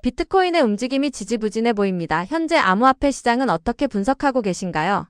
비트코인의 움직임이 지지부진해 보입니다. 현재 암호화폐 시장은 어떻게 분석하고 계신가요?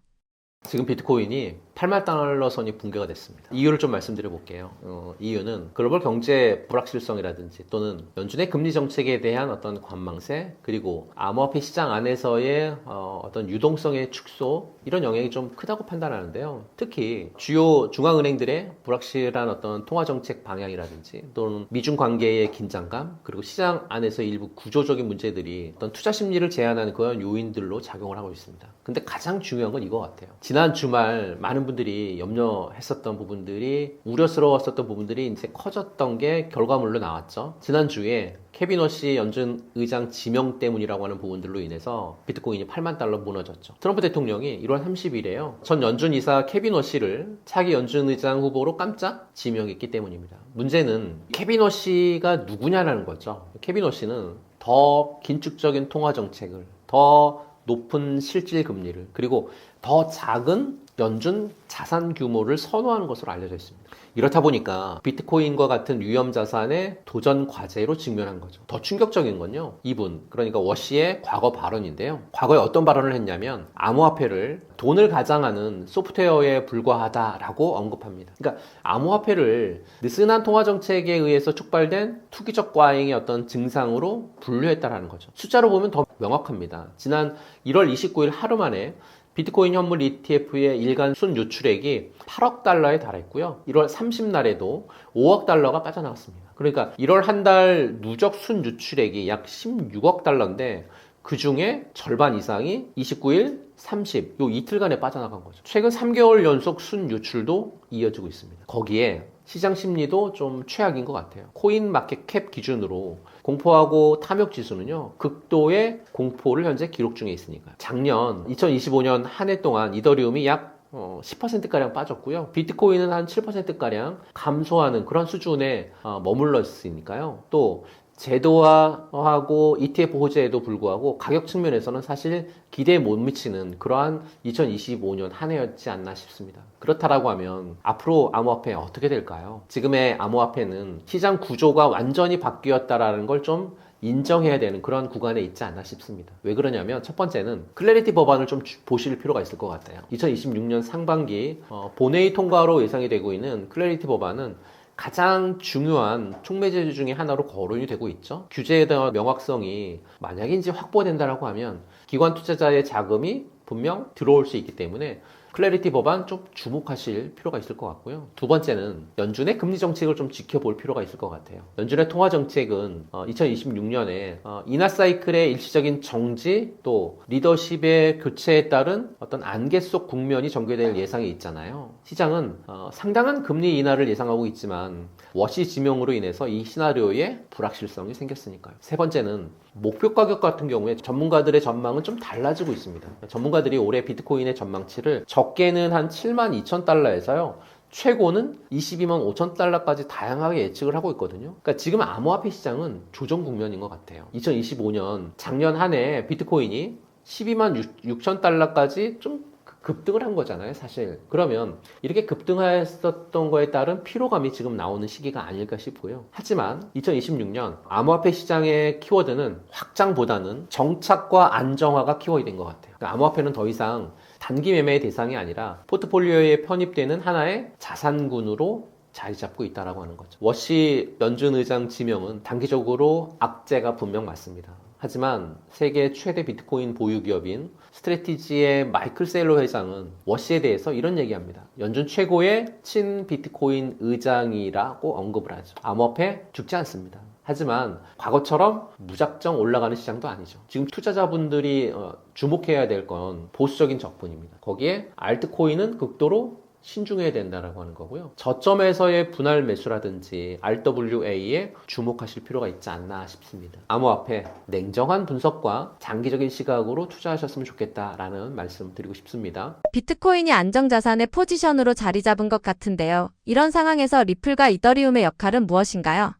지금 비트코인이 8만 달러 선이 붕괴가 됐습니다. 이유를 좀 말씀드려 볼게요. 이유는 글로벌 경제 불확실성이라든지 또는 연준의 금리 정책에 대한 어떤 관망세, 그리고 암호화폐 시장 안에서의 어떤 유동성의 축소, 이런 영향이 좀 크다고 판단하는데요. 특히 주요 중앙은행들의 불확실한 어떤 통화정책 방향이라든지 또는 미중 관계의 긴장감, 그리고 시장 안에서 일부 구조적인 문제들이 어떤 투자 심리를 제한하는 그런 요인들로 작용을 하고 있습니다. 근데 가장 중요한 건 이거 같아요. 지난 주말 많은 분들이 염려했었던 부분들이, 우려스러웠었던 부분들이 이제 커졌던 게 결과물로 나왔죠. 지난주에 케빈 워시 연준 의장 지명 때문이라고 하는 부분들로 인해서 비트코인이 8만 달러 무너졌죠. 트럼프 대통령이 1월 30일에요. 전 연준 이사 케빈 워시를 차기 연준 의장 후보로 깜짝 지명했기 때문입니다. 문제는 케빈 워시가 누구냐라는 거죠. 케빈 워시는 더 긴축적인 통화 정책을, 더 높은 실질 금리를, 그리고 더 작은 연준 자산 규모를 선호하는 것으로 알려져 있습니다. 이렇다 보니까 비트코인과 같은 위험 자산의 도전 과제로 직면한 거죠. 더 충격적인 건요, 이분, 그러니까 워시의 과거 발언인데요. 과거에 어떤 발언을 했냐면 암호화폐를 돈을 가장하는 소프트웨어에 불과하다라고 언급합니다. 그러니까 암호화폐를 느슨한 통화 정책에 의해서 촉발된 투기적 과잉의 어떤 증상으로 분류했다라는 거죠. 숫자로 보면 더 명확합니다. 지난 1월 29일 하루 만에 비트코인 현물 ETF의 일간 순 유출액이 8억 달러에 달했고요. 1월 30날에도 5억 달러가 빠져나갔습니다. 그러니까 1월 한 달 누적 순 유출액이 약 16억 달러인데 그 중에 절반 이상이 29일, 30, 요 이틀간에 빠져나간 거죠. 최근 3개월 연속 순 유출도 이어지고 있습니다. 거기에 시장 심리도 좀 최악인 것 같아요. 코인 마켓 캡 기준으로 공포하고 탐욕 지수는요, 극도의 공포를 현재 기록 중에 있으니까요. 작년 2025년 한 해 동안 이더리움이 약 10%가량 빠졌고요. 비트코인은 한 7%가량 감소하는 그런 수준에 머물러 있으니까요. 또 제도화하고 ETF 호재에도 불구하고 가격 측면에서는 사실 기대에 못 미치는 그러한 2025년 한 해였지 않나 싶습니다. 그렇다라고 하면 앞으로 암호화폐 어떻게 될까요? 지금의 암호화폐는 시장 구조가 완전히 바뀌었다라는 걸 좀 인정해야 되는 그런 구간에 있지 않나 싶습니다. 왜 그러냐면 첫 번째는 클래리티 법안을 좀 보실 필요가 있을 것 같아요. 2026년 상반기 본회의 통과로 예상이 되고 있는 클래리티 법안은 가장 중요한 촉매제주 중에 하나로 거론이 되고 있죠. 규제에 대한 명확성이 만약에 이제 확보된다라고 하면 기관 투자자의 자금이 분명 들어올 수 있기 때문에 클래리티 법안 좀 주목하실 필요가 있을 것 같고요. 두 번째는 연준의 금리 정책을 좀 지켜볼 필요가 있을 것 같아요. 연준의 통화 정책은 2026년에 인하 사이클의 일시적인 정지, 또 리더십의 교체에 따른 어떤 안개 속 국면이 전개될 예상이 있잖아요. 시장은 상당한 금리 인하를 예상하고 있지만 워시 지명으로 인해서 이 시나리오에 불확실성이 생겼으니까요. 세 번째는 목표 가격 같은 경우에 전문가들의 전망은 좀 달라지고 있습니다. 전문가들이 올해 비트코인의 전망치를 적게는 한 7만 2천 달러에서요, 최고는 22만 5천 달러까지 다양하게 예측을 하고 있거든요. 그러니까 지금 암호화폐 시장은 조정 국면인 것 같아요. 2025년 작년 한 해 비트코인이 12만 6천 달러까지 좀 급등을 한 거잖아요, 사실. 그러면 이렇게 급등했었던 거에 따른 피로감이 지금 나오는 시기가 아닐까 싶고요. 하지만 2026년 암호화폐 시장의 키워드는 확장보다는 정착과 안정화가 키워드인 것 같아요. 그러니까 암호화폐는 더 이상 단기 매매의 대상이 아니라 포트폴리오에 편입되는 하나의 자산군으로 자리 잡고 있다라고 하는 거죠. 워시 연준 의장 지명은 단기적으로 악재가 분명 맞습니다. 하지만 세계 최대 비트코인 보유 기업인 스트래티지의 마이클 셀러 회장은 워시에 대해서 이런 얘기합니다. 연준 최고의 친 비트코인 의장이라고 언급을 하죠. 암호화폐 죽지 않습니다. 하지만 과거처럼 무작정 올라가는 시장도 아니죠. 지금 투자자분들이 주목해야 될 건 보수적인 적분입니다. 거기에 알트코인은 극도로 신중해야 된다라고 하는 거고요. 저점에서의 분할 매수라든지 RWA에 주목하실 필요가 있지 않나 싶습니다. 암호화폐 냉정한 분석과 장기적인 시각으로 투자하셨으면 좋겠다라는 말씀 드리고 싶습니다. 비트코인이 안정자산의 포지션으로 자리 잡은 것 같은데요. 이런 상황에서 리플과 이더리움의 역할은 무엇인가요?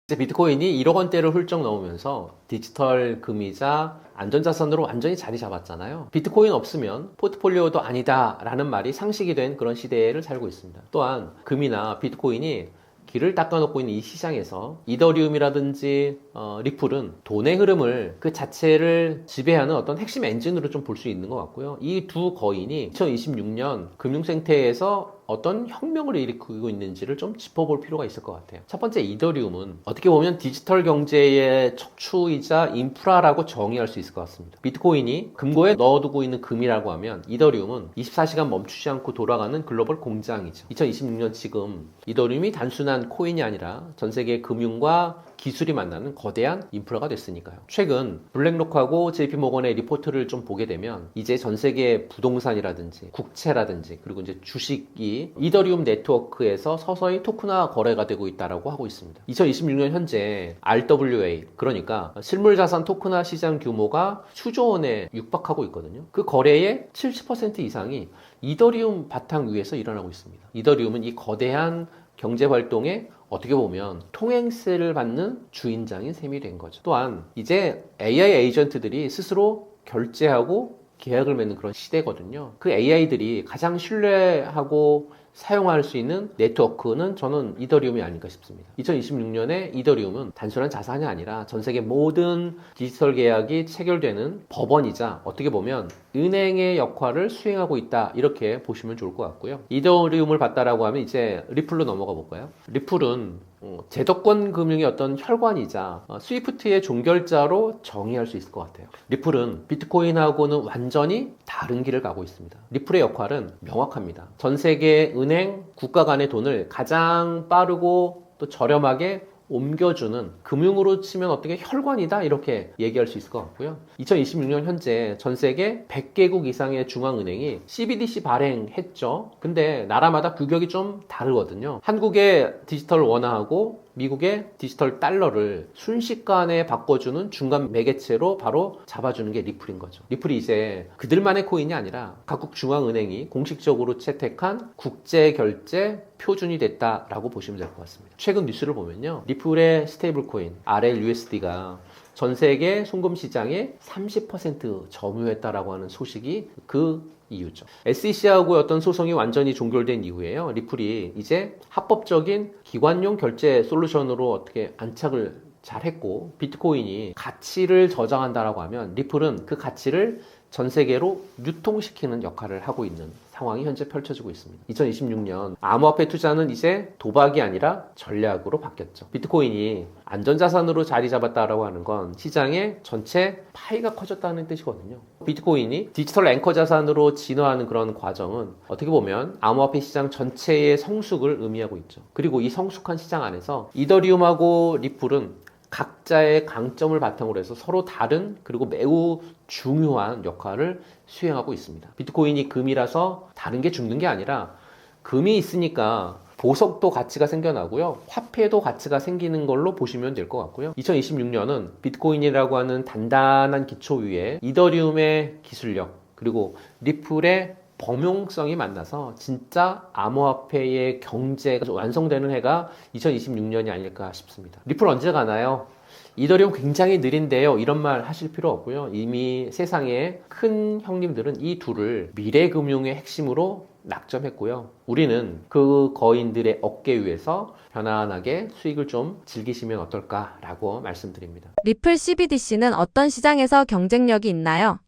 이제 비트코인이 1억 원대를 훌쩍 넘으면서 디지털 금이자 안전자산으로 완전히 자리 잡았잖아요. 비트코인 없으면 포트폴리오도 아니다 라는 말이 상식이 된 그런 시대를 살고 있습니다. 또한 금이나 비트코인이 길을 닦아놓고 있는 이 시장에서 이더리움이라든지 리플은 돈의 흐름을 그 자체를 지배하는 어떤 핵심 엔진으로 좀 볼 수 있는 것 같고요. 이 두 거인이 2026년 금융 생태에서 어떤 혁명을 일으키고 있는지를 좀 짚어볼 필요가 있을 것 같아요. 첫 번째, 이더리움은 어떻게 보면 디지털 경제의 척추이자 인프라라고 정의할 수 있을 것 같습니다. 비트코인이 금고에 넣어두고 있는 금이라고 하면 이더리움은 24시간 멈추지 않고 돌아가는 글로벌 공장이죠. 2026년 지금 이더리움이 단순한 코인이 아니라 전 세계 금융과 기술이 만나는 거대한 인프라가 됐으니까요. 최근 블랙록하고 JP모건의 리포트를 좀 보게 되면 이제 전 세계 부동산이라든지 국채라든지 그리고 이제 주식이 이더리움 네트워크에서 서서히 토큰화 거래가 되고 있다라고 하고 있습니다. 2026년 현재 RWA, 그러니까 실물자산 토큰화 시장 규모가 수조 원에 육박하고 있거든요. 그 거래의 70% 이상이 이더리움 바탕 위에서 일어나고 있습니다. 이더리움은 이 거대한 경제 활동에 어떻게 보면 통행세를 받는 주인장인 셈이 된 거죠. 또한 이제 AI 에이전트들이 스스로 결제하고 계약을 맺는 그런 시대거든요. 그 AI들이 가장 신뢰하고 사용할 수 있는 네트워크는 저는 이더리움이 아닐까 싶습니다. 2026년에 이더리움은 단순한 자산이 아니라 전 세계 모든 디지털 계약이 체결되는 법원이자 어떻게 보면 은행의 역할을 수행하고 있다, 이렇게 보시면 좋을 것 같고요. 이더리움을 봤다라고 하면 이제 리플로 넘어가 볼까요? 리플은 제도권 금융의 어떤 혈관이자 스위프트의 종결자로 정의할 수 있을 것 같아요. 리플은 비트코인하고는 완전히 다른 길을 가고 있습니다. 리플의 역할은 명확합니다. 전 세계 은행, 국가 간의 돈을 가장 빠르고 또 저렴하게 옮겨주는, 금융으로 치면 어떻게 혈관이다, 이렇게 얘기할 수 있을 것 같고요. 2026년 현재 전 세계 100개국 이상의 중앙은행이 CBDC 발행했죠. 근데 나라마다 규격이 좀 다르거든요. 한국의 디지털 원화하고 미국의 디지털 달러를 순식간에 바꿔주는 중간 매개체로 바로 잡아주는 게 리플인 거죠. 리플이 이제 그들만의 코인이 아니라 각국 중앙은행이 공식적으로 채택한 국제결제 표준이 됐다라고 보시면 될 것 같습니다. 최근 뉴스를 보면요, 리플의 스테이블 코인 RLUSD가 전 세계 송금 시장의 30% 점유했다라고 하는 소식이 그 이유죠. SEC하고 어떤 소송이 완전히 종결된 이후에요, 리플이 이제 합법적인 기관용 결제 솔루션으로 어떻게 안착을 잘 했고, 비트코인이 가치를 저장한다라고 하면 리플은 그 가치를 전 세계로 유통시키는 역할을 하고 있는 상황이 현재 펼쳐지고 있습니다. 2026년 암호화폐 투자는 이제 도박이 아니라 전략으로 바뀌었죠. 비트코인이 안전자산으로 자리 잡았다라고 하는 건 시장의 전체 파이가 커졌다는 뜻이거든요. 비트코인이 디지털 앵커 자산으로 진화하는 그런 과정은 어떻게 보면 암호화폐 시장 전체의 성숙을 의미하고 있죠. 그리고 이 성숙한 시장 안에서 이더리움하고 리플은 각자의 강점을 바탕으로 해서 서로 다른, 그리고 매우 중요한 역할을 수행하고 있습니다. 비트코인이 금이라서 다른 게 죽는 게 아니라 금이 있으니까 보석도 가치가 생겨나고요, 화폐도 가치가 생기는 걸로 보시면 될 것 같고요. 2026년은 비트코인이라고 하는 단단한 기초 위에 이더리움의 기술력, 그리고 리플의 범용성이 만나서 진짜 암호화폐의 경제가 완성되는 해가 2026년이 아닐까 싶습니다. 리플 언제 가나요? 이더리움 굉장히 느린데요, 이런 말 하실 필요 없고요. 이미 세상의 큰 형님들은 이 둘을 미래 금융의 핵심으로 낙점했고요. 우리는 그 거인들의 어깨 위에서 편안하게 수익을 좀 즐기시면 어떨까라고 말씀드립니다. 리플 CBDC는 어떤 시장에서 경쟁력이 있나요?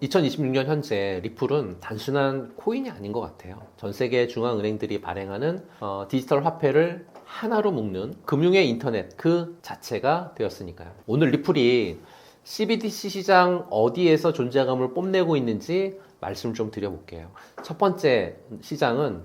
2026년 현재 리플은 단순한 코인이 아닌 것 같아요. 전 세계 중앙은행들이 발행하는 디지털 화폐를 하나로 묶는 금융의 인터넷 그 자체가 되었으니까요. 오늘 리플이 CBDC 시장 어디에서 존재감을 뽐내고 있는지 말씀 좀 드려볼게요. 첫 번째 시장은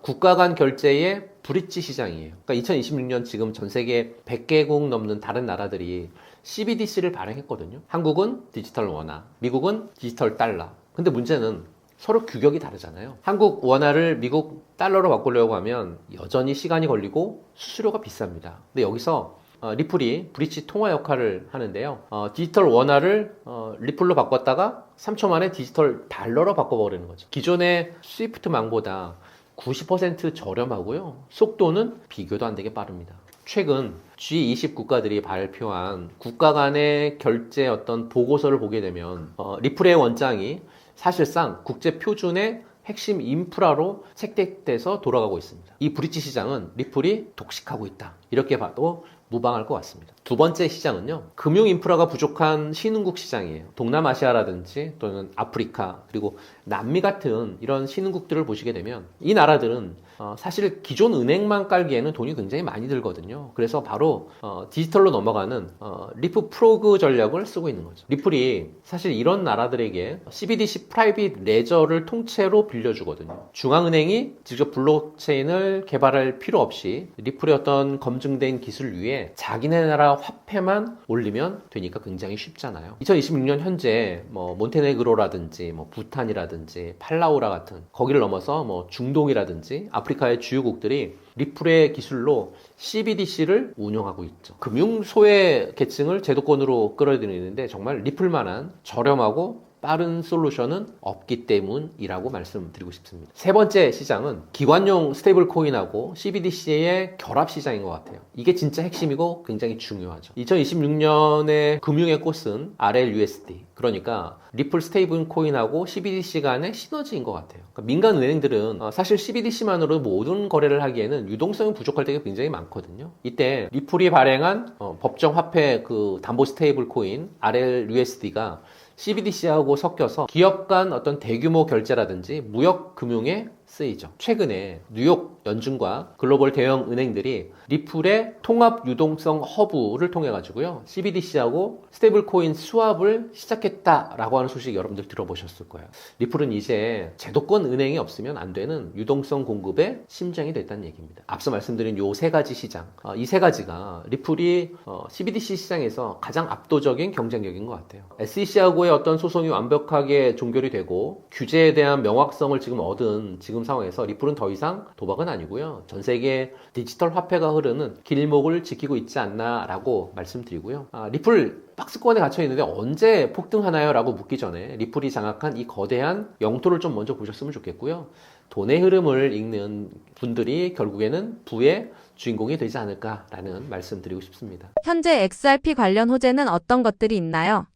국가 간 결제의 브릿지 시장이에요. 그러니까 2026년 지금 전 세계 100개국 넘는 다른 나라들이 CBDC를 발행했거든요. 한국은 디지털 원화, 미국은 디지털 달러. 근데 문제는 서로 규격이 다르잖아요. 한국 원화를 미국 달러로 바꾸려고 하면 여전히 시간이 걸리고 수수료가 비쌉니다. 근데 여기서 리플이 브릿지 통화 역할을 하는데요. 디지털 원화를 리플로 바꿨다가 3초 만에 디지털 달러로 바꿔버리는 거죠. 기존의 스위프트망보다 90% 저렴하고요, 속도는 비교도 안 되게 빠릅니다. 최근 G20 국가들이 발표한 국가 간의 결제 어떤 보고서를 보게 되면 리플의 원장이 사실상 국제 표준의 핵심 인프라로 채택돼서 돌아가고 있습니다. 이 브릿지 시장은 리플이 독식하고 있다. 이렇게 봐도 무방할 것 같습니다. 두 번째 시장은요, 금융 인프라가 부족한 신흥국 시장이에요. 동남아시아라든지 또는 아프리카 그리고 남미 같은 이런 신흥국들을 보시게 되면 이 나라들은 사실 기존 은행만 깔기에는 돈이 굉장히 많이 들거든요. 그래서 바로 디지털로 넘어가는 리프 프로그 전략을 쓰고 있는 거죠. 리플이 사실 이런 나라들에게 CBDC 프라이빗 레저를 통째로 빌려주거든요. 중앙은행이 직접 블록체인을 개발할 필요 없이 리플의 어떤 검증된 기술 위에 자기네 나라 화폐만 올리면 되니까 굉장히 쉽잖아요. 2026년 현재 몬테네그로라든지 부탄이라든지 팔라우라 같은 거기를 넘어서 중동이라든지 아프리카의 주요국들이 리플의 기술로 CBDC를 운영하고 있죠. 금융 소외 계층을 제도권으로 끌어들이는데 정말 리플만한 저렴하고 빠른 솔루션은 없기 때문이라고 말씀드리고 싶습니다. 세 번째 시장은 기관용 스테이블 코인하고 CBDC의 결합 시장인 것 같아요. 이게 진짜 핵심이고 굉장히 중요하죠. 2026년의 금융의 꽃은 RLUSD, 그러니까 리플 스테이블 코인하고 CBDC 간의 시너지인 것 같아요. 그러니까 민간 은행들은 사실 CBDC만으로 모든 거래를 하기에는 유동성이 부족할 때가 굉장히 많거든요. 이때 리플이 발행한 법정 화폐 그 담보 스테이블 코인 RLUSD가 CBDC하고 섞여서 기업 간 어떤 대규모 결제라든지 무역 금융에 쓰이죠. 최근에 뉴욕 연준과 글로벌 대형 은행들이 리플의 통합 유동성 허브를 통해 가지고요, CBDC하고 스테이블 코인 스왑을 시작했다라고 하는 소식 여러분들 들어보셨을 거예요. 리플은 이제 제도권 은행이 없으면 안 되는 유동성 공급의 심장이 됐다는 얘기입니다. 앞서 말씀드린 요 세 가지 시장, 이 세 가지가 리플이 CBDC 시장에서 가장 압도적인 경쟁력인 것 같아요. SEC하고의 어떤 소송이 완벽하게 종결이 되고 규제에 대한 명확성을 지금 얻은 지금 상황에서 리플은 더 이상 도박은 아니고요, 전 세계 디지털 화폐가 흐르는 길목을 지키고 있지 않나 라고 말씀드리고요. 리플 박스권에 갇혀 있는데 언제 폭등하나요? 라고 묻기 전에 리플이 장악한 이 거대한 영토를 좀 먼저 보셨으면 좋겠고요. 돈의 흐름을 읽는 분들이 결국에는 부의 주인공이 되지 않을까라는 말씀드리고 싶습니다. 현재 XRP 관련 호재는 어떤 것들이 있나요?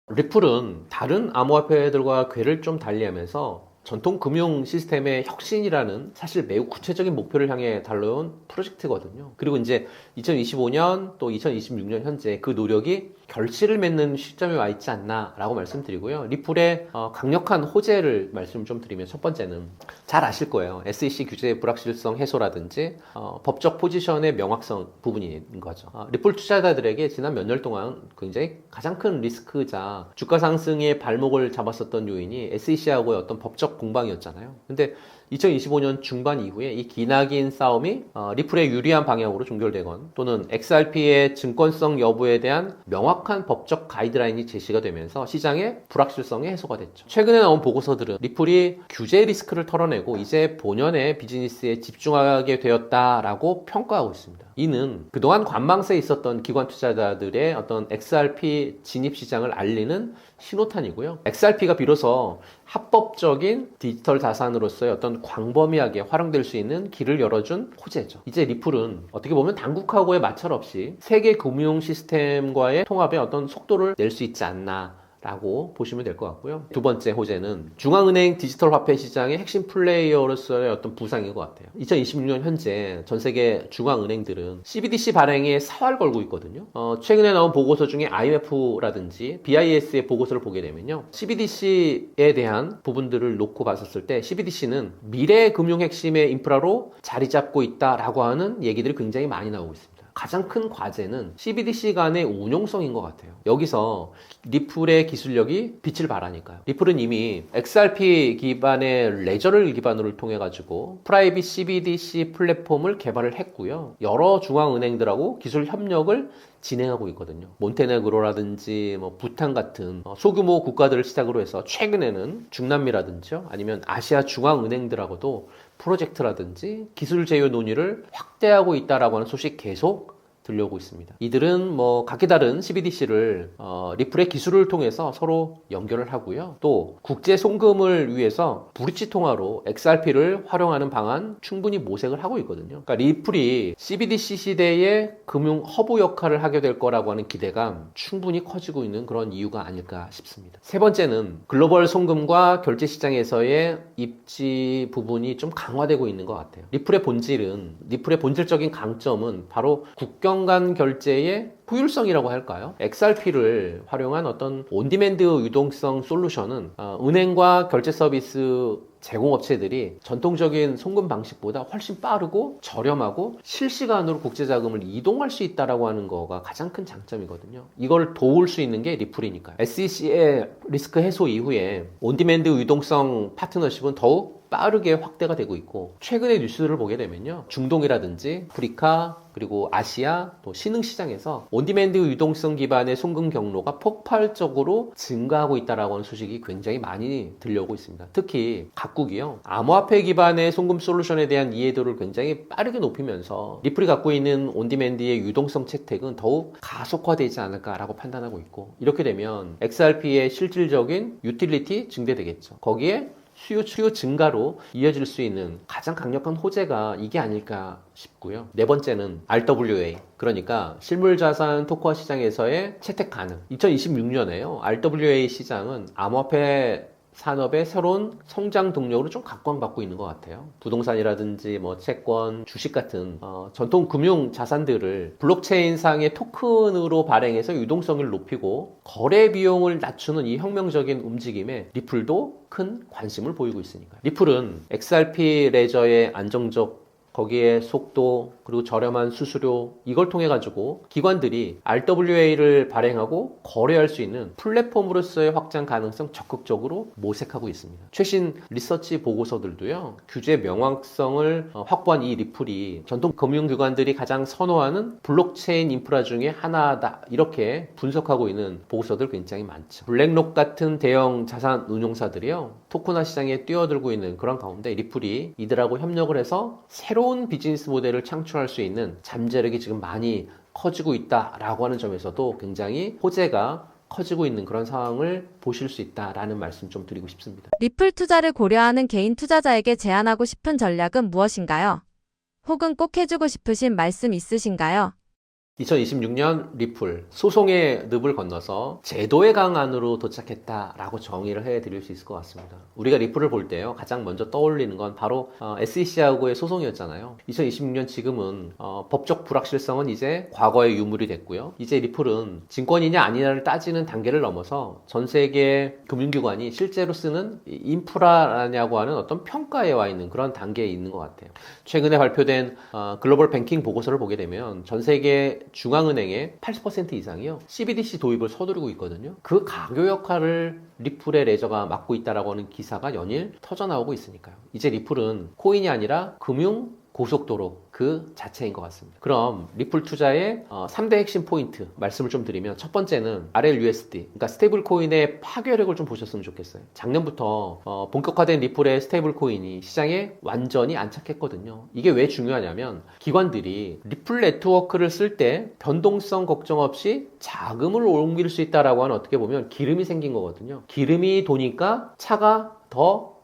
리플은 다른 암호화폐들과 궤를 좀 달리하면서 전통 금융 시스템의 혁신이라는 사실 매우 구체적인 목표를 향해 달려온 프로젝트거든요. 그리고 이제 2025년 또 2026년 현재 그 노력이 결실을 맺는 시점에 와 있지 않나라고 말씀드리고요. 리플의 강력한 호재를 말씀 좀 드리면, 첫 번째는 잘 아실 거예요. SEC 규제의 불확실성 해소라든지 법적 포지션의 명확성 부분인 거죠. 리플 투자자들에게 지난 몇 년 동안 굉장히 가장 큰 리스크자, 주가 상승의 발목을 잡았었던 요인이 SEC하고의 어떤 법적 공방이었잖아요. 근데 2025년 중반 이후에 이 기나긴 싸움이 리플의 유리한 방향으로 종결되건 또는 XRP의 증권성 여부에 대한 명확한 법적 가이드라인이 제시가 되면서 시장의 불확실성이 해소가 됐죠. 최근에 나온 보고서들은 리플이 규제 리스크를 털어내고 이제 본연의 비즈니스에 집중하게 되었다라고 평가하고 있습니다. 이는 그동안 관망세에 있었던 기관 투자자들의 어떤 XRP 진입 시장을 알리는 신호탄이고요. XRP가 비로소 합법적인 디지털 자산으로서의 어떤 광범위하게 활용될 수 있는 길을 열어준 호재죠. 이제 리플은 어떻게 보면 당국하고의 마찰 없이 세계 금융 시스템과의 통합에 어떤 속도를 낼 수 있지 않나 라고 보시면 될 것 같고요. 두 번째 호재는 중앙은행 디지털 화폐 시장의 핵심 플레이어로서의 어떤 부상인 것 같아요. 2026년 현재 전 세계 중앙은행들은 CBDC 발행에 사활 걸고 있거든요. 최근에 나온 보고서 중에 IMF라든지 BIS의 보고서를 보게 되면요, CBDC에 대한 부분들을 놓고 봤었을 때 CBDC는 미래 금융 핵심의 인프라로 자리 잡고 있다라고 하는 얘기들이 굉장히 많이 나오고 있습니다. 가장 큰 과제는 CBDC 간의 운용성인 것 같아요. 여기서 리플의 기술력이 빛을 발하니까요. 리플은 이미 XRP 기반의 레저를 기반으로 통해 가지고 프라이빗 CBDC 플랫폼을 개발을 했고요. 여러 중앙은행들하고 기술 협력을 진행하고 있거든요. 몬테네그로라든지 부탄 같은 소규모 국가들을 시작으로 해서 최근에는 중남미라든지요, 아니면 아시아 중앙은행들하고도 프로젝트라든지 기술 제휴 논의를 확대하고 있다라고 하는 소식 계속 들려오고 있습니다. 이들은 뭐 각기 다른 CBDC를 리플의 기술을 통해서 서로 연결을 하고요. 또 국제 송금을 위해서 브릿지 통화로 XRP를 활용하는 방안 충분히 모색을 하고 있거든요. 그러니까 리플이 CBDC 시대의 금융 허브 역할을 하게 될 거라고 하는 기대감 충분히 커지고 있는 그런 이유가 아닐까 싶습니다. 세 번째는 글로벌 송금과 결제 시장에서의 입지 부분이 좀 강화되고 있는 것 같아요. 리플의 본질적인 강점은 바로 국경 간 결제의 효율성이라고 할까요? XRP를 활용한 어떤 온디맨드 유동성 솔루션은 은행과 결제 서비스 제공업체들이 전통적인 송금 방식보다 훨씬 빠르고 저렴하고 실시간으로 국제자금을 이동할 수 있다라고 하는 거가 가장 큰 장점이거든요. 이걸 도울 수 있는 게 리플이니까요. SEC의 리스크 해소 이후에 온디맨드 유동성 파트너십은 더욱 빠르게 확대가 되고 있고, 최근의 뉴스를 보게 되면요, 중동이라든지 아프리카 그리고 아시아 또 신흥시장에서 온디맨드 유동성 기반의 송금 경로가 폭발적으로 증가하고 있다라고 하는 소식이 굉장히 많이 들려오고 있습니다. 특히 각국이요, 암호화폐 기반의 송금 솔루션에 대한 이해도를 굉장히 빠르게 높이면서 리플이 갖고 있는 온디맨드의 유동성 채택은 더욱 가속화되지 않을까라고 판단하고 있고, 이렇게 되면 XRP의 실질적인 유틸리티 증대되겠죠. 거기에 수요 증가로 이어질 수 있는 가장 강력한 호재가 이게 아닐까 싶고요. 네 번째는 RWA, 그러니까 실물자산 토크화 시장에서의 채택 가능. 2026년에요. RWA 시장은 암호화폐 산업의 새로운 성장 동력으로 좀 각광받고 있는 것 같아요. 부동산이라든지 뭐 채권, 주식 같은 전통 금융 자산들을 블록체인상의 토큰으로 발행해서 유동성을 높이고 거래 비용을 낮추는 이 혁명적인 움직임에 리플도 큰 관심을 보이고 있으니까. 리플은 XRP 레저의 안정적, 거기에 속도, 그리고 저렴한 수수료, 이걸 통해 가지고 기관들이 RWA를 발행하고 거래할 수 있는 플랫폼으로서의 확장 가능성 적극적으로 모색하고 있습니다. 최신 리서치 보고서들도요, 규제 명확성을 확보한 이 리플이 전통 금융기관들이 가장 선호하는 블록체인 인프라 중에 하나다, 이렇게 분석하고 있는 보고서들 굉장히 많죠. 블랙록 같은 대형 자산 운용사들이요, 토큰화 시장에 뛰어들고 있는 그런 가운데 리플이 이들하고 협력을 해서 새로운 비즈니스 모델을 창출할 수 있는 잠재력이 지금 많이 커지고 있다라고 하는 점에서도 굉장히 호재가 커지고 있는 그런 상황을 보실 수 있다라는 말씀 좀 드리고 싶습니다. 리플 투자를 고려하는 개인 투자자에게 제안하고 싶은 전략은 무엇인가요? 혹은 꼭 해주고 싶으신 말씀 있으신가요? 2026년 리플, 소송의 늪을 건너서 제도의 강안으로 도착했다라고 정의를 해드릴 수 있을 것 같습니다. 우리가 리플을 볼 때요, 가장 먼저 떠올리는 건 바로 SEC하고의 소송이었잖아요. 2026년 지금은 법적 불확실성은 이제 과거의 유물이 됐고요. 이제 리플은 증권이냐 아니냐를 따지는 단계를 넘어서 전 세계 금융기관이 실제로 쓰는 인프라냐고 하는 어떤 평가에 와 있는 그런 단계에 있는 것 같아요. 최근에 발표된 글로벌 뱅킹 보고서를 보게 되면 전 세계 중앙은행의 80% 이상이요, CBDC 도입을 서두르고 있거든요. 그 가교 역할을 리플의 레저가 맡고 있다라고 하는 기사가 연일 터져나오고 있으니까요. 이제 리플은 코인이 아니라 금융 고속도로 그 자체인 것 같습니다. 그럼 리플 투자의 3대 핵심 포인트 말씀을 좀 드리면, 첫 번째는 RLUSD, 그러니까 스테이블 코인의 파괴력을 좀 보셨으면 좋겠어요. 작년부터 본격화된 리플의 스테이블 코인이 시장에 완전히 안착했거든요. 이게 왜 중요하냐면, 기관들이 리플 네트워크를 쓸 때 변동성 걱정 없이 자금을 옮길 수 있다라고 하는, 어떻게 보면 기름이 생긴 거거든요. 기름이 도니까 차가 더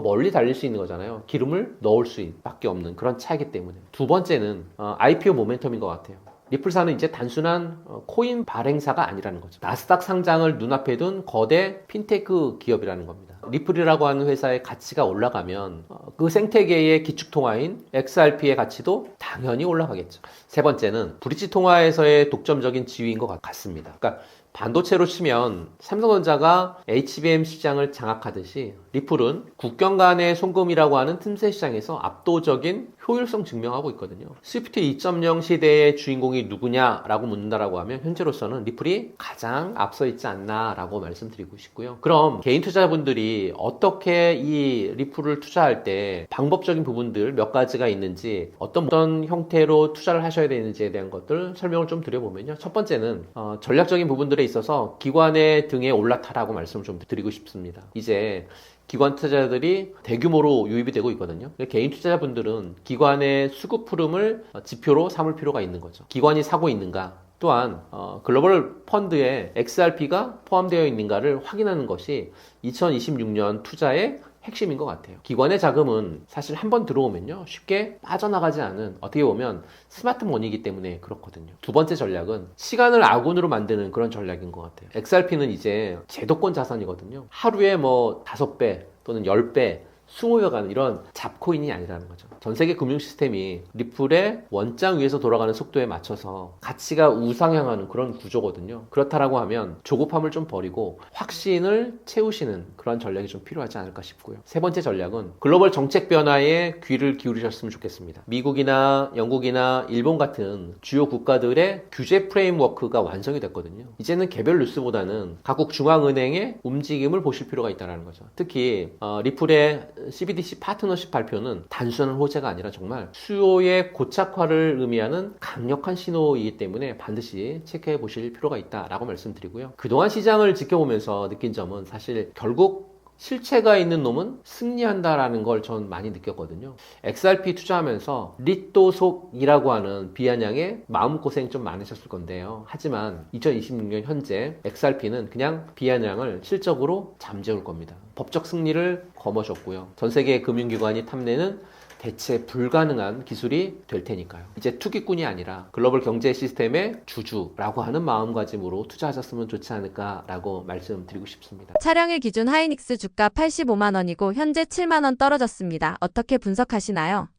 멀리 달릴 수 있는 거잖아요. 기름을 넣을 수밖에 없는 그런 차이기 때문에. 두 번째는 IPO 모멘텀인 것 같아요. 리플사는 이제 단순한 코인 발행사가 아니라는 거죠. 나스닥 상장을 눈앞에 둔 거대 핀테크 기업이라는 겁니다. 리플이라고 하는 회사의 가치가 올라가면 그 생태계의 기축통화인 XRP의 가치도 당연히 올라가겠죠. 세 번째는 브릿지 통화에서의 독점적인 지위인 것 같습니다. 그러니까 반도체로 치면 삼성전자가 HBM 시장을 장악하듯이 리플은 국경 간의 송금이라고 하는 틈새 시장에서 압도적인 효율성 증명하고 있거든요. 스위프트 2.0 시대의 주인공이 누구냐라고 묻는다라고 하면 현재로서는 리플이 가장 앞서 있지 않나라고 말씀드리고 싶고요. 그럼 개인 투자자분들이 어떻게 이 리플을 투자할 때 방법적인 부분들 몇 가지가 있는지, 어떤 형태로 투자를 하셔야 되는지에 대한 것들 설명을 좀 드려보면요. 첫 번째는 전략적인 부분들에 있어서 기관의 등에 올라타라고 말씀을 좀 드리고 싶습니다. 이제 기관 투자자들이 대규모로 유입이 되고 있거든요. 개인 투자자분들은 기관의 수급 흐름을 지표로 삼을 필요가 있는 거죠. 기관이 사고 있는가, 또한 글로벌 펀드에 XRP가 포함되어 있는가를 확인하는 것이 2026년 투자의 핵심인 것 같아요. 기관의 자금은 사실 한번 들어오면요 쉽게 빠져나가지 않은, 어떻게 보면 스마트머니이기 때문에 그렇거든요. 두 번째 전략은 시간을 아군으로 만드는 그런 전략인 것 같아요. XRP는 이제 제도권 자산이거든요. 하루에 뭐 5배 또는 10배 수모여가는 이런 잡코인이 아니라는 거죠. 전 세계 금융 시스템이 리플의 원장 위에서 돌아가는 속도에 맞춰서 가치가 우상향하는 그런 구조거든요. 그렇다라고 하면 조급함을 좀 버리고 확신을 채우시는 그런 전략이 좀 필요하지 않을까 싶고요. 세 번째 전략은 글로벌 정책 변화에 귀를 기울이셨으면 좋겠습니다. 미국이나 영국이나 일본 같은 주요 국가들의 규제 프레임워크가 완성이 됐거든요. 이제는 개별 뉴스보다는 각국 중앙은행의 움직임을 보실 필요가 있다는 거죠. 특히 리플의 CBDC 파트너십 발표는 단순한 호재가 아니라 정말 수요의 고착화를 의미하는 강력한 신호이기 때문에 반드시 체크해 보실 필요가 있다라고 말씀드리고요. 그동안 시장을 지켜보면서 느낀 점은 사실 결국 실체가 있는 놈은 승리한다라는 걸 전 많이 느꼈거든요. XRP 투자하면서 리또속이라고 하는 비아냥의 마음고생 좀 많으셨을 건데요. 하지만 2026년 현재 XRP는 그냥 비아냥을 실적으로 잠재울 겁니다. 법적 승리를 거머쥐었고요. 전 세계 금융기관이 탐내는 대체 불가능한 기술이 될 테니까요. 이제 투기꾼이 아니라 글로벌 경제 시스템의 주주라고 하는 마음가짐으로 투자하셨으면 좋지 않을까라고 말씀드리고 싶습니다. 촬영일 기준 하이닉스 주가 85만 원이고 현재 7만 원 떨어졌습니다. 어떻게 분석하시나요?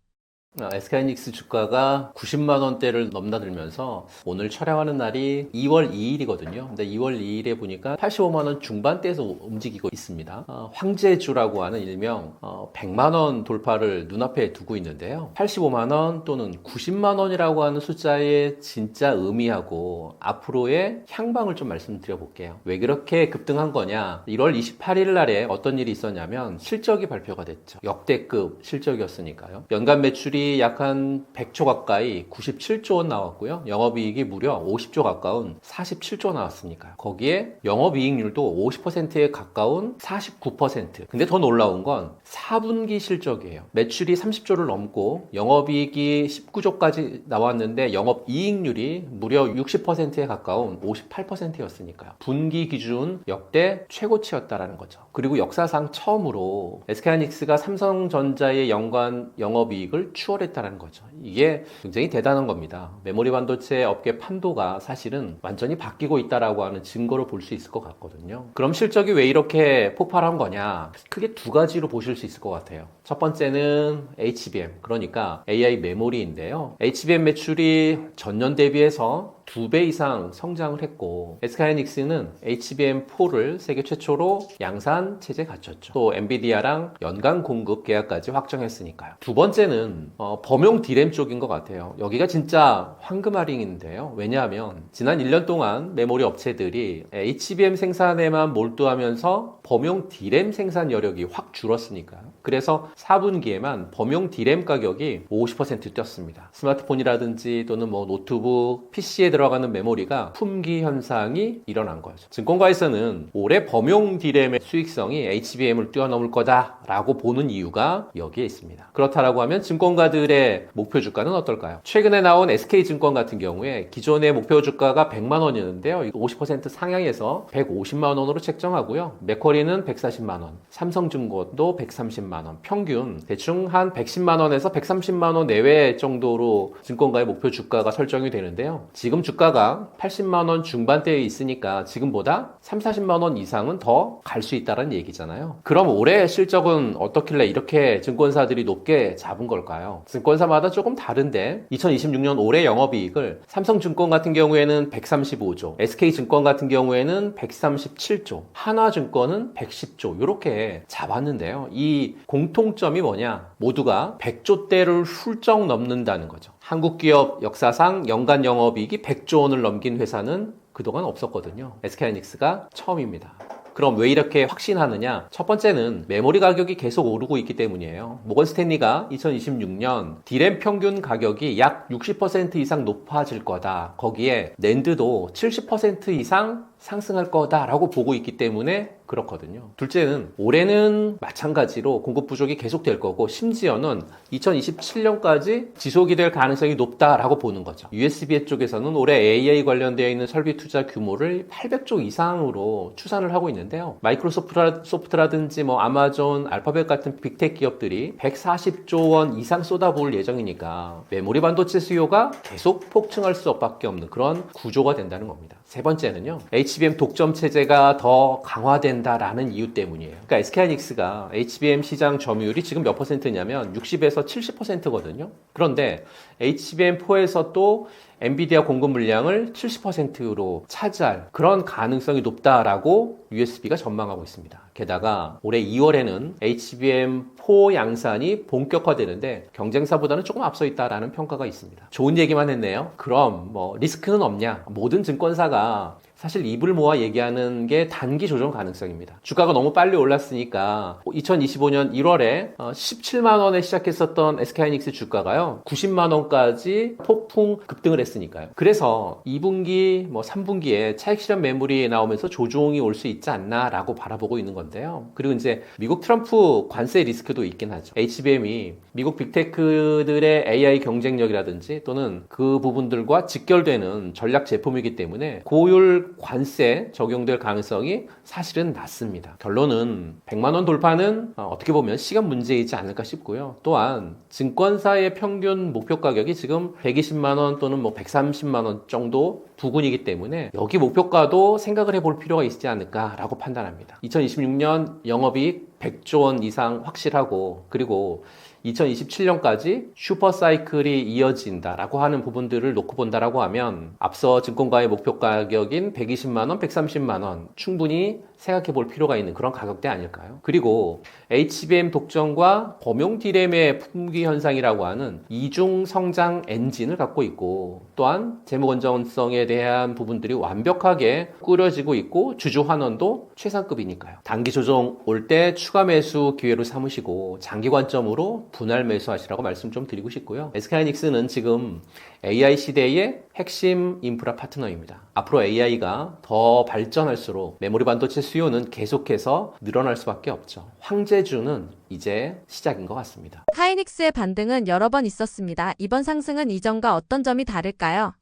SK하이닉스 주가가 90만 원대를 넘나들면서 오늘 촬영하는 날이 2월 2일이거든요. 근데 2월 2일에 보니까 85만 원 중반대에서 움직이고 있습니다. 황제주라고 하는 일명 100만 원 돌파를 눈앞에 두고 있는데요. 85만 원 또는 90만 원이라고 하는 숫자의 진짜 의미하고 앞으로의 향방을 좀 말씀드려 볼게요. 왜 그렇게 급등한 거냐? 1월 28일 날에 어떤 일이 있었냐면 실적이 발표가 됐죠. 역대급 실적이었으니까요. 연간 매출이 약 한 100조 가까이 97조 원 나왔고요. 영업이익이 무려 50조 가까운 47조 나왔으니까요. 거기에 영업이익률도 50%에 가까운 49%. 근데 더 놀라운 건 4분기 실적이에요. 매출이 30조를 넘고 영업이익이 19조까지 나왔는데 영업이익률이 무려 60%에 가까운 58%였으니까요. 분기 기준 역대 최고치였다라는 거죠. 그리고 역사상 처음으로 SK하이닉스가 삼성전자의 연간 영업이익을 추월했다는 거죠. 이게 굉장히 대단한 겁니다. 메모리 반도체 업계 판도가 사실은 완전히 바뀌고 있다라고 하는 증거를 볼 수 있을 것 같거든요. 그럼 실적이 왜 이렇게 폭발한 거냐? 크게 두 가지로 보실 수 있을 것 같아요. 첫 번째는 HBM, 그러니까 AI 메모리인데요. HBM 매출이 전년 대비해서 2배 이상 성장을 했고 SK하이닉스는 HBM4를 세계 최초로 양산 체제 갖췄죠. 또 엔비디아랑 연간 공급 계약까지 확정했으니까요. 두 번째는 범용 D램 쪽인 것 같아요. 여기가 진짜 황금알링인데요. 왜냐하면 지난 1년 동안 메모리 업체들이 HBM 생산에만 몰두하면서 범용 D램 생산 여력이 확 줄었으니까요. 그래서 4분기에만 범용 D램 가격이 50% 뛰었습니다. 스마트폰이라든지 또는 뭐 노트북, PC에 들어가는 메모리가 품귀 현상이 일어난 거죠. 증권가에서는 올해 범용 D램의 수익성이 HBM을 뛰어넘을 거다라고 보는 이유가 여기에 있습니다. 그렇다라고 하면 증권가들의 목표 주가는 어떨까요? 최근에 나온 SK증권 같은 경우에 기존의 목표 주가가 100만 원이었는데요. 50% 상향해서 150만 원으로 책정하고요. 맥쿼리는 140만 원, 삼성증권도 130만 원, 평균 대충 한 110만 원에서 130만 원 내외 정도로 증권가의 목표 주가가 설정이 되는데요. 지금 주가가 80만 원 중반대에 있으니까 지금보다 3, 40만 원 이상은 더 갈 수 있다는 얘기잖아요. 그럼 올해 실적은 어떻길래 이렇게 증권사들이 높게 잡은 걸까요? 증권사마다 조금 다른데 2026년 올해 영업이익을 삼성증권 같은 경우에는 135조, SK증권 같은 경우에는 137조, 한화증권은 110조 이렇게 잡았는데요. 이 공통점이 뭐냐? 모두가 100조대를 훌쩍 넘는다는 거죠. 한국 기업 역사상 연간 영업이익이 100조 원을 넘긴 회사는 그동안 없었거든요. SK하이닉스가 처음입니다. 그럼 왜 이렇게 확신하느냐? 첫 번째는 메모리 가격이 계속 오르고 있기 때문이에요. 모건 스탠리가 2026년 D램 평균 가격이 약 60% 이상 높아질 거다. 거기에 낸드도 70% 이상 상승할 거다라고 보고 있기 때문에 그렇거든요. 둘째는 올해는 마찬가지로 공급 부족이 계속될 거고 심지어는 2027년까지 지속이 될 가능성이 높다라고 보는 거죠. USB 쪽에서는 올해 AI 관련되어 있는 설비 투자 규모를 800조 이상으로 추산을 하고 있는데요. 마이크로소프트라든지 뭐 아마존, 알파벳 같은 빅테크 기업들이 140조 원 이상 쏟아부을 예정이니까 메모리 반도체 수요가 계속 폭증할 수밖에 없는 그런 구조가 된다는 겁니다. 세 번째는요. HBM 독점 체제가 더 강화된다라는 이유 때문이에요. 그러니까 SK하이닉스가 HBM 시장 점유율이 지금 몇 퍼센트냐면 60에서 70%거든요. 그런데 HBM4에서 또 엔비디아 공급 물량을 70%로 차지할 그런 가능성이 높다라고 USB가 전망하고 있습니다. 게다가 올해 2월에는 HBM4 양산이 본격화되는데 경쟁사보다는 조금 앞서 있다라는 평가가 있습니다. 좋은 얘기만 했네요. 그럼 뭐 리스크는 없냐? 모든 증권사가 사실 입을 모아 얘기하는 게 단기 조정 가능성입니다. 주가가 너무 빨리 올랐으니까 2025년 1월에 17만 원에 시작했었던 SK하이닉스 주가가요 90만 원까지 폭풍 급등을 했으니까요. 그래서 2분기, 3분기에 차익 실현 매물이 나오면서 조종이 올 수 있지 않나라고 바라보고 있는 건데요. 그리고 이제 미국 트럼프 관세 리스크도 있긴 하죠. HBM이 미국 빅테크들의 AI 경쟁력이라든지 또는 그 부분들과 직결되는 전략 제품이기 때문에 고율 관세 적용될 가능성이 사실은 낮습니다. 결론은 100만 원 돌파는 어떻게 보면 시간 문제이지 않을까 싶고요. 또한 증권사의 평균 목표 가격이 지금 120만 원 또는 130만 원 정도 부근이기 때문에 여기 목표가도 생각을 해볼 필요가 있지 않을까라고 판단합니다. 2026년 영업이익 100조 원 이상 확실하고 그리고 2027년까지 슈퍼사이클이 이어진다라고 하는 부분들을 놓고 본다라고 하면 앞서 증권가의 목표 가격인 120만 원, 130만 원 충분히 생각해 볼 필요가 있는 그런 가격대 아닐까요? 그리고 HBM 독점과 범용 D램의 품귀 현상이라고 하는 이중 성장 엔진을 갖고 있고 또한 재무 건전성에 대한 부분들이 완벽하게 꾸려지고 있고 주주 환원도 최상급이니까요. 단기 조정 올 때 추가 매수 기회로 삼으시고 장기 관점으로 분할 매수하시라고 말씀 좀 드리고 싶고요. SK하이닉스는 지금 AI 시대의 핵심 인프라 파트너입니다. 앞으로 AI가 더 발전할수록 메모리 반도체 수요는 계속해서 늘어날 수밖에 없죠. 황제주는 이제 시작인 것 같습니다. 하이닉스의 반등은 여러 번 있었습니다. 이번 상승은 이전과 어떤 점이 다를까요?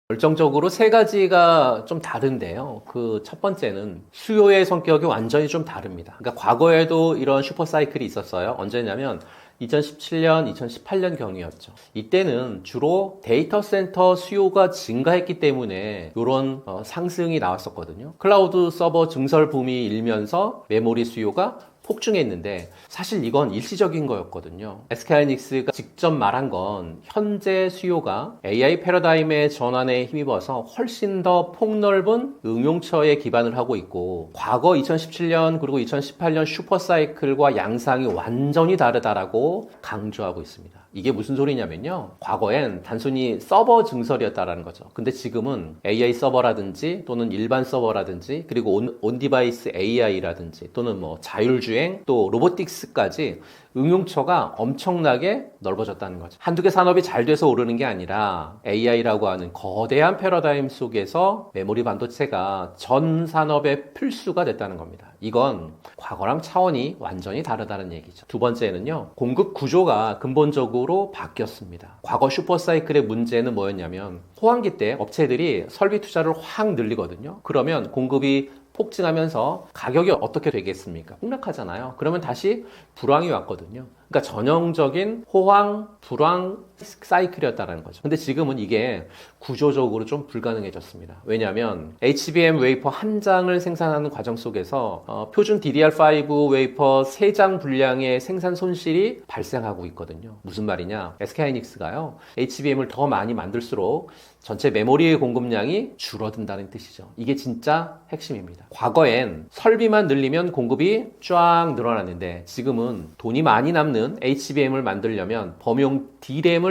결정적으로 세 가지가 좀 다른데요. 그 첫 번째는 수요의 성격이 완전히 좀 다릅니다. 그러니까 과거에도 이런 슈퍼사이클이 있었어요. 언제냐면 2017년, 2018년 경이었죠. 이때는 주로 데이터 센터 수요가 증가했기 때문에 이런 상승이 나왔었거든요. 클라우드 서버 증설 붐이 일면서 메모리 수요가 폭증했는데 사실 이건 일시적인 거였거든요. SK하이닉스가 직접 말한 건 현재 수요가 AI 패러다임의 전환에 힘입어서 훨씬 더 폭넓은 응용처에 기반을 하고 있고 과거 2017년 그리고 2018년 슈퍼사이클과 양상이 완전히 다르다라고 강조하고 있습니다. 이게 무슨 소리냐면요. 과거엔 단순히 서버 증설이었다라는 거죠. 근데 지금은 AI 서버라든지 또는 일반 서버라든지 그리고 온디바이스 AI라든지 또는 자율주행 또 로보틱스까지 응용처가 엄청나게 넓어졌다는 거죠. 한두 개 산업이 잘 돼서 오르는 게 아니라 AI라고 하는 거대한 패러다임 속에서 메모리 반도체가 전 산업의 필수가 됐다는 겁니다. 이건 과거랑 차원이 완전히 다르다는 얘기죠. 두 번째는요. 공급 구조가 근본적으로 바뀌었습니다. 과거 슈퍼사이클의 문제는 뭐였냐면 호황기 때 업체들이 설비 투자를 확 늘리거든요. 그러면 공급이 폭증하면서 가격이 어떻게 되겠습니까? 폭락하잖아요. 그러면 다시 불황이 왔거든요. 그러니까 전형적인 호황, 불황 사이클이었다는 거죠. 근데 지금은 이게 구조적으로 좀 불가능해졌습니다. 왜냐하면 HBM 웨이퍼 한 장을 생산하는 과정 속에서 표준 DDR5 웨이퍼 3장 분량의 생산 손실이 발생하고 있거든요. 무슨 말이냐? SK하이닉스가요. HBM을 더 많이 만들수록 전체 메모리의 공급량이 줄어든다는 뜻이죠. 이게 진짜 핵심입니다. 과거엔 설비만 늘리면 공급이 쫙 늘어났는데 지금은 돈이 많이 남는 HBM을 만들려면 범용 D램을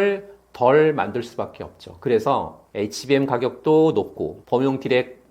덜 만들 수밖에 없죠. 그래서 HBM 가격도 높고 범용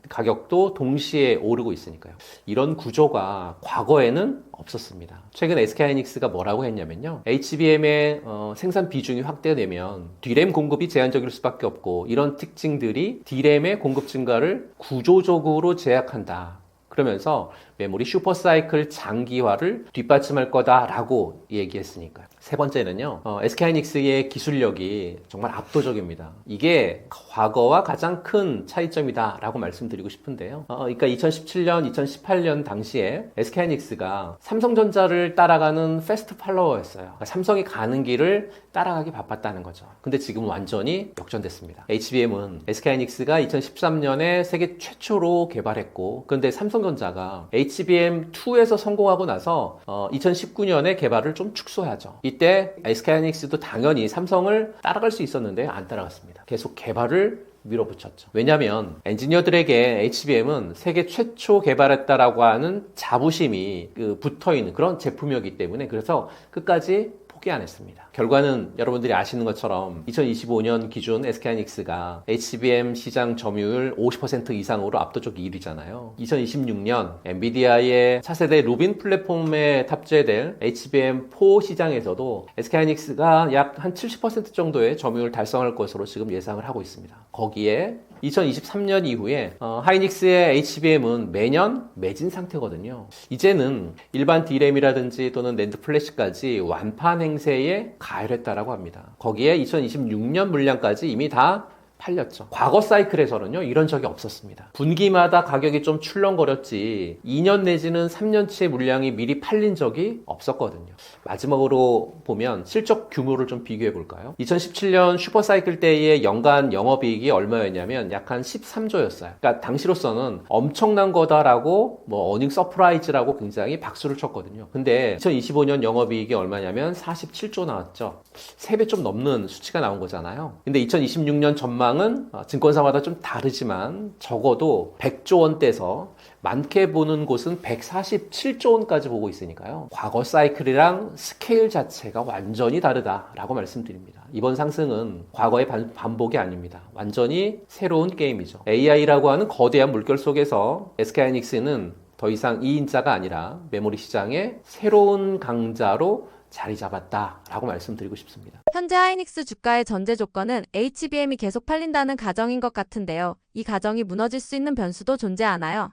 가격도 동시에 오르고 있으니까요. 이런 구조가 과거에는 없었습니다. 최근 SK하이닉스가 뭐라고 했냐면요. HBM의 생산 비중이 확대되면 D램 공급이 제한적일 수밖에 없고 이런 특징들이 D램의 공급 증가를 구조적으로 제약한다. 그러면서 메모리 슈퍼사이클 장기화를 뒷받침할 거다라고 얘기했으니까요. 세 번째는요. SK하이닉스의 기술력이 정말 압도적입니다. 이게 과거와 가장 큰 차이점이다라고 말씀드리고 싶은데요. 그러니까 2017년, 2018년 당시에 SK하이닉스가 삼성전자를 따라가는 패스트 팔로워였어요. 그러니까 삼성이 가는 길을 따라가기 바빴다는 거죠. 근데 지금 완전히 역전됐습니다. HBM은 SK하이닉스가 2013년에 세계 최초로 개발했고, 그런데 삼성전자가 HBM2에서 성공하고 나서 2019년에 개발을 좀 축소하죠. 이때 SK하이닉스도 당연히 삼성을 따라갈 수 있었는데 안 따라갔습니다. 계속 개발을 밀어붙였죠. 왜냐하면 엔지니어들에게 HBM은 세계 최초 개발했다라고 하는 자부심이 붙어있는 그런 제품이었기 때문에 그래서 끝까지 포기 안 했습니다. 결과는 여러분들이 아시는 것처럼 2025년 기준 SK하이닉스가 HBM 시장 점유율 50% 이상으로 압도적 1위잖아요. 2026년 엔비디아의 차세대 루빈 플랫폼에 탑재될 HBM4 시장에서도 SK하이닉스가 약 한 70% 정도의 점유율 달성할 것으로 지금 예상을 하고 있습니다. 거기에 2023년 이후에 하이닉스의 HBM은 매년 매진 상태거든요. 이제는 일반 D램이라든지 또는 낸드 플래시까지 완판 행세에 가열했다라고 합니다. 거기에 2026년 물량까지 이미 다 팔렸죠. 과거 사이클에서는요 이런 적이 없었습니다. 분기마다 가격이 좀 출렁거렸지 2년 내지는 3년치 물량이 미리 팔린 적이 없었거든요. 마지막으로 보면 실적 규모를 좀 비교해 볼까요? 2017년 슈퍼사이클 때의 연간 영업이익이 얼마였냐면 약 한 13조였어요. 그러니까 당시로서는 엄청난 거다라고 어닝 서프라이즈라고 굉장히 박수를 쳤거든요. 근데 2025년 영업이익이 얼마냐면 47조 나왔죠. 3배 좀 넘는 수치가 나온 거잖아요. 근데 2026년 전망은 증권사마다 좀 다르지만 적어도 100조 원대에서 많게 보는 곳은 147조 원까지 보고 있으니까요. 과거 사이클이랑 스케일 자체가 완전히 다르다라고 말씀드립니다. 이번 상승은 과거의 반복이 아닙니다. 완전히 새로운 게임이죠. AI라고 하는 거대한 물결 속에서 SK하이닉스는 더 이상 2인자가 아니라 메모리 시장의 새로운 강자로 자리 잡았다라고 말씀드리고 싶습니다. 현재 하이닉스 주가의 전제 조건은 HBM이 계속 팔린다는 가정인 것 같은데요. 이 가정이 무너질 수 있는 변수도 존재하나요?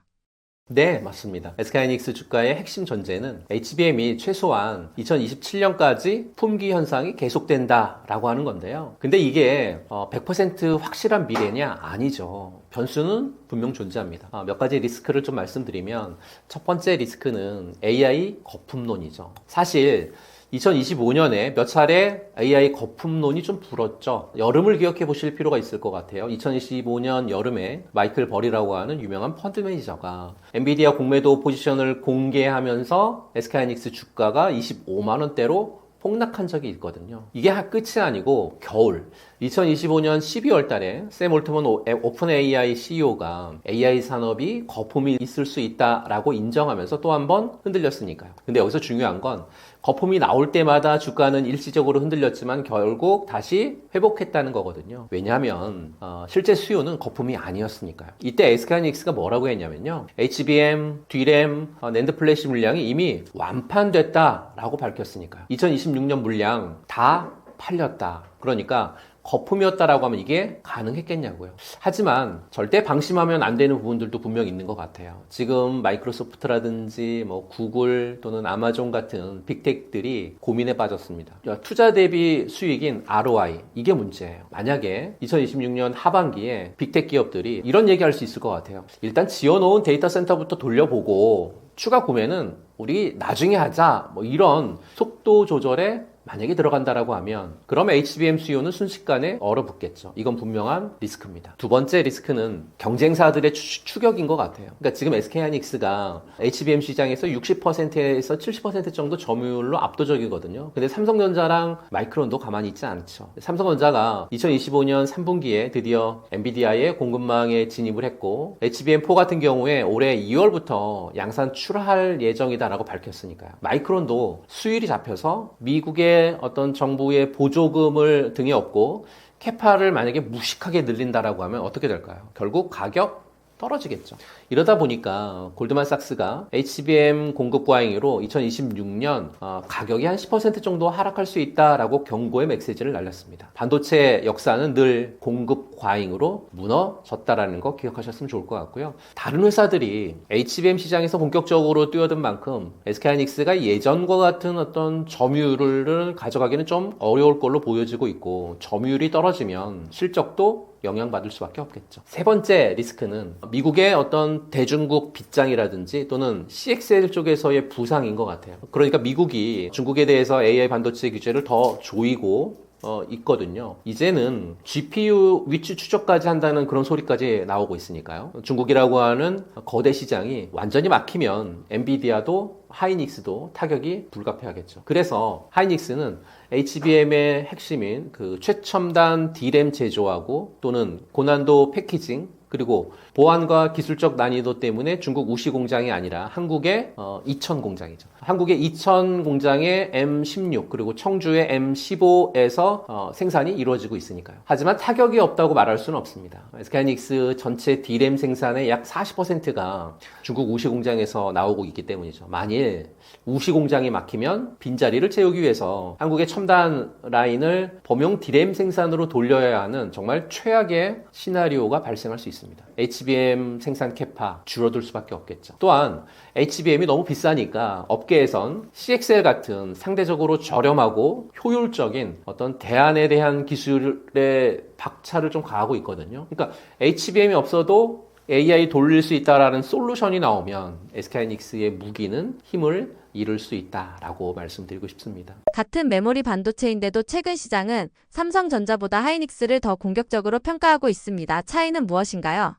네, 맞습니다. SK하이닉스 주가의 핵심 전제는 HBM이 최소한 2027년까지 품귀 현상이 계속된다라고 하는 건데요. 근데 이게 100% 확실한 미래냐? 아니죠. 변수는 분명 존재합니다. 몇 가지 리스크를 좀 말씀드리면 첫 번째 리스크는 AI 거품론이죠. 사실 2025년에 몇 차례 AI 거품론이 좀 불었죠. 여름을 기억해 보실 필요가 있을 것 같아요. 2025년 여름에 마이클 버리라고 하는 유명한 펀드 매니저가 엔비디아 공매도 포지션을 공개하면서 SK하이닉스 주가가 25만 원대로 폭락한 적이 있거든요. 이게 끝이 아니고 겨울 2025년 12월 달에 샘 올트먼 오픈 AI CEO가 AI 산업이 거품이 있을 수 있다라고 인정하면서 또 한 번 흔들렸으니까요. 근데 여기서 중요한 건 거품이 나올 때마다 주가는 일시적으로 흔들렸지만 결국 다시 회복했다는 거거든요. 왜냐하면 실제 수요는 거품이 아니었으니까요. 이때 SK하이닉스가 뭐라고 했냐면요. HBM, D램, 낸드 플래시 물량이 이미 완판됐다라고 밝혔으니까요. 2026년 물량 다 팔렸다. 그러니까 거품이었다라고 하면 이게 가능했겠냐고요. 하지만 절대 방심하면 안 되는 부분들도 분명 있는 것 같아요. 지금 마이크로소프트라든지 구글 또는 아마존 같은 빅텍들이 고민에 빠졌습니다. 투자 대비 수익인 ROI, 이게 문제예요. 만약에 2026년 하반기에 빅텍 기업들이 이런 얘기할 수 있을 것 같아요. 일단 지어놓은 데이터 센터부터 돌려보고 추가 구매는 우리 나중에 하자, 이런 속도 조절에 만약에 들어간다라고 하면 그럼 HBM 수요는 순식간에 얼어붙겠죠. 이건 분명한 리스크입니다. 두 번째 리스크는 경쟁사들의 추격인 것 같아요. 그러니까 지금 SK하이닉스가 HBM 시장에서 60%에서 70% 정도 점유율로 압도적이거든요. 근데 삼성전자랑 마이크론도 가만히 있지 않죠. 삼성전자가 2025년 3분기에 드디어 엔비디아의 공급망에 진입을 했고 HBM4 같은 경우에 올해 2월부터 양산 출하할 예정이다라고 밝혔으니까요. 마이크론도 수율이 잡혀서 미국의 어떤 정부의 보조금을 등에 업고 캐파를 만약에 무식하게 늘린다라고 하면 어떻게 될까요? 결국 가격 떨어지겠죠. 이러다 보니까 골드만삭스가 HBM 공급 과잉으로 2026년 가격이 한 10% 정도 하락할 수 있다라고 경고의 메시지를 날렸습니다. 반도체 역사는 늘 공급 과잉으로 무너졌다라는 거 기억하셨으면 좋을 것 같고요. 다른 회사들이 HBM 시장에서 본격적으로 뛰어든 만큼 SK하이닉스가 예전과 같은 어떤 점유율을 가져가기는 좀 어려울 걸로 보여지고 있고, 점유율이 떨어지면 실적도 영향받을 수밖에 없겠죠. 세 번째 리스크는 미국의 어떤 대중국 빗장이라든지 또는 CXL 쪽에서의 부상인 것 같아요. 그러니까 미국이 중국에 대해서 AI 반도체 규제를 더 조이고 있거든요. 이제는 GPU 위치 추적까지 한다는 그런 소리까지 나오고 있으니까요. 중국이라고 하는 거대 시장이 완전히 막히면 엔비디아도 하이닉스도 타격이 불가피하겠죠. 그래서 하이닉스는 HBM의 핵심인 그 최첨단 D램 제조하고 또는 고난도 패키징 그리고 보안과 기술적 난이도 때문에 중국 우시 공장이 아니라 한국의 이천 공장이죠. 한국의 이천 공장의 M16 그리고 청주의 M15에서 생산이 이루어지고 있으니까요. 하지만 타격이 없다고 말할 수는 없습니다. SK하이닉스 전체 D램 생산의 약 40%가 중국 우시 공장에서 나오고 있기 때문이죠. 만일 우시 공장이 막히면 빈자리를 채우기 위해서 한국의 첨단 라인을 범용 D램 생산으로 돌려야 하는 정말 최악의 시나리오가 발생할 수 있습니다. HBM 생산 캐파 줄어들 수밖에 없겠죠. 또한 HBM이 너무 비싸니까 업계에선 CXL 같은 상대적으로 저렴하고 효율적인 어떤 대안에 대한 기술의 박차를 좀 가하고 있거든요. 그러니까 HBM이 없어도 AI 돌릴 수 있다라는 솔루션이 나오면 SK하이닉스의 무기는 힘을 잃을 수 있다라고 말씀드리고 싶습니다. 같은 메모리 반도체인데도 최근 시장은 삼성전자보다 하이닉스를 더 공격적으로 평가하고 있습니다. 차이는 무엇인가요?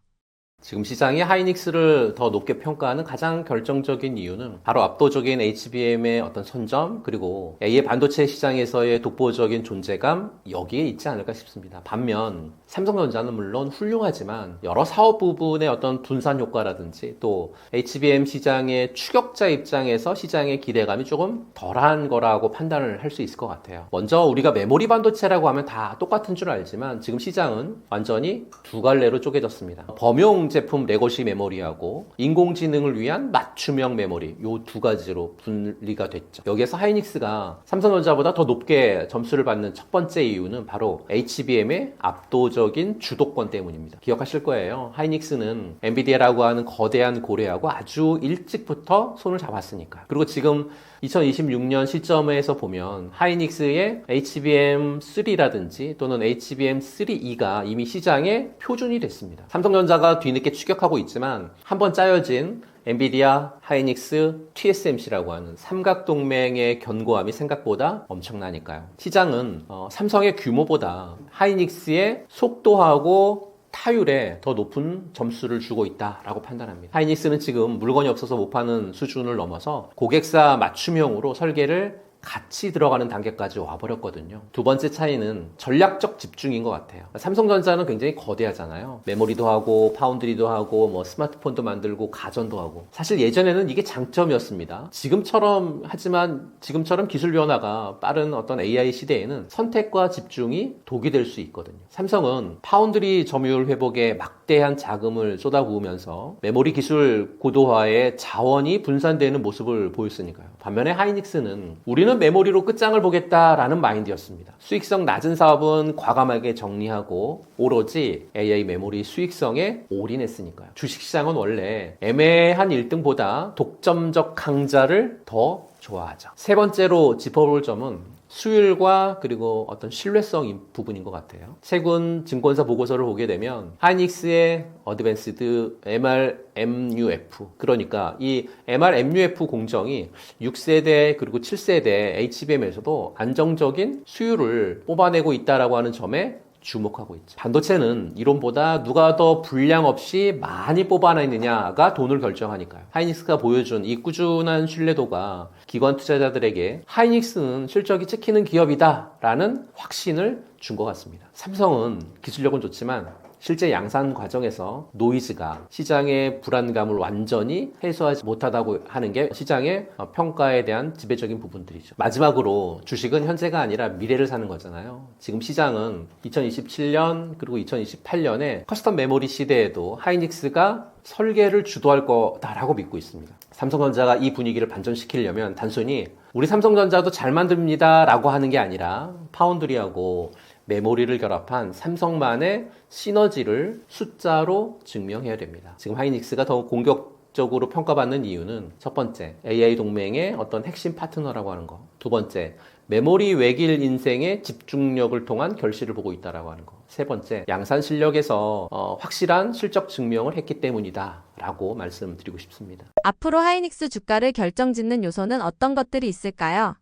지금 시장이 하이닉스를 더 높게 평가하는 가장 결정적인 이유는 바로 압도적인 HBM의 어떤 선점 그리고 AI 반도체 시장에서의 독보적인 존재감 여기에 있지 않을까 싶습니다. 반면 삼성전자는 물론 훌륭하지만 여러 사업 부분의 어떤 분산 효과라든지 또 HBM 시장의 추격자 입장에서 시장의 기대감이 조금 덜한 거라고 판단을 할 수 있을 것 같아요. 먼저 우리가 메모리 반도체라고 하면 다 똑같은 줄 알지만 지금 시장은 완전히 두 갈래로 쪼개졌습니다. 범용 제품 레거시 메모리하고 인공지능을 위한 맞춤형 메모리 요 두 가지로 분리가 됐죠. 여기에서 하이닉스가 삼성전자보다 더 높게 점수를 받는 첫 번째 이유는 바로 HBM의 압도적인 주도권 때문입니다. 기억하실 거예요. 하이닉스는 엔비디아라고 하는 거대한 고래하고 아주 일찍부터 손을 잡았으니까. 그리고 지금 2026년 시점에서 보면 하이닉스의 HBM3라든지 또는 HBM3E가 이미 시장의 표준이 됐습니다. 삼성전자가 뒤늦게 추격하고 있지만 한번 짜여진 엔비디아, 하이닉스, TSMC라고 하는 삼각동맹의 견고함이 생각보다 엄청나니까요. 시장은 삼성의 규모보다 하이닉스의 속도하고 타율에 더 높은 점수를 주고 있다라고 판단합니다. 하이닉스는 지금 물건이 없어서 못 파는 수준을 넘어서 고객사 맞춤형으로 설계를 같이 들어가는 단계까지 와버렸거든요. 두 번째 차이는 전략적 집중인 것 같아요. 삼성전자는 굉장히 거대하잖아요. 메모리도 하고 파운드리도 하고 뭐 스마트폰도 만들고 가전도 하고. 사실 예전에는 이게 장점이었습니다. 지금처럼 기술 변화가 빠른 어떤 AI 시대에는 선택과 집중이 독이 될 수 있거든요. 삼성은 파운드리 점유율 회복에 막대한 자금을 쏟아부으면서 메모리 기술 고도화에 자원이 분산되는 모습을 보였으니까요. 반면에 하이닉스는 우리는 메모리로 끝장을 보겠다라는 마인드였습니다. 수익성 낮은 사업은 과감하게 정리하고 오로지 AI 메모리 수익성에 올인했으니까요. 주식시장은 원래 애매한 1등보다 독점적 강자를 더 좋아하죠. 세 번째로 짚어볼 점은 수율과 그리고 어떤 신뢰성 부분인 것 같아요. 최근 증권사 보고서를 보게 되면 하이닉스의 어드밴스드 MRMUF 그러니까 이 MRMUF 공정이 6세대 그리고 7세대 HBM에서도 안정적인 수율을 뽑아내고 있다라고 하는 점에 주목하고 있죠. 반도체는 이론보다 누가 더 불량 없이 많이 뽑아내느냐가 돈을 결정하니까요. 하이닉스가 보여준 이 꾸준한 신뢰도가 기관 투자자들에게 하이닉스는 실적이 찍히는 기업이다 라는 확신을 준 것 같습니다. 삼성은 기술력은 좋지만 실제 양산 과정에서 노이즈가 시장의 불안감을 완전히 해소하지 못하다고 하는 게 시장의 평가에 대한 지배적인 부분들이죠. 마지막으로 주식은 현재가 아니라 미래를 사는 거잖아요. 지금 시장은 2027년 그리고 2028년에 커스텀 메모리 시대에도 하이닉스가 설계를 주도할 거다라고 믿고 있습니다. 삼성전자가 이 분위기를 반전시키려면 단순히 우리 삼성전자도 잘 만듭니다 라고 하는 게 아니라 파운드리하고 메모리를 결합한 삼성만의 시너지를 숫자로 증명해야 됩니다. 지금 하이닉스가 더욱 공격적으로 평가받는 이유는 첫 번째, AI 동맹의 어떤 핵심 파트너라고 하는 거. 두 번째, 메모리 외길 인생의 집중력을 통한 결실을 보고 있다라고 하는 거. 세 번째, 양산 실력에서 확실한 실적 증명을 했기 때문이다 라고 말씀드리고 싶습니다. 앞으로 하이닉스 주가를 결정짓는 요소는 어떤 것들이 있을까요?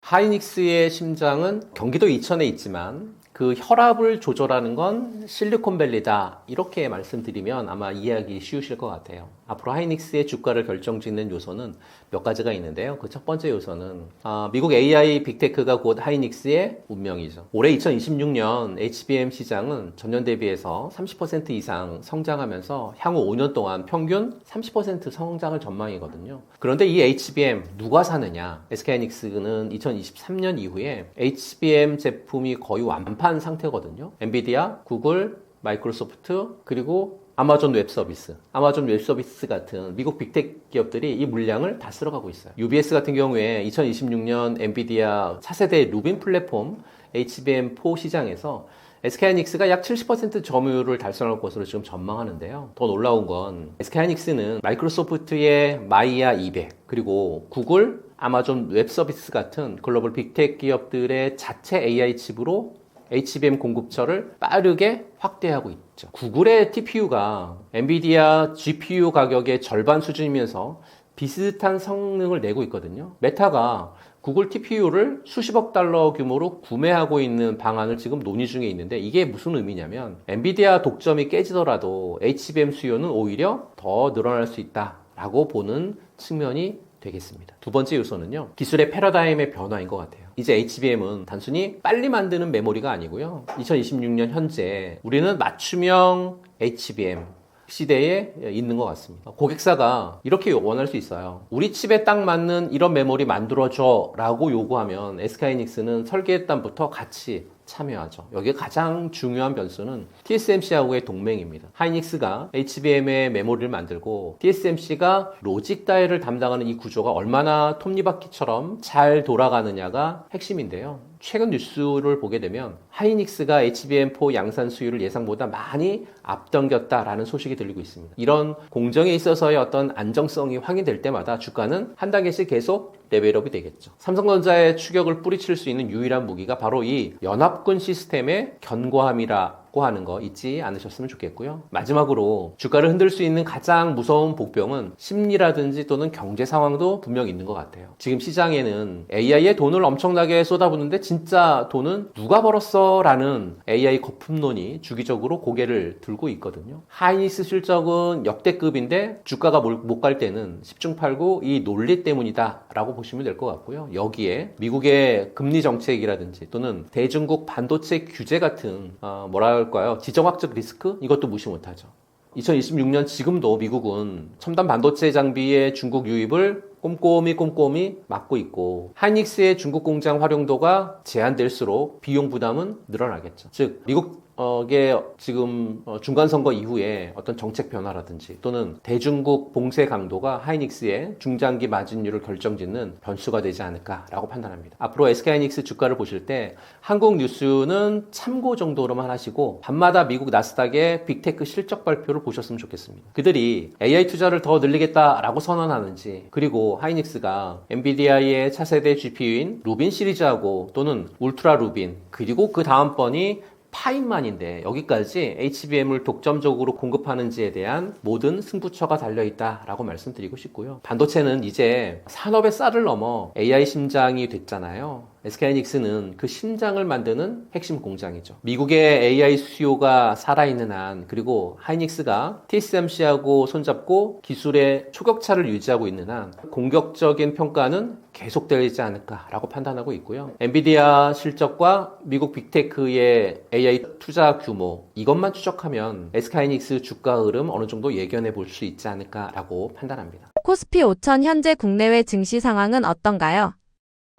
하이닉스의 심장은 경기도 이천에 있지만 그 혈압을 조절하는 건 실리콘밸리다 이렇게 말씀드리면 아마 이해하기 쉬우실 것 같아요. 앞으로 하이닉스의 주가를 결정짓는 요소는 몇 가지가 있는데요. 그 첫 번째 요소는 미국 AI 빅테크가 곧 하이닉스의 운명이죠. 올해 2026년 HBM 시장은 전년 대비해서 30% 이상 성장하면서 향후 5년 동안 평균 30% 성장을 전망이거든요. 그런데 이 HBM 누가 사느냐? SK하이닉스는 2023년 이후에 HBM 제품이 거의 완판 상태거든요. 엔비디아, 구글, 마이크로소프트, 그리고 아마존 웹서비스, 아마존 웹서비스 같은 미국 빅테크 기업들이 이 물량을 다 쓸어가고 있어요. UBS 같은 경우에 2026년 엔비디아 차세대 루빈 플랫폼 HBM4 시장에서 SK하이닉스가 약 70% 점유율을 달성할 것으로 지금 전망하는데요. 더 놀라운 건 SK하이닉스는 마이크로소프트의 마이야 200, 그리고 구글, 아마존 웹서비스 같은 글로벌 빅테크 기업들의 자체 AI 칩으로 HBM 공급처를 빠르게 확대하고 있죠. 구글의 TPU가 엔비디아 GPU 가격의 절반 수준이면서 비슷한 성능을 내고 있거든요. 메타가 구글 TPU를 수십억 달러 규모로 구매하고 있는 방안을 지금 논의 중에 있는데 이게 무슨 의미냐면 엔비디아 독점이 깨지더라도 HBM 수요는 오히려 더 늘어날 수 있다라고 보는 측면이 되겠습니다. 두 번째 요소는요, 기술의 패러다임의 변화인 것 같아요. 이제 HBM은 단순히 빨리 만드는 메모리가 아니고요. 2026년 현재 우리는 맞춤형 HBM 시대에 있는 것 같습니다. 고객사가 이렇게 원할 수 있어요. 우리 칩에 딱 맞는 이런 메모리 만들어줘 라고 요구하면 SK하이닉스는 설계단부터 같이 참여하죠. 여기에 가장 중요한 변수는 TSMC하고의 동맹입니다. 하이닉스가 HBM의 메모리를 만들고 TSMC가 로직 다이를 담당하는 이 구조가 얼마나 톱니바퀴처럼 잘 돌아가느냐가 핵심인데요. 최근 뉴스를 보게 되면 하이닉스가 HBM4 양산 수율을 예상보다 많이 앞당겼다라는 소식이 들리고 있습니다. 이런 공정에 있어서의 어떤 안정성이 확인될 때마다 주가는 한 단계씩 계속 레벨업이 되겠죠. 삼성전자의 추격을 뿌리칠 수 있는 유일한 무기가 바로 이 연합군 시스템의 견고함이라고 하는 거 잊지 않으셨으면 좋겠고요. 마지막으로 주가를 흔들 수 있는 가장 무서운 복병은 심리라든지 또는 경제 상황도 분명 있는 것 같아요. 지금 시장에는 AI에 돈을 엄청나게 쏟아붓는데 진짜 돈은 누가 벌었어? 라는 AI 거품론이 주기적으로 고개를 들고 있거든요. 하이닉스 실적은 역대급인데 주가가 못 갈 때는 10중 8구 이 논리 때문이다 라고 보시면 될 것 같고요. 여기에 미국의 금리 정책이라든지 또는 대중국 반도체 규제 같은 뭐랄까요, 지정학적 리스크 이것도 무시 못하죠. 2026년 지금도 미국은 첨단 반도체 장비의 중국 유입을 꼼꼼히 막고 있고 하이닉스의 중국 공장 활용도가 제한될수록 비용 부담은 늘어나겠죠. 즉 미국의 지금 중간선거 이후에 어떤 정책 변화라든지 또는 대중국 봉쇄 강도가 하이닉스의 중장기 마진율을 결정짓는 변수가 되지 않을까라고 판단합니다. 앞으로 SK하이닉스 주가를 보실 때 한국 뉴스는 참고 정도로만 하시고 밤마다 미국 나스닥의 빅테크 실적 발표를 보셨으면 좋겠습니다. 그들이 AI 투자를 더 늘리겠다라고 선언하는지, 그리고 하이닉스가 엔비디아의 차세대 GPU인 루빈 시리즈하고 또는 울트라 루빈, 그리고 그 다음번이 파인만인데 여기까지 HBM을 독점적으로 공급하는지에 대한 모든 승부처가 달려있다라고 말씀드리고 싶고요. 반도체는 이제 산업의 쌀을 넘어 AI 심장이 됐잖아요. SK하이닉스는 그 심장을 만드는 핵심 공장이죠. 미국의 AI 수요가 살아있는 한, 그리고 하이닉스가 TSMC하고 손잡고 기술의 초격차를 유지하고 있는 한 공격적인 평가는 계속되지 않을까라고 판단하고 있고요. 엔비디아 실적과 미국 빅테크의 AI 투자 규모, 이것만 추적하면 SK하이닉스 주가 흐름 어느 정도 예견해 볼 수 있지 않을까라고 판단합니다. 코스피 5천 현재 국내외 증시 상황은 어떤가요?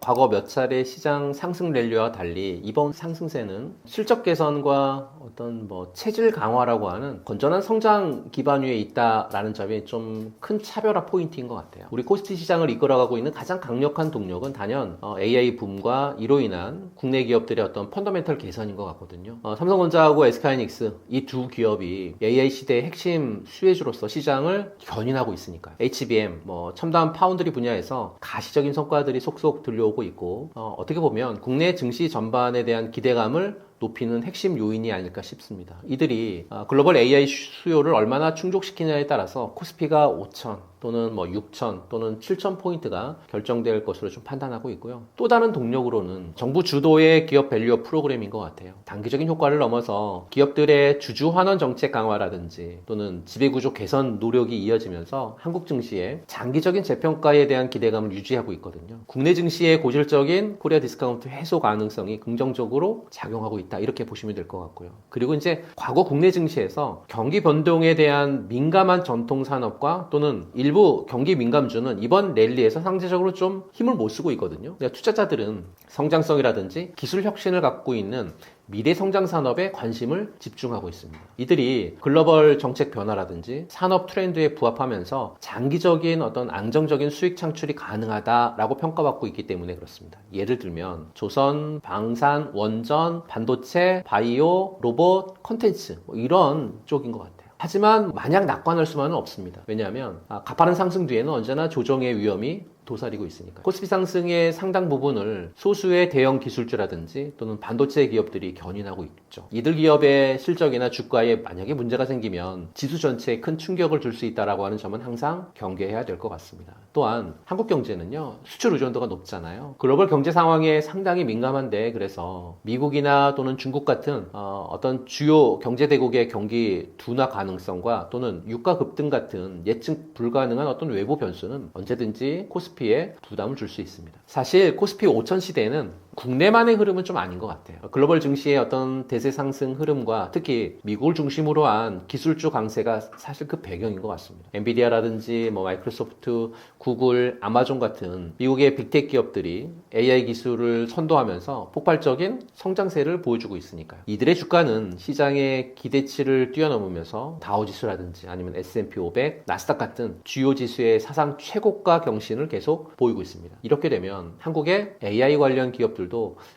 과거 몇 차례 시장 상승 랠리와 달리 이번 상승세는 실적 개선과 어떤 체질 강화라고 하는 건전한 성장 기반 위에 있다라는 점이 좀 큰 차별화 포인트인 것 같아요. 우리 코스피 시장을 이끌어가고 있는 가장 강력한 동력은 단연 AI 붐과 이로 인한 국내 기업들의 어떤 펀더멘털 개선인 것 같거든요. 삼성전자하고 SK하이닉스 이 두 기업이 AI 시대의 핵심 수혜주로서 시장을 견인하고 있으니까요. HBM, 첨단 파운드리 분야에서 가시적인 성과들이 속속 들려오고 있고 어떻게 보면 국내 증시 전반에 대한 기대감을 높이는 핵심 요인이 아닐까 싶습니다. 이들이 글로벌 AI 수요를 얼마나 충족시키냐에 따라서 코스피가 5천 또는 6천 또는 7천 포인트가 결정될 것으로 좀 판단하고 있고요. 또 다른 동력으로는 정부 주도의 기업 밸류업 프로그램인 것 같아요. 단기적인 효과를 넘어서 기업들의 주주 환원 정책 강화라든지 또는 지배구조 개선 노력이 이어지면서 한국 증시의 장기적인 재평가에 대한 기대감을 유지하고 있거든요. 국내 증시의 고질적인 코리아 디스카운트 해소 가능성이 긍정적으로 작용하고 있다. 이렇게 보시면 될 것 같고요. 그리고 이제 과거 국내 증시에서 경기 변동에 대한 민감한 전통 산업과 또는 일부 경기 민감주는 이번 랠리에서 상대적으로 좀 힘을 못 쓰고 있거든요. 그러니까 투자자들은 성장성이라든지 기술 혁신을 갖고 있는 미래 성장 산업에 관심을 집중하고 있습니다. 이들이 글로벌 정책 변화라든지 산업 트렌드에 부합하면서 장기적인 어떤 안정적인 수익 창출이 가능하다라고 평가받고 있기 때문에 그렇습니다. 예를 들면 조선, 방산, 원전, 반도체, 바이오, 로봇, 콘텐츠 이런 쪽인 것 같아요. 하지만 마냥 낙관할 수만은 없습니다. 왜냐하면 가파른 상승 뒤에는 언제나 조정의 위험이 도사리고 있으니까. 코스피 상승의 상당 부분을 소수의 대형 기술주라든지 또는 반도체 기업들이 견인하고 있죠. 이들 기업의 실적이나 주가에 만약에 문제가 생기면 지수 전체에 큰 충격을 줄 수 있다라고 하는 점은 항상 경계해야 될 것 같습니다. 또한 한국 경제는요, 수출 의존도가 높잖아요. 글로벌 경제 상황에 상당히 민감한데, 그래서 미국이나 또는 중국 같은 어떤 주요 경제 대국의 경기 둔화 가능성과 또는 유가 급등 같은 예측 불가능한 어떤 외부 변수는 언제든지 코스피에 부담을 줄 수 있습니다. 사실 코스피 5천 시대에는 국내만의 흐름은 좀 아닌 것 같아요. 글로벌 증시의 어떤 대세 상승 흐름과 특히 미국을 중심으로 한 기술주 강세가 사실 그 배경인 것 같습니다. 엔비디아라든지 마이크로소프트, 구글, 아마존 같은 미국의 빅테크 기업들이 AI 기술을 선도하면서 폭발적인 성장세를 보여주고 있으니까요. 이들의 주가는 시장의 기대치를 뛰어넘으면서 다우지수라든지 아니면 S&P 500, 나스닥 같은 주요 지수의 사상 최고가 경신을 계속 보이고 있습니다. 이렇게 되면 한국의 AI 관련 기업들도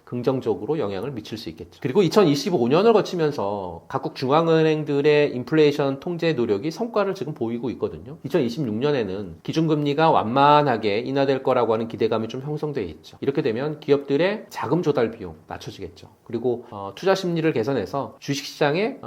긍정적으로 영향을 미칠 수 있겠죠. 그리고 2025년을 거치면서 각국 중앙은행들의 인플레이션 통제 노력이 성과를 지금 보이고 있거든요. 2026년에는 기준금리가 완만하게 인하될 거라고 하는 기대감이 좀 형성되어 있죠. 이렇게 되면 기업들의 자금 조달 비용 낮춰지겠죠. 그리고 투자 심리를 개선해서 주식시장에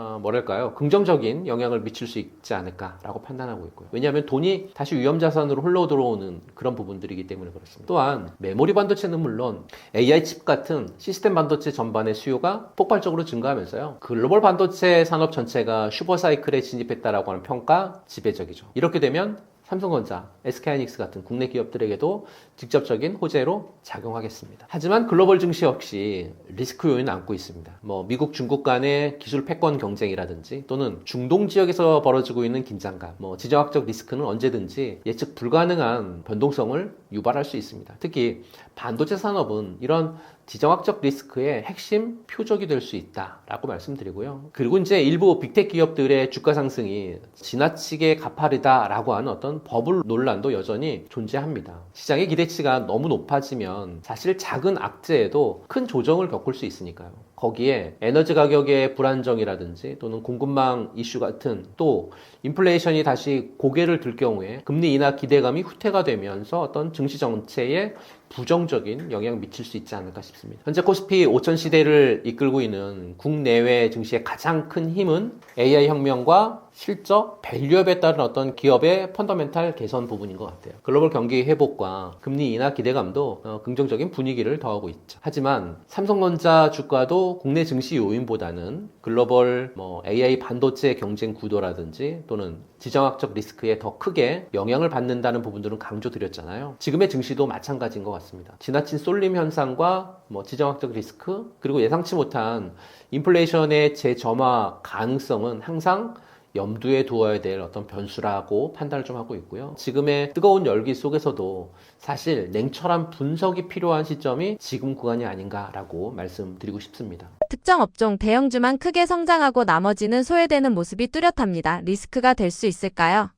긍정적인 영향을 미칠 수 있지 않을까라고 판단하고 있고요. 왜냐하면 돈이 다시 위험자산으로 흘러 들어오는 그런 부분들이기 때문에 그렇습니다. 또한 메모리 반도체는 물론 AI 칩 같은 시스템 반도체 전반의 수요가 폭발적으로 증가하면서요. 글로벌 반도체 산업 전체가 슈퍼사이클에 진입했다라고 하는 평가 지배적이죠. 이렇게 되면 삼성전자, SK하이닉스 같은 국내 기업들에게도 직접적인 호재로 작용하겠습니다. 하지만 글로벌 증시 역시 리스크 요인을 안고 있습니다. 미국, 중국 간의 기술 패권 경쟁이라든지 또는 중동 지역에서 벌어지고 있는 긴장감, 지정학적 리스크는 언제든지 예측 불가능한 변동성을 유발할 수 있습니다. 특히 반도체 산업은 이런 지정학적 리스크의 핵심 표적이 될 수 있다라고 말씀드리고요. 그리고 이제 일부 빅테크 기업들의 주가 상승이 지나치게 가파르다라고 하는 어떤 버블 논란도 여전히 존재합니다. 시장의 기대치가 너무 높아지면 사실 작은 악재에도 큰 조정을 겪을 수 있으니까요. 거기에 에너지 가격의 불안정이라든지 또는 공급망 이슈 같은 또 인플레이션이 다시 고개를 들 경우에 금리 인하 기대감이 후퇴가 되면서 어떤 증시 정체에 부정적인 영향을 미칠 수 있지 않을까 싶습니다. 현재 코스피 5000 시대를 이끌고 있는 국내외 증시의 가장 큰 힘은 AI 혁명과 실적, 밸류업에 따른 어떤 기업의 펀더멘탈 개선 부분인 것 같아요. 글로벌 경기 회복과 금리 인하 기대감도 긍정적인 분위기를 더하고 있죠. 하지만 삼성전자 주가도 국내 증시 요인보다는 글로벌 AI 반도체 경쟁 구도라든지 또는 지정학적 리스크에 더 크게 영향을 받는다는 부분들은 강조드렸잖아요. 지금의 증시도 마찬가지인 것 같습니다. 지나친 쏠림 현상과 지정학적 리스크 그리고 예상치 못한 인플레이션의 재점화 가능성은 항상 염두에 두어야 될 어떤 변수라고 판단을 좀 하고 있고요. 지금의 뜨거운 열기 속에서도 사실 냉철한 분석이 필요한 시점이 지금 구간이 아닌가라고 말씀드리고 싶습니다. 특정 업종 대형주만 크게 성장하고 나머지는 소외되는 모습이 뚜렷합니다. 리스크가 될 수 있을까요?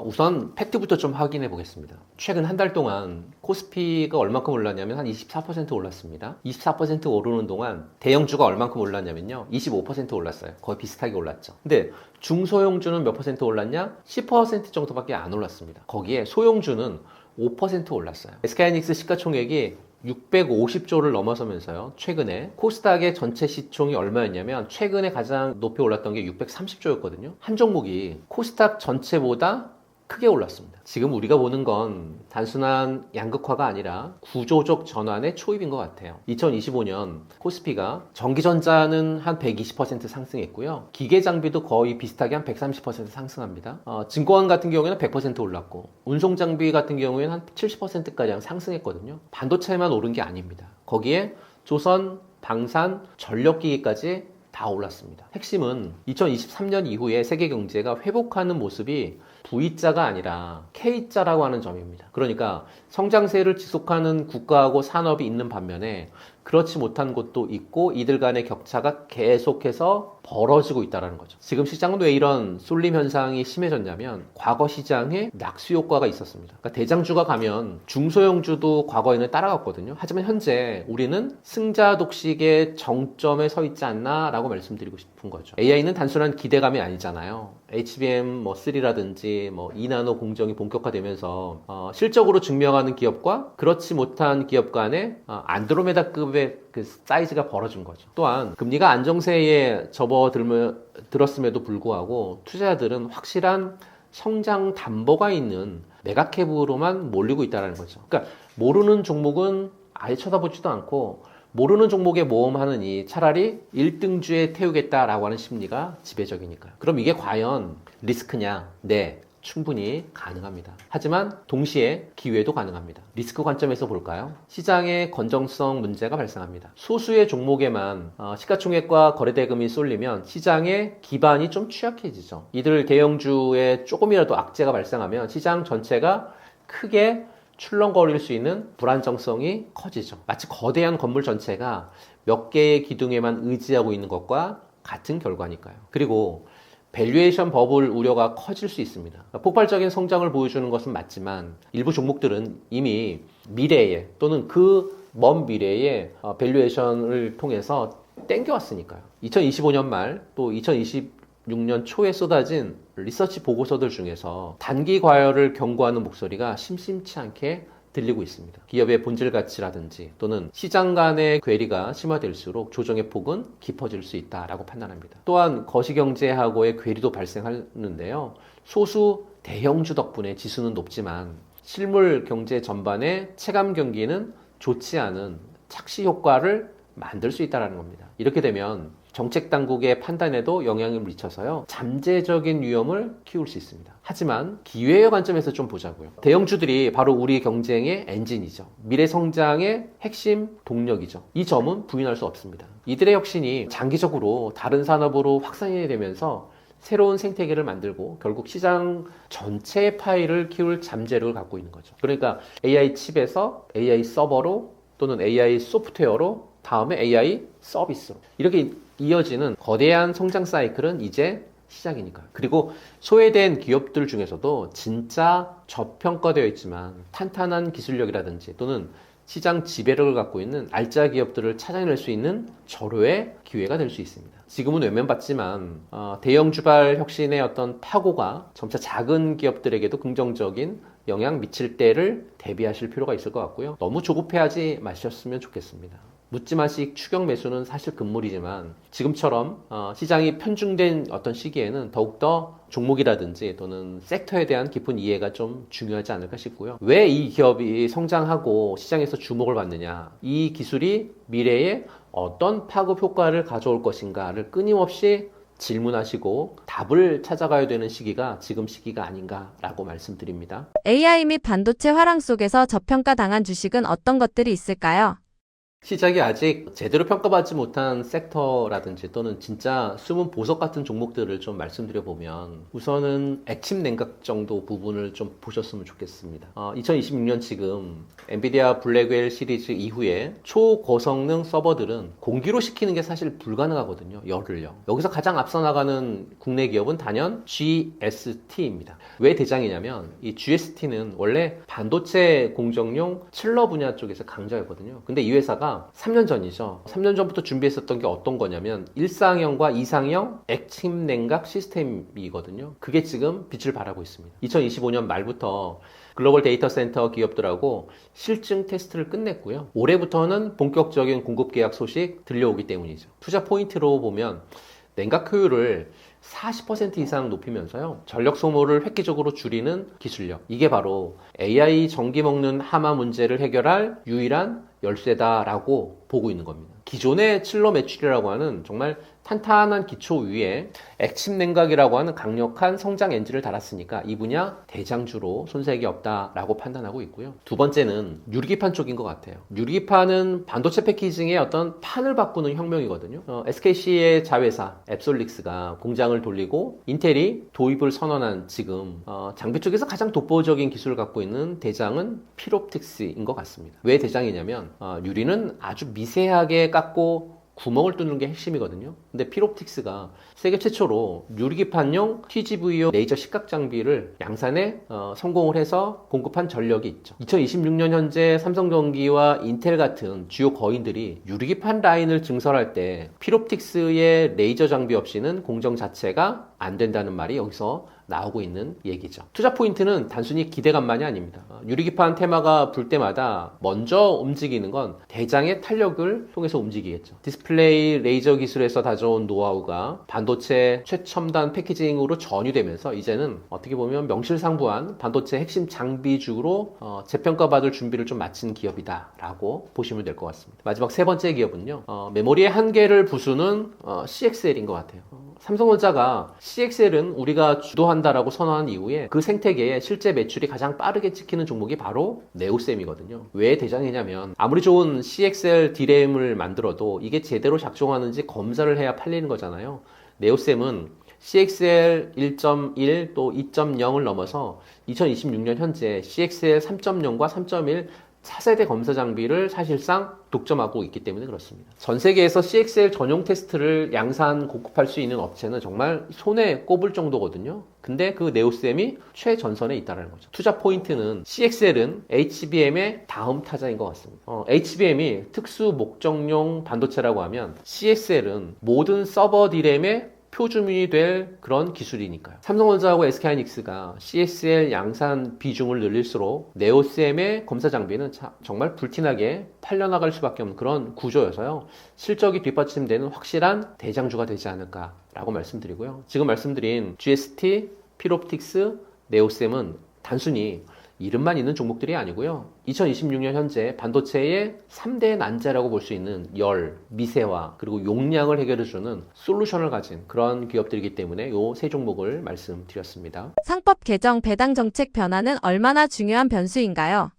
우선 팩트부터 좀 확인해 보겠습니다. 최근 한 달 동안 코스피가 얼마큼 올랐냐면 한 24% 올랐습니다. 24% 오르는 동안 대형주가 얼마큼 올랐냐면요. 25% 올랐어요. 거의 비슷하게 올랐죠. 근데 중소형주는 몇 퍼센트 올랐냐? 10% 정도밖에 안 올랐습니다. 거기에 소형주는 5% 올랐어요. SK하이닉스 시가총액이 650조를 넘어서면서요. 최근에 코스닥의 전체 시총이 얼마였냐면 최근에 가장 높이 올랐던 게 630조였거든요. 한 종목이 코스닥 전체보다 크게 올랐습니다. 지금 우리가 보는 건 단순한 양극화가 아니라 구조적 전환의 초입인 것 같아요. 2025년 코스피가 전기전자는 한 120% 상승했고요. 기계장비도 거의 비슷하게 한 130% 상승합니다. 증권 같은 경우에는 100% 올랐고 운송장비 같은 경우에는 한 70%까지 상승했거든요. 반도체만 오른 게 아닙니다. 거기에 조선, 방산, 전력기기까지 다 올랐습니다. 핵심은 2023년 이후에 세계 경제가 회복하는 모습이 V자가 아니라 K자라고 하는 점입니다. 그러니까 성장세를 지속하는 국가하고 산업이 있는 반면에 그렇지 못한 곳도 있고 이들 간의 격차가 계속해서 벌어지고 있다는 거죠. 지금 시장은 왜 이런 쏠림 현상이 심해졌냐면 과거 시장에 낙수 효과가 있었습니다. 그러니까 대장주가 가면 중소형주도 과거에는 따라갔거든요. 하지만 현재 우리는 승자 독식의 정점에 서 있지 않나 라고 말씀드리고 싶은 거죠. AI는 단순한 기대감이 아니잖아요. HBM3라든지 이나노 공정이 본격화되면서 실적으로 증명하는 기업과 그렇지 못한 기업 간의 안드로메다급의 그 사이즈가 벌어진 거죠. 또한 금리가 안정세에 접어들었음에도 불구하고 투자자들은 확실한 성장 담보가 있는 메가캡으로만 몰리고 있다는 거죠. 그러니까 모르는 종목은 아예 쳐다보지도 않고 모르는 종목에 모험하느니 차라리 1등주에 태우겠다라고 하는 심리가 지배적이니까요. 그럼 이게 과연 리스크냐? 네. 충분히 가능합니다. 하지만 동시에 기회도 가능합니다. 리스크 관점에서 볼까요? 시장의 건정성 문제가 발생합니다. 소수의 종목에만 시가총액과 거래대금이 쏠리면 시장의 기반이 좀 취약해지죠. 이들 대형주에 조금이라도 악재가 발생하면 시장 전체가 크게 출렁거릴 수 있는 불안정성이 커지죠. 마치 거대한 건물 전체가 몇 개의 기둥에만 의지하고 있는 것과 같은 결과니까요. 그리고 밸류에이션 버블 우려가 커질 수 있습니다. 폭발적인 성장을 보여주는 것은 맞지만 일부 종목들은 이미 미래에 또는 그 먼 미래에 밸류에이션을 통해서 땡겨왔으니까요. 2025년 말 또 2026년 초에 쏟아진 리서치 보고서들 중에서 단기 과열을 경고하는 목소리가 심심치 않게 들리고 있습니다. 기업의 본질 가치라든지 또는 시장 간의 괴리가 심화될수록 조정의 폭은 깊어질 수 있다라고 판단합니다. 또한 거시경제하고의 괴리도 발생하는데요. 소수 대형주 덕분에 지수는 높지만 실물 경제 전반의 체감 경기는 좋지 않은 착시 효과를 만들 수 있다는 겁니다. 이렇게 되면 정책 당국의 판단에도 영향을 미쳐서요. 잠재적인 위험을 키울 수 있습니다. 하지만 기회의 관점에서 좀 보자고요. 대형주들이 바로 우리 경쟁의 엔진이죠. 미래 성장의 핵심 동력이죠. 이 점은 부인할 수 없습니다. 이들의 혁신이 장기적으로 다른 산업으로 확산이 되면서 새로운 생태계를 만들고 결국 시장 전체의 파이를 키울 잠재력을 갖고 있는 거죠. 그러니까 AI 칩에서 AI 서버로 또는 AI 소프트웨어로 다음에 AI 서비스로 이렇게 이어지는 거대한 성장 사이클은 이제 시작이니까요. 그리고 소외된 기업들 중에서도 진짜 저평가되어 있지만 탄탄한 기술력이라든지 또는 시장 지배력을 갖고 있는 알짜 기업들을 찾아낼 수 있는 절호의 기회가 될 수 있습니다. 지금은 외면받지만 대형 주발 혁신의 어떤 파고가 점차 작은 기업들에게도 긍정적인 영향 미칠 때를 대비하실 필요가 있을 것 같고요. 너무 조급해하지 마셨으면 좋겠습니다. 묻지마식 추격 매수는 사실 금물이지만 지금처럼 시장이 편중된 어떤 시기에는 더욱더 종목이라든지 또는 섹터에 대한 깊은 이해가 좀 중요하지 않을까 싶고요. 왜 이 기업이 성장하고 시장에서 주목을 받느냐, 이 기술이 미래에 어떤 파급 효과를 가져올 것인가를 끊임없이 질문하시고 답을 찾아가야 되는 시기가 지금 시기가 아닌가라고 말씀드립니다. AI 및 반도체 화랑 속에서 저평가당한 주식은 어떤 것들이 있을까요? 시작이 아직 제대로 평가받지 못한 섹터라든지 또는 진짜 숨은 보석 같은 종목들을 좀 말씀드려 보면 우선은 액침 냉각 정도 부분을 좀 보셨으면 좋겠습니다. 2026년 지금 엔비디아 블랙웰 시리즈 이후에 초고성능 서버들은 공기로 식히는 게 사실 불가능하거든요. 열을요. 여기서 가장 앞서 나가는 국내 기업은 단연 GST입니다. 왜 대장이냐면 이 GST는 원래 반도체 공정용 칠러 분야 쪽에서 강자였거든요. 근데 이 회사가 3년 전이죠. 3년 전부터 준비했었던 게 어떤 거냐면 일상형과 이상형 액침 냉각 시스템이거든요. 그게 지금 빛을 발하고 있습니다. 2025년 말부터 글로벌 데이터 센터 기업들하고 실증 테스트를 끝냈고요. 올해부터는 본격적인 공급 계약 소식 들려오기 때문이죠. 투자 포인트로 보면 냉각 효율을 40% 이상 높이면서요. 전력 소모를 획기적으로 줄이는 기술력. 이게 바로 AI 전기 먹는 하마 문제를 해결할 유일한 열쇠다라고 보고 있는 겁니다. 기존의 칠러 매출이라고 하는 정말 탄탄한 기초 위에 액침 냉각이라고 하는 강력한 성장 엔진을 달았으니까 이 분야 대장주로 손색이 없다라고 판단하고 있고요. 두 번째는 유리기판 쪽인 것 같아요. 유리기판은 반도체 패키징의 어떤 판을 바꾸는 혁명이거든요. SKC의 자회사 앱솔릭스가 공장을 돌리고 인텔이 도입을 선언한 지금 장비 쪽에서 가장 독보적인 기술을 갖고 있는 대장은 필옵틱스인 것 같습니다. 왜 대장이냐면 유리는 아주 미세하게 깎고 구멍을 뚫는 게 핵심이거든요. 근데 필옵틱스가 세계 최초로 유리기판용 TGV용 레이저 시각 장비를 양산에 성공을 해서 공급한 전력이 있죠. 2026년 현재 삼성전기와 인텔 같은 주요 거인들이 유리기판 라인을 증설할 때 필옵틱스의 레이저 장비 없이는 공정 자체가 안 된다는 말이 여기서 나오고 있는 얘기죠. 투자 포인트는 단순히 기대감만이 아닙니다. 유리기판 테마가 불 때마다 먼저 움직이는 건 대장의 탄력을 통해서 움직이겠죠. 디스플레이 레이저 기술에서 다져온 노하우가 반도체 최첨단 패키징으로 전유되면서 이제는 어떻게 보면 명실상부한 반도체 핵심 장비주로 재평가받을 준비를 좀 마친 기업이다라고 보시면 될 것 같습니다. 마지막 세 번째 기업은요. 메모리의 한계를 부수는 CXL인 것 같아요. 삼성전자가 CXL은 우리가 주도한다라고 선언한 이후에 그 생태계에 실제 매출이 가장 빠르게 찍히는 종목이 바로 네오셈이거든요. 왜 대장이냐면 아무리 좋은 CXL D램을 만들어도 이게 제대로 작동하는지 검사를 해야 팔리는 거잖아요. 네오셈은 CXL 1.1 또 2.0을 넘어서 2026년 현재 CXL 3.0과 3.1 차세대 검사 장비를 사실상 독점하고 있기 때문에 그렇습니다. 전 세계에서 CXL 전용 테스트를 양산 공급할 수 있는 업체는 정말 손에 꼽을 정도거든요. 근데 그 네오셈이 최전선에 있다는 거죠. 투자 포인트는 CXL은 HBM의 다음 타자인 것 같습니다. HBM이 특수 목적용 반도체라고 하면 CXL은 모든 서버 D램의 표준이 될 그런 기술이니까요. 삼성전자하고 SK하이닉스가 CXL 양산 비중을 늘릴수록 네오셈의 검사 장비는 정말 불티나게 팔려나갈 수밖에 없는 그런 구조여서요. 실적이 뒷받침되는 확실한 대장주가 되지 않을까라고 말씀드리고요. 지금 말씀드린 GST, 필옵틱스, 네오셈은 단순히 이름만 있는 종목들이 아니고요. 2026년 현재 반도체의 3대 난제라고 볼 수 있는 열, 미세화, 그리고 용량을 해결해주는 솔루션을 가진 그런 기업들이기 때문에 이 세 종목을 말씀드렸습니다. 상법 개정 배당 정책 변화는 얼마나 중요한 변수인가요?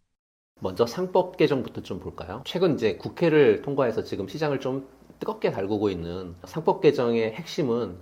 먼저 상법 개정부터 좀 볼까요? 최근 이제 국회를 통과해서 지금 시장을 좀 뜨겁게 달구고 있는 상법 개정의 핵심은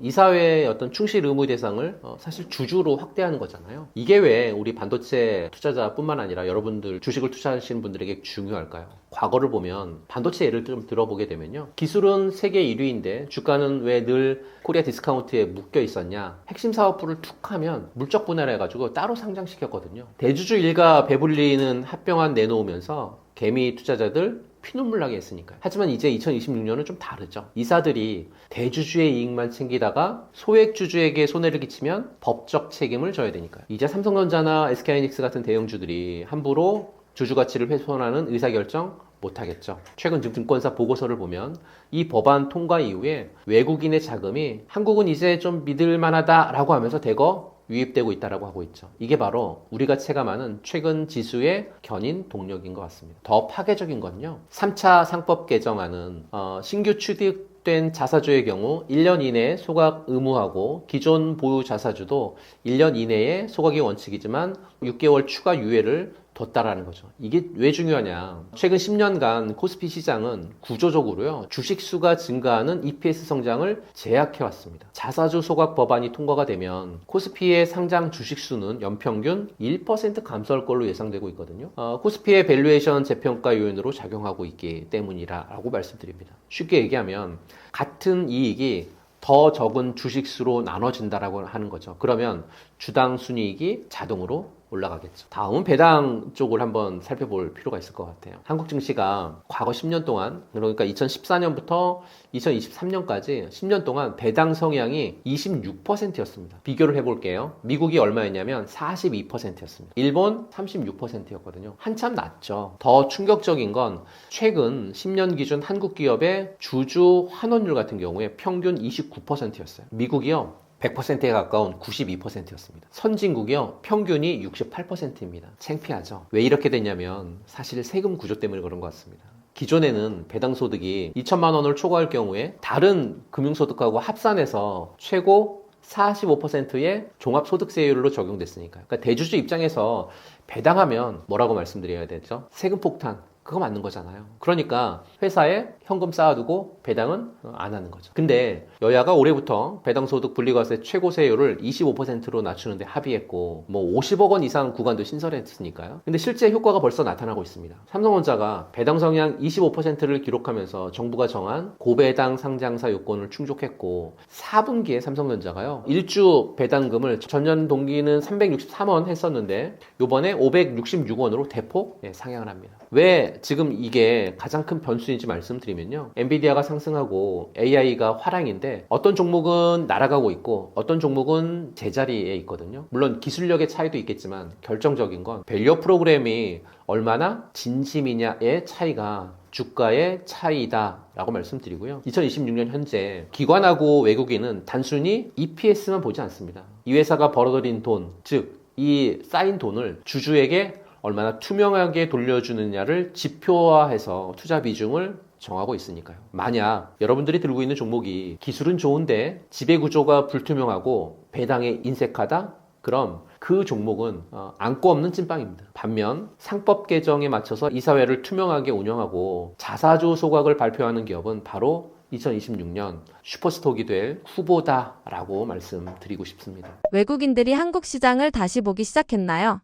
이사회의 어떤 충실 의무 대상을 사실 주주로 확대하는 거잖아요. 이게 왜 우리 반도체 투자자뿐만 아니라 여러분들 주식을 투자하시는 분들에게 중요할까요? 과거를 보면 반도체 예를 좀 들어보게 되면요. 기술은 세계 1위인데 주가는 왜 늘 코리아 디스카운트에 묶여 있었냐? 핵심 사업부를 툭 하면 물적 분할해가지고 따로 상장시켰거든요. 대주주 일가 배불리는 합병안 내놓으면서 개미 투자자들 피눈물 나게 했으니까요. 하지만 이제 2026년은 좀 다르죠. 이사들이 대주주의 이익만 챙기다가 소액주주에게 손해를 끼치면 법적 책임을 져야 되니까요. 이제 삼성전자나 SK하이닉스 같은 대형주들이 함부로 주주 가치를 훼손하는 의사결정 못하겠죠. 최근 증권사 보고서를 보면 이 법안 통과 이후에 외국인의 자금이 한국은 이제 좀 믿을 만하다라고 하면서 대거 유입되고 있다라고 하고 있죠. 이게 바로 우리가 체감하는 최근 지수의 견인 동력인 것 같습니다. 더 파괴적인 건요. 3차 상법 개정안은 신규 취득된 자사주의 경우 1년 이내에 소각 의무하고 기존 보유 자사주도 1년 이내에 소각이 원칙이지만 6개월 추가 유예를 뒀다라는 거죠. 이게 왜 중요하냐. 최근 10년간 코스피 시장은 구조적으로요. 주식 수가 증가하는 EPS 성장을 제약해왔습니다. 자사주 소각 법안이 통과가 되면 코스피의 상장 주식 수는 연평균 1% 감소할 걸로 예상되고 있거든요. 코스피의 밸류에이션 재평가 요인으로 작용하고 있기 때문이라고 말씀드립니다. 쉽게 얘기하면 같은 이익이 더 적은 주식수로 나눠진다라고 하는 거죠. 그러면 주당 순이익이 자동으로 올라가겠죠. 다음은 배당 쪽을 한번 살펴볼 필요가 있을 것 같아요. 한국 증시가 과거 10년 동안, 그러니까 2014년부터 2023년까지 10년 동안 배당 성향이 26%였습니다. 비교를 해볼게요. 미국이 얼마였냐면 42%였습니다. 일본 36%였거든요. 한참 낮죠. 더 충격적인 건 최근 10년 기준 한국 기업의 주주 환원율 같은 경우에 평균 29%였어요. 미국이요. 100%에 가까운 92%였습니다. 선진국이요. 평균이 68%입니다. 창피하죠. 왜 이렇게 됐냐면 사실 세금 구조 때문에 그런 것 같습니다. 기존에는 배당 소득이 2천만 원을 초과할 경우에 다른 금융소득하고 합산해서 최고 45%의 종합소득세율로 적용됐으니까요. 그러니까 대주주 입장에서 배당하면 뭐라고 말씀드려야 되죠? 세금 폭탄. 그거 맞는 거잖아요. 그러니까 회사에 현금 쌓아두고 배당은 안 하는 거죠. 근데 여야가 올해부터 배당소득 분리과세 최고세율을 25%로 낮추는데 합의했고 뭐 50억 원 이상 구간도 신설했으니까요. 근데 실제 효과가 벌써 나타나고 있습니다. 삼성전자가 배당 성향 25%를 기록하면서 정부가 정한 고배당 상장사 요건을 충족했고 4분기에 삼성전자가요. 1주 배당금을 전년 동기는 363원 했었는데 요번에 566원으로 대폭 상향을 합니다. 왜 지금 이게 가장 큰 변수인지 말씀드리면요. 엔비디아가 상승하고 AI가 화랑인데 어떤 종목은 날아가고 있고 어떤 종목은 제자리에 있거든요. 물론 기술력의 차이도 있겠지만 결정적인 건 밸류 프로그램이 얼마나 진심이냐의 차이가 주가의 차이다 라고 말씀드리고요. 2026년 현재 기관하고 외국인은 단순히 EPS만 보지 않습니다. 이 회사가 벌어들인 돈, 즉 이 쌓인 돈을 주주에게 얼마나 투명하게 돌려주느냐를 지표화해서 투자 비중을 정하고 있으니까요. 만약 여러분들이 들고 있는 종목이 기술은 좋은데 지배구조가 불투명하고 배당에 인색하다? 그럼 그 종목은 안고 없는 찐빵입니다. 반면 상법 개정에 맞춰서 이사회를 투명하게 운영하고 자사주 소각을 발표하는 기업은 바로 2026년 슈퍼스톡이 될 후보다라고 말씀드리고 싶습니다. 외국인들이 한국 시장을 다시 보기 시작했나요?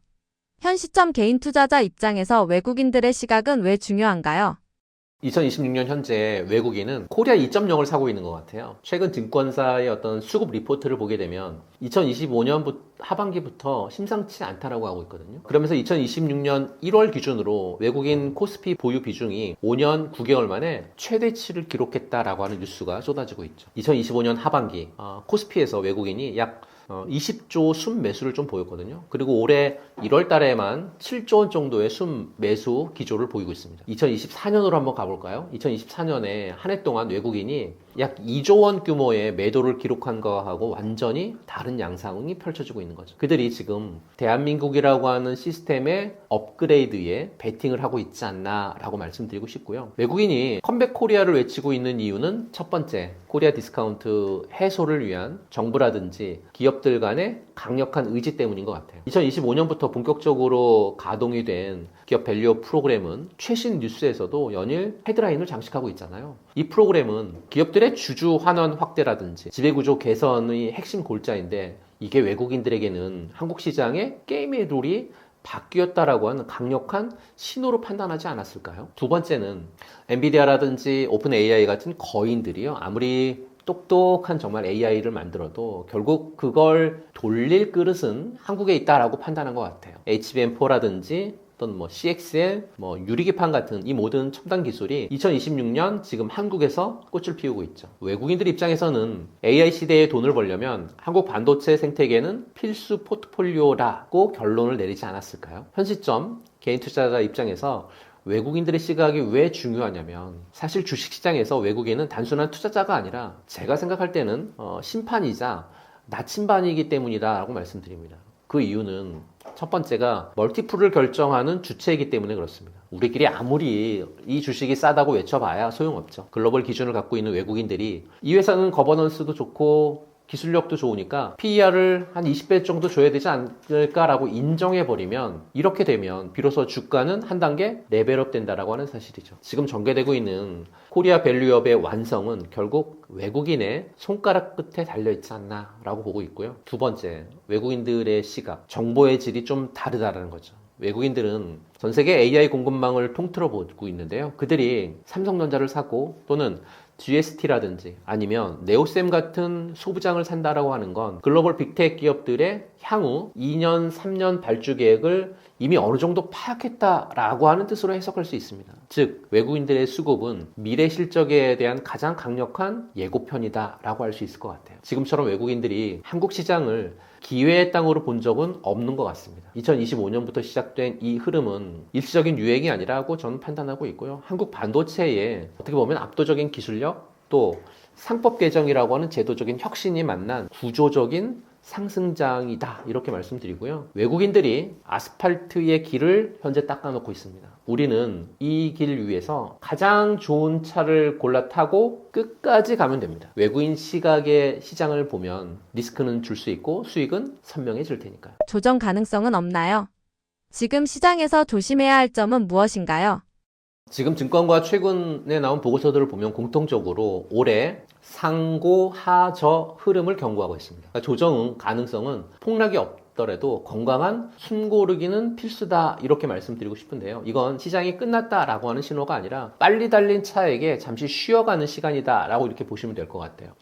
현 시점 개인 투자자 입장에서 외국인들의 시각은 왜 중요한가요? 2026년 현재 외국인은 코리아 2.0을 사고 있는 것 같아요. 최근 증권사의 어떤 수급 리포트를 보게 되면 2025년 하반기부터 심상치 않다라고 하고 있거든요. 그러면서 2026년 1월 기준으로 외국인 코스피 보유 비중이 5년 9개월 만에 최대치를 기록했다라고 하는 뉴스가 쏟아지고 있죠. 2025년 하반기 코스피에서 외국인이 약 20조 순매수를 좀 보였거든요. 그리고 올해 1월 달에만 7조 원 정도의 순매수 기조를 보이고 있습니다. 2024년으로 한번 가볼까요? 2024년에 한 해 동안 외국인이 약 2조 원 규모의 매도를 기록한 거하고 완전히 다른 양상이 펼쳐지고 있는 거죠. 그들이 지금 대한민국이라고 하는 시스템의 업그레이드에 베팅을 하고 있지 않나 라고 말씀드리고 싶고요. 외국인이 컴백 코리아를 외치고 있는 이유는 첫 번째, 코리아 디스카운트 해소를 위한 정부라든지 기업들 간의 강력한 의지 때문인 것 같아요. 2025년부터 본격적으로 가동이 된 기업 밸류 프로그램은 최신 뉴스에서도 연일 헤드라인을 장식하고 있잖아요. 이 프로그램은 기업들의 주주 환원 확대라든지 지배구조 개선의 핵심 골자인데 이게 외국인들에게는 한국 시장의 게임의 룰이 바뀌었다라고 하는 강력한 신호로 판단하지 않았을까요? 두 번째는 엔비디아라든지 오픈 AI 같은 거인들이요. 아무리 똑똑한 정말 AI를 만들어도 결국 그걸 돌릴 그릇은 한국에 있다라고 판단한 것 같아요. HBM4라든지 또는 뭐 CXL, 뭐 유리기판 같은 이 모든 첨단 기술이 2026년 지금 한국에서 꽃을 피우고 있죠. 외국인들 입장에서는 AI 시대에 돈을 벌려면 한국 반도체 생태계는 필수 포트폴리오라고 결론을 내리지 않았을까요? 현 시점 개인 투자자 입장에서 외국인들의 시각이 왜 중요하냐면 사실 주식시장에서 외국인은 단순한 투자자가 아니라 제가 생각할 때는 심판이자 나침반이기 때문이다 라고 말씀드립니다. 그 이유는 첫 번째가 멀티플을 결정하는 주체이기 때문에 그렇습니다. 우리끼리 아무리 이 주식이 싸다고 외쳐봐야 소용없죠. 글로벌 기준을 갖고 있는 외국인들이 이 회사는 거버넌스도 좋고 기술력도 좋으니까 PER을 한 20배 정도 줘야 되지 않을까라고 인정해버리면 이렇게 되면 비로소 주가는 한 단계 레벨업 된다라고 하는 사실이죠. 지금 전개되고 있는 코리아 밸류업의 완성은 결국 외국인의 손가락 끝에 달려있지 않나 라고 보고 있고요. 두 번째, 외국인들의 시각, 정보의 질이 좀 다르다라는 거죠. 외국인들은 전 세계 AI 공급망을 통틀어 보고 있는데요. 그들이 삼성전자를 사고 또는 GST라든지 아니면 네오셈 같은 소부장을 산다라고 하는 건 글로벌 빅테크 기업들의 향후 2년, 3년 발주 계획을 이미 어느 정도 파악했다라고 하는 뜻으로 해석할 수 있습니다. 즉, 외국인들의 수급은 미래 실적에 대한 가장 강력한 예고편이다라고 할 수 있을 것 같아요. 지금처럼 외국인들이 한국 시장을 기회의 땅으로 본 적은 없는 것 같습니다. 2025년부터 시작된 이 흐름은 일시적인 유행이 아니라고 저는 판단하고 있고요. 한국 반도체의 어떻게 보면 압도적인 기술력 또 상법 개정이라고 하는 제도적인 혁신이 만난 구조적인 상승장이다 이렇게 말씀드리고요. 외국인들이 아스팔트의 길을 현재 닦아놓고 있습니다. 우리는 이 길 위에서 가장 좋은 차를 골라 타고 끝까지 가면 됩니다. 외국인 시각의 시장을 보면 리스크는 줄 수 있고 수익은 선명해질 테니까요. 조정 가능성은 없나요? 지금 시장에서 조심해야 할 점은 무엇인가요? 지금 증권가 최근에 나온 보고서들을 보면 공통적으로 올해 상고 하저 흐름을 경고하고 있습니다. 그러니까 조정 가능성은 폭락이 없더라도 건강한 숨고르기는 필수다 이렇게 말씀드리고 싶은데요. 이건 시장이 끝났다라고 하는 신호가 아니라 빨리 달린 차에게 잠시 쉬어가는 시간이다라고 이렇게 보시면 될 것 같아요.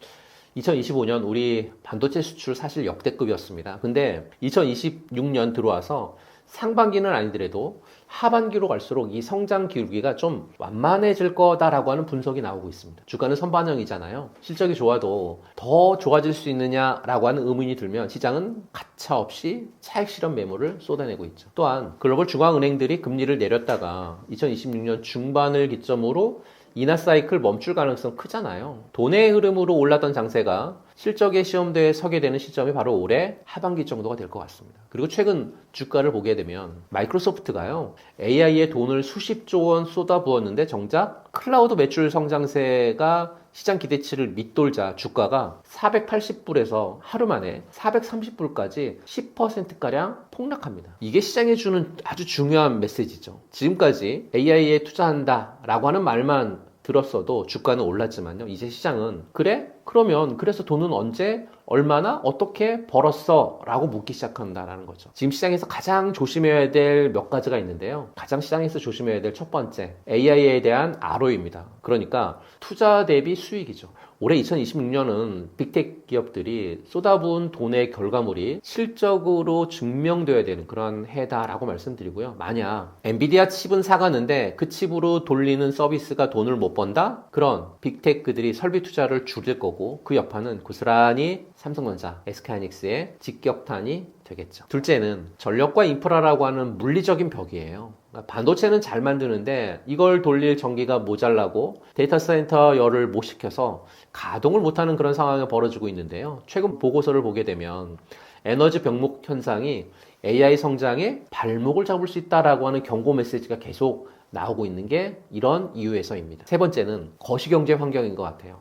2025년 우리 반도체 수출 사실 역대급이었습니다. 근데 2026년 들어와서 상반기는 아니더라도 하반기로 갈수록 이 성장 기울기가 좀 완만해질 거다라고 하는 분석이 나오고 있습니다. 주가는 선반영이잖아요. 실적이 좋아도 더 좋아질 수 있느냐라고 하는 의문이 들면 시장은 가차없이 차익 실현 매물을 쏟아내고 있죠. 또한 글로벌 중앙은행들이 금리를 내렸다가 2026년 중반을 기점으로 인하 사이클 멈출 가능성 크잖아요. 돈의 흐름으로 올랐던 장세가 실적의 시험대에 서게 되는 시점이 바로 올해 하반기 정도가 될 것 같습니다. 그리고 최근 주가를 보게 되면 마이크로소프트가요, AI에 돈을 수십조 원 쏟아부었는데 정작 클라우드 매출 성장세가 시장 기대치를 밑돌자 주가가 480불에서 하루 만에 430불까지 10%가량 폭락합니다. 이게 시장에 주는 아주 중요한 메시지죠. 지금까지 AI에 투자한다 라고 하는 말만 들었어도 주가는 올랐지만요. 이제 시장은 그래? 그러면 그래서 돈은 언제 얼마나 어떻게 벌었어? 라고 묻기 시작한다라는 거죠. 지금 시장에서 가장 조심해야 될 몇 가지가 있는데요. 가장 시장에서 조심해야 될 첫 번째, AI에 대한 ROE입니다. 그러니까 투자 대비 수익이죠. 올해 2026년은 빅테크 기업들이 쏟아부은 돈의 결과물이 실적으로 증명되어야 되는 그런 해다라고 말씀드리고요. 만약 엔비디아 칩은 사가는데 그 칩으로 돌리는 서비스가 돈을 못 번다? 그런 빅테크들이 설비 투자를 줄일 거고 그 여파는 고스란히 삼성전자, SK하이닉스의 직격탄이 되겠죠. 둘째는 전력과 인프라라고 하는 물리적인 벽이에요. 반도체는 잘 만드는데 이걸 돌릴 전기가 모자라고 데이터 센터 열을 못 식혀서 가동을 못하는 그런 상황이 벌어지고 있는데요. 최근 보고서를 보게 되면 에너지 병목 현상이 AI 성장에 발목을 잡을 수 있다라고 하는 경고 메시지가 계속 나오고 있는 게 이런 이유에서입니다. 세 번째는 거시경제 환경인 것 같아요.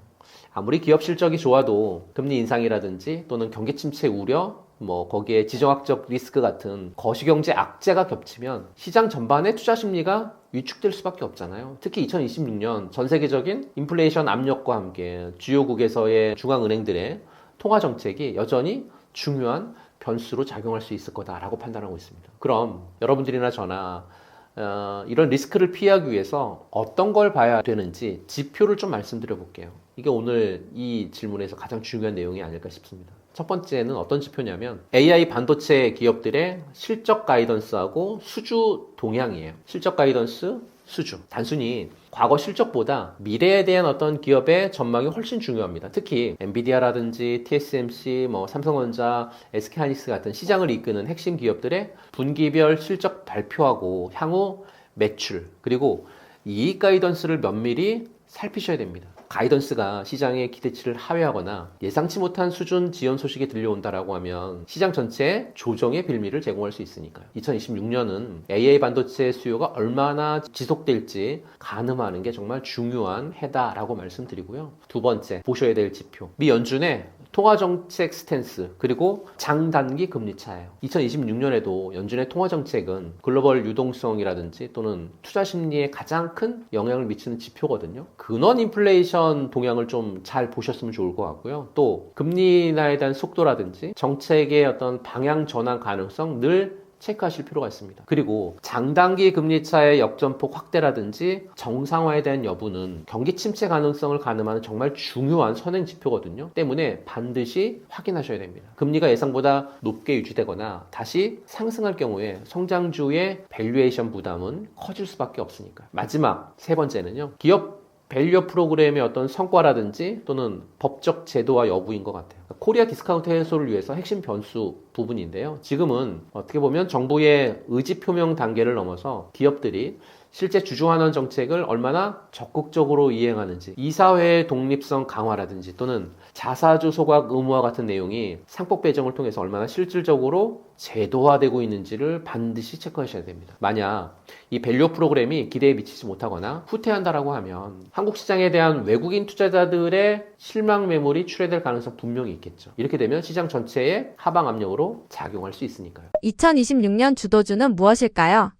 아무리 기업 실적이 좋아도 금리 인상이라든지 또는 경기 침체 우려, 거기에 지정학적 리스크 같은 거시경제 악재가 겹치면 시장 전반의 투자 심리가 위축될 수밖에 없잖아요. 특히 2026년 전 세계적인 인플레이션 압력과 함께 주요국에서의 중앙은행들의 통화 정책이 여전히 중요한 변수로 작용할 수 있을 거다라고 판단하고 있습니다. 그럼 여러분들이나 저나 이런 리스크를 피하기 위해서 어떤 걸 봐야 되는지 지표를 좀 말씀드려 볼게요. 이게 오늘 이 질문에서 가장 중요한 내용이 아닐까 싶습니다. 첫 번째는 어떤 지표냐면 AI 반도체 기업들의 실적 가이던스하고 수주 동향이에요. 실적 가이던스, 수주. 단순히 과거 실적보다 미래에 대한 어떤 기업의 전망이 훨씬 중요합니다. 특히 엔비디아라든지 TSMC, 삼성전자, SK하이닉스 같은 시장을 이끄는 핵심 기업들의 분기별 실적 발표하고 향후 매출 그리고 이익 가이던스를 면밀히 살피셔야 됩니다. 가이던스가 시장의 기대치를 하회하거나 예상치 못한 수준 지연 소식이 들려온다라고 하면 시장 전체에 조정의 빌미를 제공할 수 있으니까요. 2026년은 AI 반도체 수요가 얼마나 지속될지 가늠하는 게 정말 중요한 해다라고 말씀드리고요. 두 번째 보셔야 될 지표. 미 연준의 통화정책 스탠스 그리고 장단기 금리 차예요. 2026년에도 연준의 통화정책은 글로벌 유동성이라든지 또는 투자 심리에 가장 큰 영향을 미치는 지표거든요. 근원 인플레이션 동향을 좀 잘 보셨으면 좋을 것 같고요. 또 금리 인하에 대한 속도라든지 정책의 어떤 방향 전환 가능성 늘 체크하실 필요가 있습니다. 그리고 장단기 금리 차의 역전폭 확대라든지 정상화에 대한 여부는 경기 침체 가능성을 가늠하는 정말 중요한 선행 지표거든요. 때문에 반드시 확인하셔야 됩니다. 금리가 예상보다 높게 유지되거나 다시 상승할 경우에 성장주의 밸류에이션 부담은 커질 수밖에 없으니까요. 마지막 세 번째는요. 기업 밸류 프로그램의 어떤 성과라든지 또는 법적 제도와 여부인 것 같아요. 코리아 디스카운트 해소를 위해서 핵심 변수 부분인데요. 지금은 어떻게 보면 정부의 의지 표명 단계를 넘어서 기업들이 실제 주주환원 정책을 얼마나 적극적으로 이행하는지, 이사회의 독립성 강화라든지 또는 자사주 소각 의무화 같은 내용이 상법 배정을 통해서 얼마나 실질적으로 제도화되고 있는지를 반드시 체크하셔야 됩니다. 만약 이 밸류 프로그램이 기대에 미치지 못하거나 후퇴한다라고 하면 한국 시장에 대한 외국인 투자자들의 실망 매물이 출회될 가능성 분명히 있겠죠. 이렇게 되면 시장 전체에 하방 압력으로 작용할 수 있으니까요. 2026년 주도주는 무엇일까요?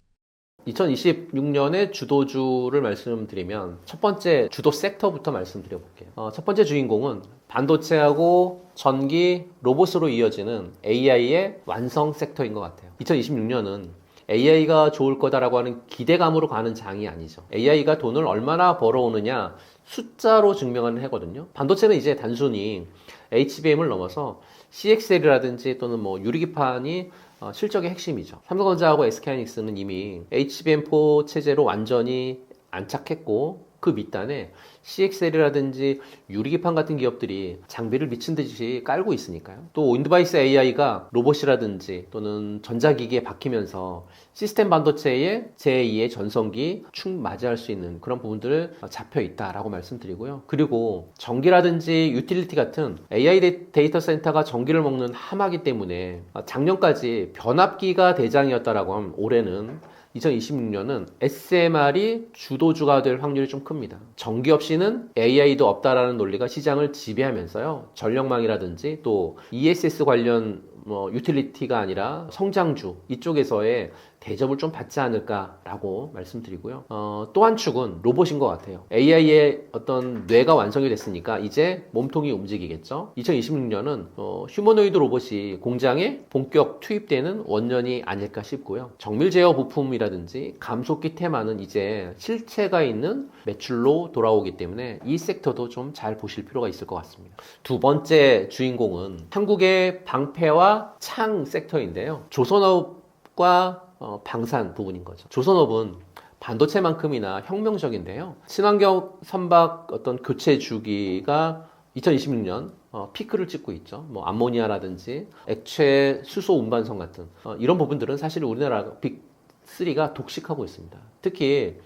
2026년의 주도주를 말씀드리면 첫 번째 주도 섹터부터 말씀드려볼게요. 첫 번째 주인공은 반도체하고 전기, 로봇으로 이어지는 AI의 완성 섹터인 것 같아요. 2026년은 AI가 좋을 거다라고 하는 기대감으로 가는 장이 아니죠. AI가 돈을 얼마나 벌어오느냐 숫자로 증명하는 해거든요. 반도체는 이제 단순히 HBM을 넘어서 CXL이라든지 또는 유리기판이 실적의 핵심이죠. 삼성전자하고 SK하이닉스는 이미 HBM4 체제로 완전히 안착했고 그 밑단에 CXL이라든지 유리기판 같은 기업들이 장비를 미친 듯이 깔고 있으니까요. 또 인디바이스 AI가 로봇이라든지 또는 전자기기에 박히면서 시스템 반도체의 제2의 전성기 충 맞이할 수 있는 그런 부분들을 잡혀 있다라고 말씀드리고요. 그리고 전기라든지 유틸리티 같은 AI 데이터 센터가 전기를 먹는 하마기 때문에 작년까지 변압기가 대장이었다라고 하면 올해는 2026년은 SMR이 주도주가 될 확률이 좀 큽니다. 전기 없이는 AI도 없다라는 논리가 시장을 지배하면서요. 전력망이라든지 또 ESS 관련 유틸리티가 아니라 성장주 이쪽에서의 대접을 좀 받지 않을까라고 말씀드리고요. 또 한 축은 로봇인 것 같아요. AI의 어떤 뇌가 완성이 됐으니까 이제 몸통이 움직이겠죠. 2026년은 휴머노이드 로봇이 공장에 본격 투입되는 원년이 아닐까 싶고요. 정밀 제어 부품이라든지 감속기 테마는 이제 실체가 있는 매출로 돌아오기 때문에 이 섹터도 좀 잘 보실 필요가 있을 것 같습니다. 두 번째 주인공은 한국의 방패와 창 섹터인데요. 조선업과 방산 부분인 거죠. 조선업은 반도체만큼이나 혁명적인데요. 친환경 선박 어떤 교체 주기가 2026년 피크를 찍고 있죠. 암모니아라든지 액체 수소 운반선 같은 이런 부분들은 사실 우리나라 빅3가 독식하고 있습니다. 특히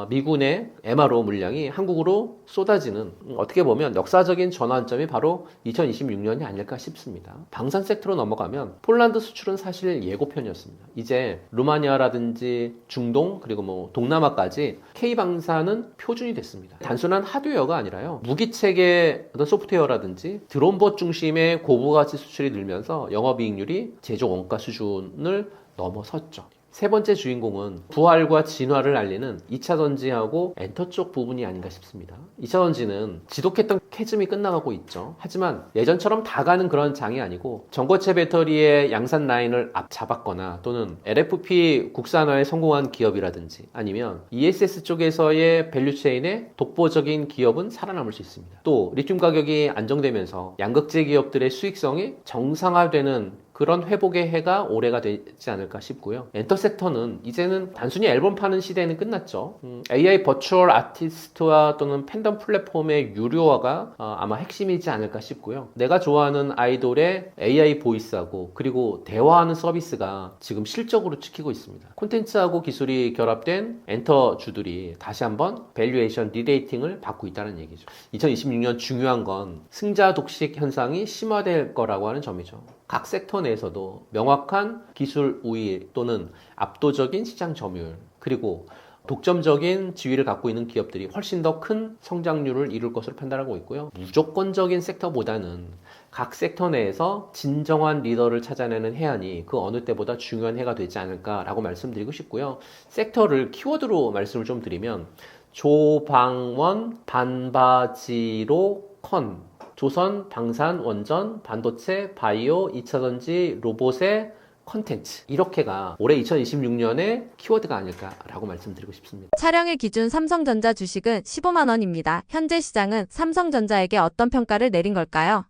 미군의 MRO 물량이 한국으로 쏟아지는 어떻게 보면 역사적인 전환점이 바로 2026년이 아닐까 싶습니다. 방산 섹터로 넘어가면 폴란드 수출은 사실 예고편이었습니다. 이제 루마니아라든지 중동 그리고 동남아까지 K방산은 표준이 됐습니다. 단순한 하드웨어가 아니라요. 무기체계 어떤 소프트웨어라든지 드론봇 중심의 고부가치 수출이 늘면서 영업이익률이 제조 원가 수준을 넘어섰죠. 세 번째 주인공은 부활과 진화를 알리는 2차 전지하고 엔터 쪽 부분이 아닌가 싶습니다. 2차 전지는 지독했던 캐즘이 끝나가고 있죠. 하지만 예전처럼 다 가는 그런 장이 아니고 전고체 배터리의 양산 라인을 앞 잡았거나 또는 LFP 국산화에 성공한 기업이라든지 아니면 ESS 쪽에서의 밸류체인의 독보적인 기업은 살아남을 수 있습니다. 또 리튬 가격이 안정되면서 양극재 기업들의 수익성이 정상화되는 그런 회복의 해가 올해가 되지 않을까 싶고요. 엔터 섹터는 이제는 단순히 앨범 파는 시대는 끝났죠. AI 버추얼 아티스트와 또는 팬덤 플랫폼의 유료화가 아마 핵심이지 않을까 싶고요. 내가 좋아하는 아이돌의 AI 보이스하고 그리고 대화하는 서비스가 지금 실적으로 찍히고 있습니다. 콘텐츠하고 기술이 결합된 엔터 주들이 다시 한번 밸류에이션 리레이팅을 받고 있다는 얘기죠. 2026년 중요한 건 승자 독식 현상이 심화될 거라고 하는 점이죠. 각 섹터 내에서도 명확한 기술 우위 또는 압도적인 시장 점유율 그리고 독점적인 지위를 갖고 있는 기업들이 훨씬 더 큰 성장률을 이룰 것으로 판단하고 있고요. 무조건적인 섹터보다는 각 섹터 내에서 진정한 리더를 찾아내는 해안이 그 어느 때보다 중요한 해가 되지 않을까라고 말씀드리고 싶고요. 섹터를 키워드로 말씀을 좀 드리면 조방원, 반바지로, 컨 조선, 방산, 원전, 반도체, 바이오, 2차전지, 로봇의 컨텐츠 이렇게가 올해 2026년의 키워드가 아닐까라고 말씀드리고 싶습니다. 촬영일 기준 삼성전자 주식은 15만 원입니다. 현재 시장은 삼성전자에게 어떤 평가를 내린 걸까요?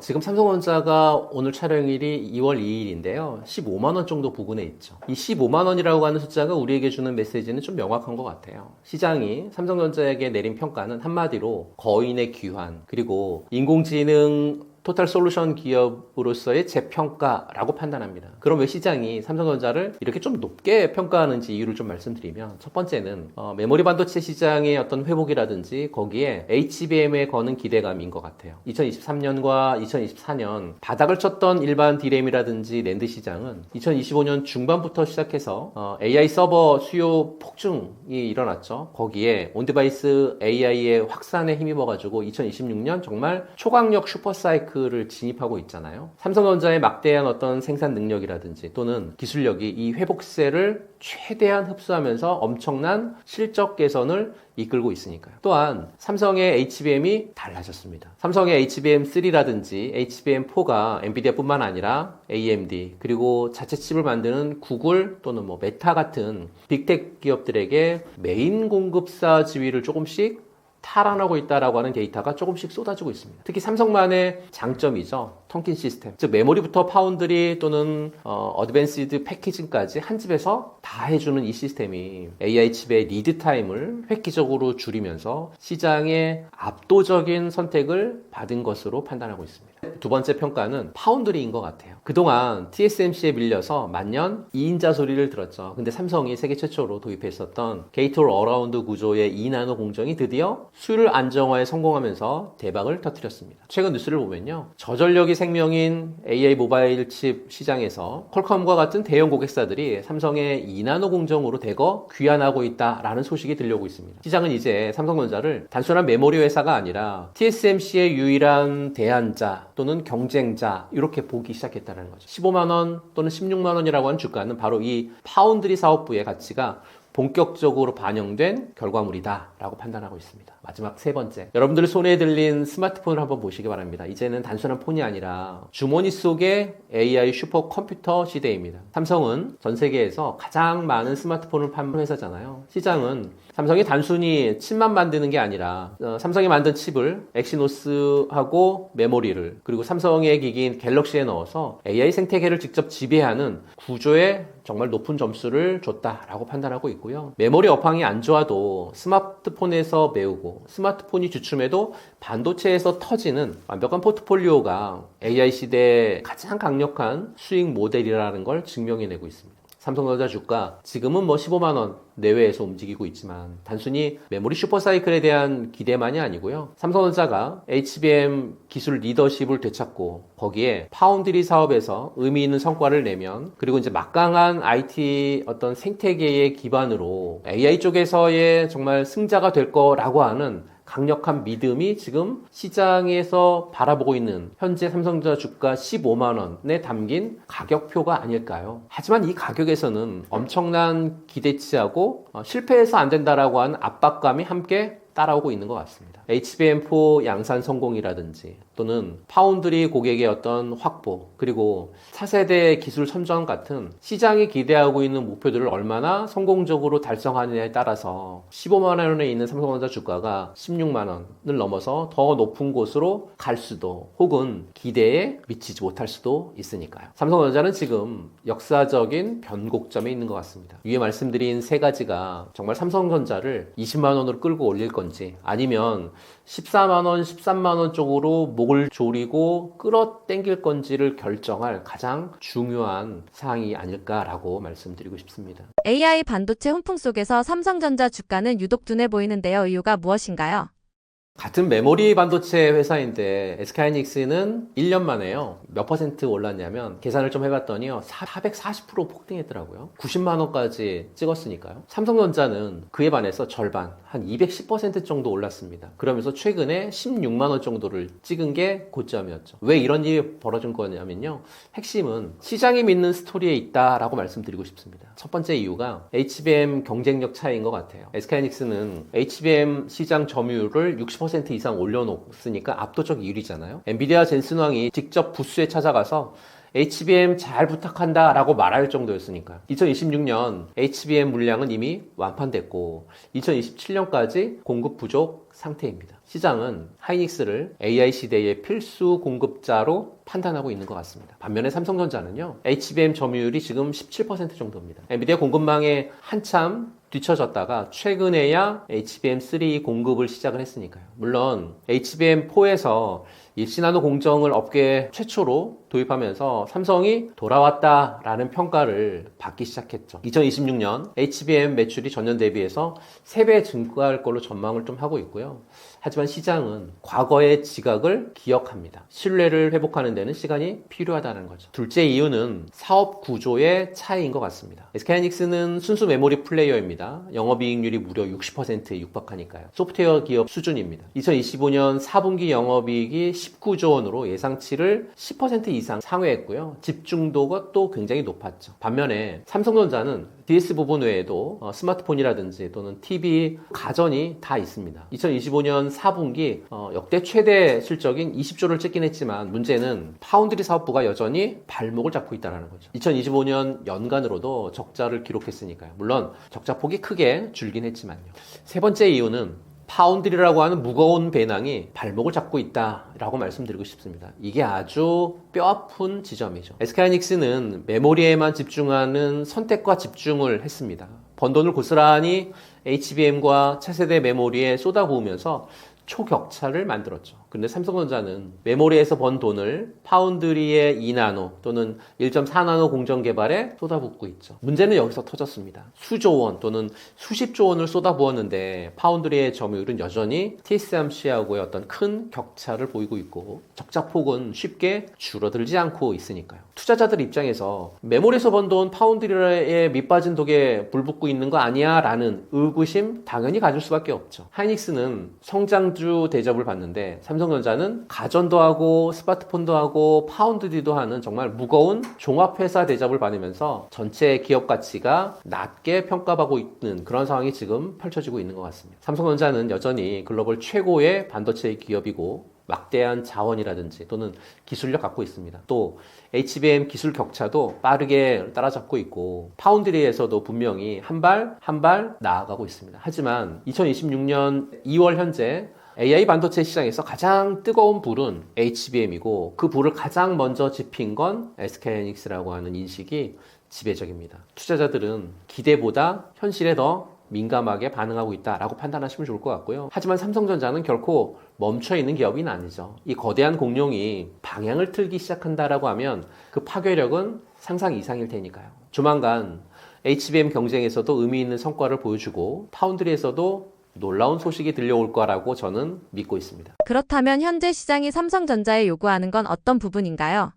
지금 삼성전자가 오늘 촬영일이 2월 2일인데요. 15만 원 정도 부근에 있죠. 이 15만 원이라고 하는 숫자가 우리에게 주는 메시지는 좀 명확한 것 같아요. 시장이 삼성전자에게 내린 평가는 한마디로 거인의 귀환, 그리고 인공지능 토탈 솔루션 기업으로서의 재평가라고 판단합니다. 그럼 왜 시장이 삼성전자를 이렇게 좀 높게 평가하는지 이유를 좀 말씀드리면 첫 번째는 메모리 반도체 시장의 어떤 회복이라든지 거기에 HBM에 거는 기대감인 것 같아요. 2023년과 2024년 바닥을 쳤던 일반 D램이라든지 낸드 시장은 2025년 중반부터 시작해서 AI 서버 수요 폭증이 일어났죠. 거기에 온디바이스 AI의 확산에 힘입어가지고 2026년 정말 초강력 슈퍼사이클 를 진입하고 있잖아요. 삼성전자의 막대한 어떤 생산 능력이라든지 또는 기술력이 이 회복세를 최대한 흡수하면서 엄청난 실적 개선을 이끌고 있으니까요. 또한 삼성의 HBM이 달라졌습니다. 삼성의 HBM3라든지 HBM4가 엔비디아뿐만 아니라 AMD 그리고 자체 칩을 만드는 구글 또는 메타 같은 빅텍 기업들에게 메인 공급사 지위를 조금씩 탈환하고 있다라고 하는 데이터가 조금씩 쏟아지고 있습니다. 특히 삼성만의 장점이죠. 턴킨 시스템. 즉 메모리부터 파운드리 또는 어드밴시드 패키징까지 한 집에서 다 해주는 이 시스템이 AI 칩의 리드 타임을 획기적으로 줄이면서 시장의 압도적인 선택을 받은 것으로 판단하고 있습니다. 두 번째 평가는 파운드리인 것 같아요. 그동안 TSMC에 밀려서 만년 2인자 소리를 들었죠. 근데 삼성이 세계 최초로 도입했었던 게이트 올 어라운드 구조의 2나노 공정이 드디어 수율 안정화에 성공하면서 대박을 터뜨렸습니다. 최근 뉴스를 보면요. 저전력이 생명인 AI 모바일 칩 시장에서 퀄컴과 같은 대형 고객사들이 삼성의 2나노 공정으로 대거 귀환하고 있다라는 소식이 들려오고 있습니다. 시장은 이제 삼성전자를 단순한 메모리 회사가 아니라 TSMC의 유일한 대안자 또는 경쟁자 이렇게 보기 시작했다는 거죠. 15만 원 또는 16만 원이라고 하는 주가는 바로 이 파운드리 사업부의 가치가 본격적으로 반영된 결과물이다 라고 판단하고 있습니다. 마지막 세 번째, 여러분들 손에 들린 스마트폰을 한번 보시기 바랍니다. 이제는 단순한 폰이 아니라 주머니 속의 AI 슈퍼컴퓨터 시대입니다. 삼성은 전 세계에서 가장 많은 스마트폰을 판매하는 회사잖아요. 시장은 삼성이 단순히 칩만 만드는 게 아니라 삼성이 만든 칩을 엑시노스하고 메모리를 그리고 삼성의 기기인 갤럭시에 넣어서 AI 생태계를 직접 지배하는 구조에 정말 높은 점수를 줬다라고 판단하고 있고요. 메모리 업황이 안 좋아도 스마트폰에서 메우고 스마트폰이 주춤해도 반도체에서 터지는 완벽한 포트폴리오가 AI 시대의 가장 강력한 수익 모델이라는 걸 증명해내고 있습니다. 삼성전자 주가 지금은 15만 원 내외에서 움직이고 있지만 단순히 메모리 슈퍼사이클에 대한 기대만이 아니고요. 삼성전자가 HBM 기술 리더십을 되찾고 거기에 파운드리 사업에서 의미 있는 성과를 내면 그리고 이제 막강한 IT 어떤 생태계의 기반으로 AI 쪽에서의 정말 승자가 될 거라고 하는 강력한 믿음이 지금 시장에서 바라보고 있는 현재 삼성전자 주가 15만 원에 담긴 가격표가 아닐까요? 하지만 이 가격에서는 엄청난 기대치하고 실패해서 안 된다라고 하는 압박감이 함께 따라오고 있는 것 같습니다. HBM4 양산 성공이라든지 또는 파운드리 고객의 어떤 확보, 그리고 차세대 기술 선전 같은 시장이 기대하고 있는 목표들을 얼마나 성공적으로 달성하느냐에 따라서 15만 원에 있는 삼성전자 주가가 16만 원을 넘어서 더 높은 곳으로 갈 수도, 혹은 기대에 미치지 못할 수도 있으니까요. 삼성전자는 지금 역사적인 변곡점에 있는 것 같습니다. 위에 말씀드린 세 가지가 정말 삼성전자를 20만 원으로 끌고 올릴 건지, 아니면 14만 원, 13만 원 쪽으로 목을 조리고 끌어당길 건지를 결정할 가장 중요한 사항이 아닐까라고 말씀드리고 싶습니다. AI 반도체 훈풍 속에서 삼성전자 주가는 유독 둔해 보이는데요. 이유가 무엇인가요? 같은 메모리 반도체 회사인데 SK하이닉스는 1년 만에요. 몇 퍼센트 올랐냐면 계산을 좀 해봤더니요. 440% 폭등했더라고요. 90만 원까지 찍었으니까요. 삼성전자는 그에 반해서 절반, 한 210% 정도 올랐습니다. 그러면서 최근에 16만 원 정도를 찍은 게 고점이었죠. 왜 이런 일이 벌어진 거냐면요. 핵심은 시장이 믿는 스토리에 있다라고 말씀드리고 싶습니다. 첫 번째 이유가 HBM 경쟁력 차이인 것 같아요. SK하이닉스는 HBM 시장 점유율을 60% 이상 올려놓았으니까 압도적 1위잖아요. 엔비디아 젠슨 왕이 직접 부스에 찾아가서 HBM 잘 부탁한다 라고 말할 정도였으니까요. 2026년 HBM 물량은 이미 완판됐고 2027년까지 공급 부족 상태입니다. 시장은 하이닉스를 AI 시대의 필수 공급자로 판단하고 있는 것 같습니다. 반면에 삼성전자는요, HBM 점유율이 지금 17% 정도입니다. 엔비디아 공급망에 한참 뒤처졌다가 최근에야 HBM3 공급을 시작을 했으니까요. 물론 HBM4에서 일시나노 공정을 업계 최초로 도입하면서 삼성이 돌아왔다라는 평가를 받기 시작했죠. 2026년 HBM 매출이 전년 대비해서 3배 증가할 걸로 전망을 좀 하고 있고요. 하지만 시장은 과거의 지각을 기억합니다. 신뢰를 회복하는 데는 시간이 필요하다는 거죠. 둘째 이유는 사업 구조의 차이인 것 같습니다. SK하이닉스는 순수 메모리 플레이어입니다. 영업이익률이 무려 60%에 육박하니까요. 소프트웨어 기업 수준입니다. 2025년 4분기 영업이익이 19조 원으로 예상치를 10% 이상 상회했고요. 집중도가 또 굉장히 높았죠. 반면에 삼성전자는 DS 부분 외에도 스마트폰이라든지 또는 TV, 가전이 다 있습니다. 2025년 4분기 역대 최대 실적인 20조를 찍긴 했지만 문제는 파운드리 사업부가 여전히 발목을 잡고 있다는 거죠. 2025년 연간으로도 적자를 기록했으니까요. 물론 적자 폭이 크게 줄긴 했지만요. 세 번째 이유는 파운드리라고 하는 무거운 배낭이 발목을 잡고 있다라고 말씀드리고 싶습니다. 이게 아주 뼈아픈 지점이죠. SK하이닉스는 메모리에만 집중하는 선택과 집중을 했습니다. 번 돈을 고스란히 HBM과 차세대 메모리에 쏟아부으면서 초격차를 만들었죠. 근데 삼성전자는 메모리에서 번 돈을 파운드리의 2나노 또는 1.4나노 공정 개발에 쏟아붓고 있죠. 문제는 여기서 터졌습니다. 수조 원 또는 수십조 원을 쏟아부었는데 파운드리의 점유율은 여전히 TSMC하고의 어떤 큰 격차를 보이고 있고 적자폭은 쉽게 줄어들지 않고 있으니까요. 투자자들 입장에서 메모리에서 번 돈 파운드리에 밑빠진 독에 불 붙고 있는 거 아니야? 라는 의구심 당연히 가질 수밖에 없죠. 하이닉스는 성장주 대접을 받는데 삼성전자는 가전도 하고 스마트폰도 하고 파운드리도 하는 정말 무거운 종합회사 대접을 받으면서 전체 기업 가치가 낮게 평가받고 있는 그런 상황이 지금 펼쳐지고 있는 것 같습니다. 삼성전자는 여전히 글로벌 최고의 반도체 기업이고 막대한 자원이라든지 또는 기술력 갖고 있습니다. 또 HBM 기술 격차도 빠르게 따라잡고 있고 파운드리에서도 분명히 한 발 나아가고 있습니다. 하지만 2026년 2월 현재 AI 반도체 시장에서 가장 뜨거운 불은 HBM이고 그 불을 가장 먼저 지핀 건 SK하이닉스라고 하는 인식이 지배적입니다. 투자자들은 기대보다 현실에 더 민감하게 반응하고 있다라고 판단하시면 좋을 것 같고요. 하지만 삼성전자는 결코 멈춰있는 기업은 아니죠. 이 거대한 공룡이 방향을 틀기 시작한다라고 하면 그 파괴력은 상상 이상일 테니까요. 조만간 HBM 경쟁에서도 의미 있는 성과를 보여주고 파운드리에서도 놀라운 소식이 들려올 거라고 저는 믿고 있습니다. 그렇다면 현재 시장이 삼성전자에 요구하는 건 어떤 부분인가요?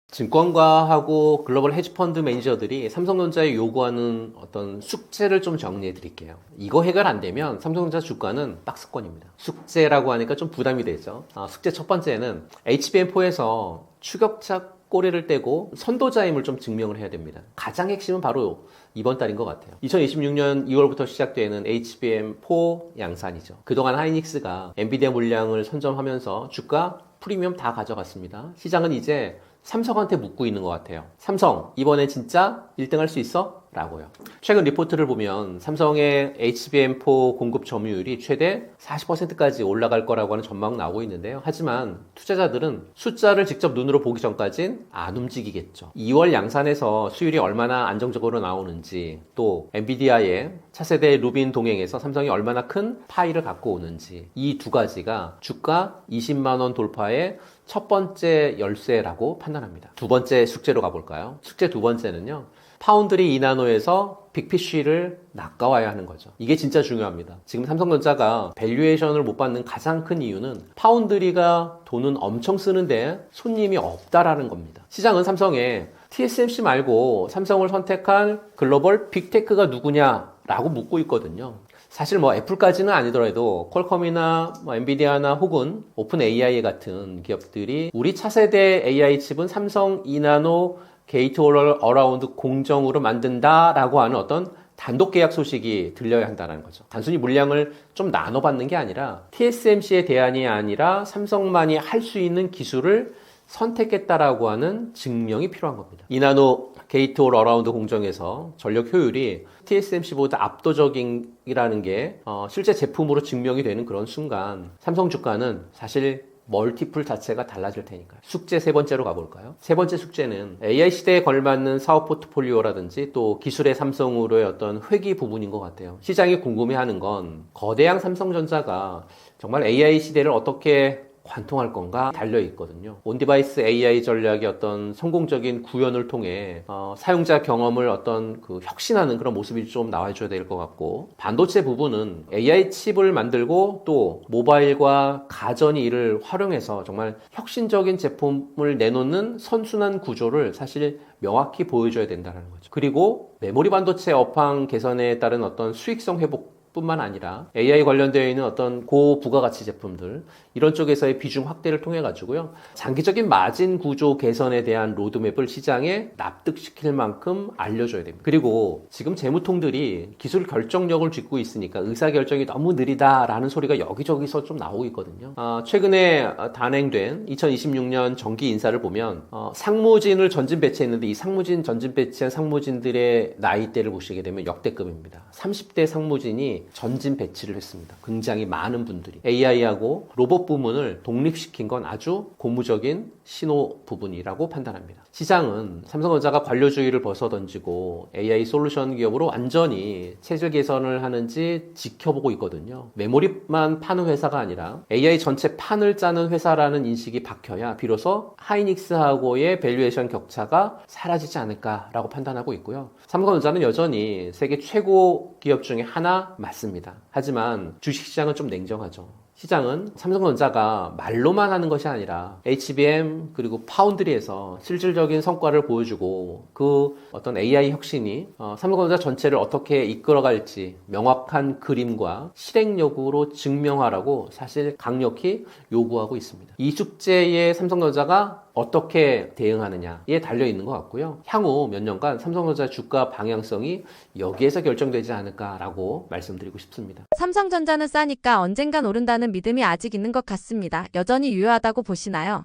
증권가하고 글로벌 헤지펀드 매니저들이 삼성전자에 요구하는 어떤 숙제를 좀 정리해 드릴게요. 이거 해결 안 되면 삼성전자 주가는 박스권입니다. 숙제라고 하니까 좀 부담이 되죠. 숙제 첫 번째는 HBM4에서 추격자 꼬리를 떼고 선도자임을 좀 증명을 해야 됩니다. 가장 핵심은 바로 이번 달인 것 같아요. 2026년 2월부터 시작되는 HBM4 양산이죠. 그동안 하이닉스가 엔비디아 물량을 선점하면서 주가 프리미엄 다 가져갔습니다. 시장은 이제 삼성한테 묻고 있는 것 같아요. 삼성, 이번에 진짜 1등 할 수 있어? 라고요. 최근 리포트를 보면 삼성의 HBM4 공급 점유율이 최대 40%까지 올라갈 거라고 하는 전망 나오고 있는데요. 하지만 투자자들은 숫자를 직접 눈으로 보기 전까진 안 움직이겠죠. 2월 양산에서 수율이 얼마나 안정적으로 나오는지, 또 엔비디아의 차세대 루빈 동행에서 삼성이 얼마나 큰 파이를 갖고 오는지, 이 두 가지가 주가 20만 원 돌파의 첫 번째 열쇠라고 판단합니다. 두 번째 숙제로 가볼까요? 숙제 두 번째는요, 파운드리 2나노에서 빅피쉬를 낚아와야 하는 거죠. 이게 진짜 중요합니다. 지금 삼성전자가 밸류에이션을 못 받는 가장 큰 이유는 파운드리가 돈은 엄청 쓰는데 손님이 없다라는 겁니다. 시장은 삼성에 TSMC 말고 삼성을 선택한 글로벌 빅테크가 누구냐라고 묻고 있거든요. 사실 애플까지는 아니더라도 퀄컴이나 엔비디아나 혹은 오픈 AI 같은 기업들이 우리 차세대 AI 칩은 삼성 2나노 게이트 올 어라운드 공정으로 만든다라고 하는 어떤 단독 계약 소식이 들려야 한다는 거죠. 단순히 물량을 좀 나눠받는 게 아니라 TSMC의 대안이 아니라 삼성만이 할 수 있는 기술을 선택했다라고 하는 증명이 필요한 겁니다. 2나노 게이트 올 어라운드 공정에서 전력 효율이 TSMC보다 압도적이라는 게 실제 제품으로 증명이 되는 그런 순간 삼성 주가는 사실 멀티플 자체가 달라질 테니까요. 숙제 세 번째로 가볼까요? 세 번째 숙제는 AI 시대에 걸맞는 사업 포트폴리오라든지 또 기술의 삼성으로의 어떤 회귀 부분인 것 같아요. 시장이 궁금해하는 건 거대한 삼성전자가 정말 AI 시대를 어떻게 관통할 건가 달려 있거든요. 온디바이스 AI 전략의 어떤 성공적인 구현을 통해 사용자 경험을 어떤 혁신하는 그런 모습이 좀 나와줘야 될 것 같고, 반도체 부분은 AI 칩을 만들고 또 모바일과 가전이 이를 활용해서 정말 혁신적인 제품을 내놓는 선순환 구조를 사실 명확히 보여줘야 된다는 거죠. 그리고 메모리 반도체 업황 개선에 따른 어떤 수익성 회복 뿐만 아니라 AI 관련되어 있는 어떤 고부가가치 제품들, 이런 쪽에서의 비중 확대를 통해 가지고요, 장기적인 마진 구조 개선에 대한 로드맵을 시장에 납득시킬 만큼 알려줘야 됩니다. 그리고 지금 재무통들이 기술 결정력을 쥐고 있으니까 의사결정이 너무 느리다라는 소리가 여기저기서 좀 나오고 있거든요. 최근에 단행된 2026년 정기 인사를 보면 상무진을 전진 배치했는데, 이 상무진 전진 배치한 상무진들의 나이대를 보시게 되면 역대급입니다. 30대 상무진이 전진 배치를 했습니다. 굉장히 많은 분들이. AI하고 로봇 부문을 독립시킨 건 아주 고무적인 신호 부분이라고 판단합니다. 시장은 삼성전자가 관료주의를 벗어던지고 AI 솔루션 기업으로 완전히 체질 개선을 하는지 지켜보고 있거든요. 메모리만 파는 회사가 아니라 AI 전체 판을 짜는 회사라는 인식이 박혀야 비로소 하이닉스하고의 밸류에이션 격차가 사라지지 않을까라고 판단하고 있고요. 삼성전자는 여전히 세계 최고 기업 중에 하나 맞습니다. 하지만 주식시장은 좀 냉정하죠. 시장은 삼성전자가 말로만 하는 것이 아니라 HBM 그리고 파운드리에서 실질적인 성과를 보여주고 그 어떤 AI 혁신이 삼성전자 전체를 어떻게 이끌어갈지 명확한 그림과 실행력으로 증명하라고 사실 강력히 요구하고 있습니다. 이 숙제에 삼성전자가 어떻게 대응하느냐에 달려 있는 것 같고요. 향후 몇 년간 삼성전자 주가 방향성이 여기에서 결정되지 않을까라고 말씀드리고 싶습니다. 삼성전자는 싸니까 언젠간 오른다는 믿음이 아직 있는 것 같습니다. 여전히 유효하다고 보시나요?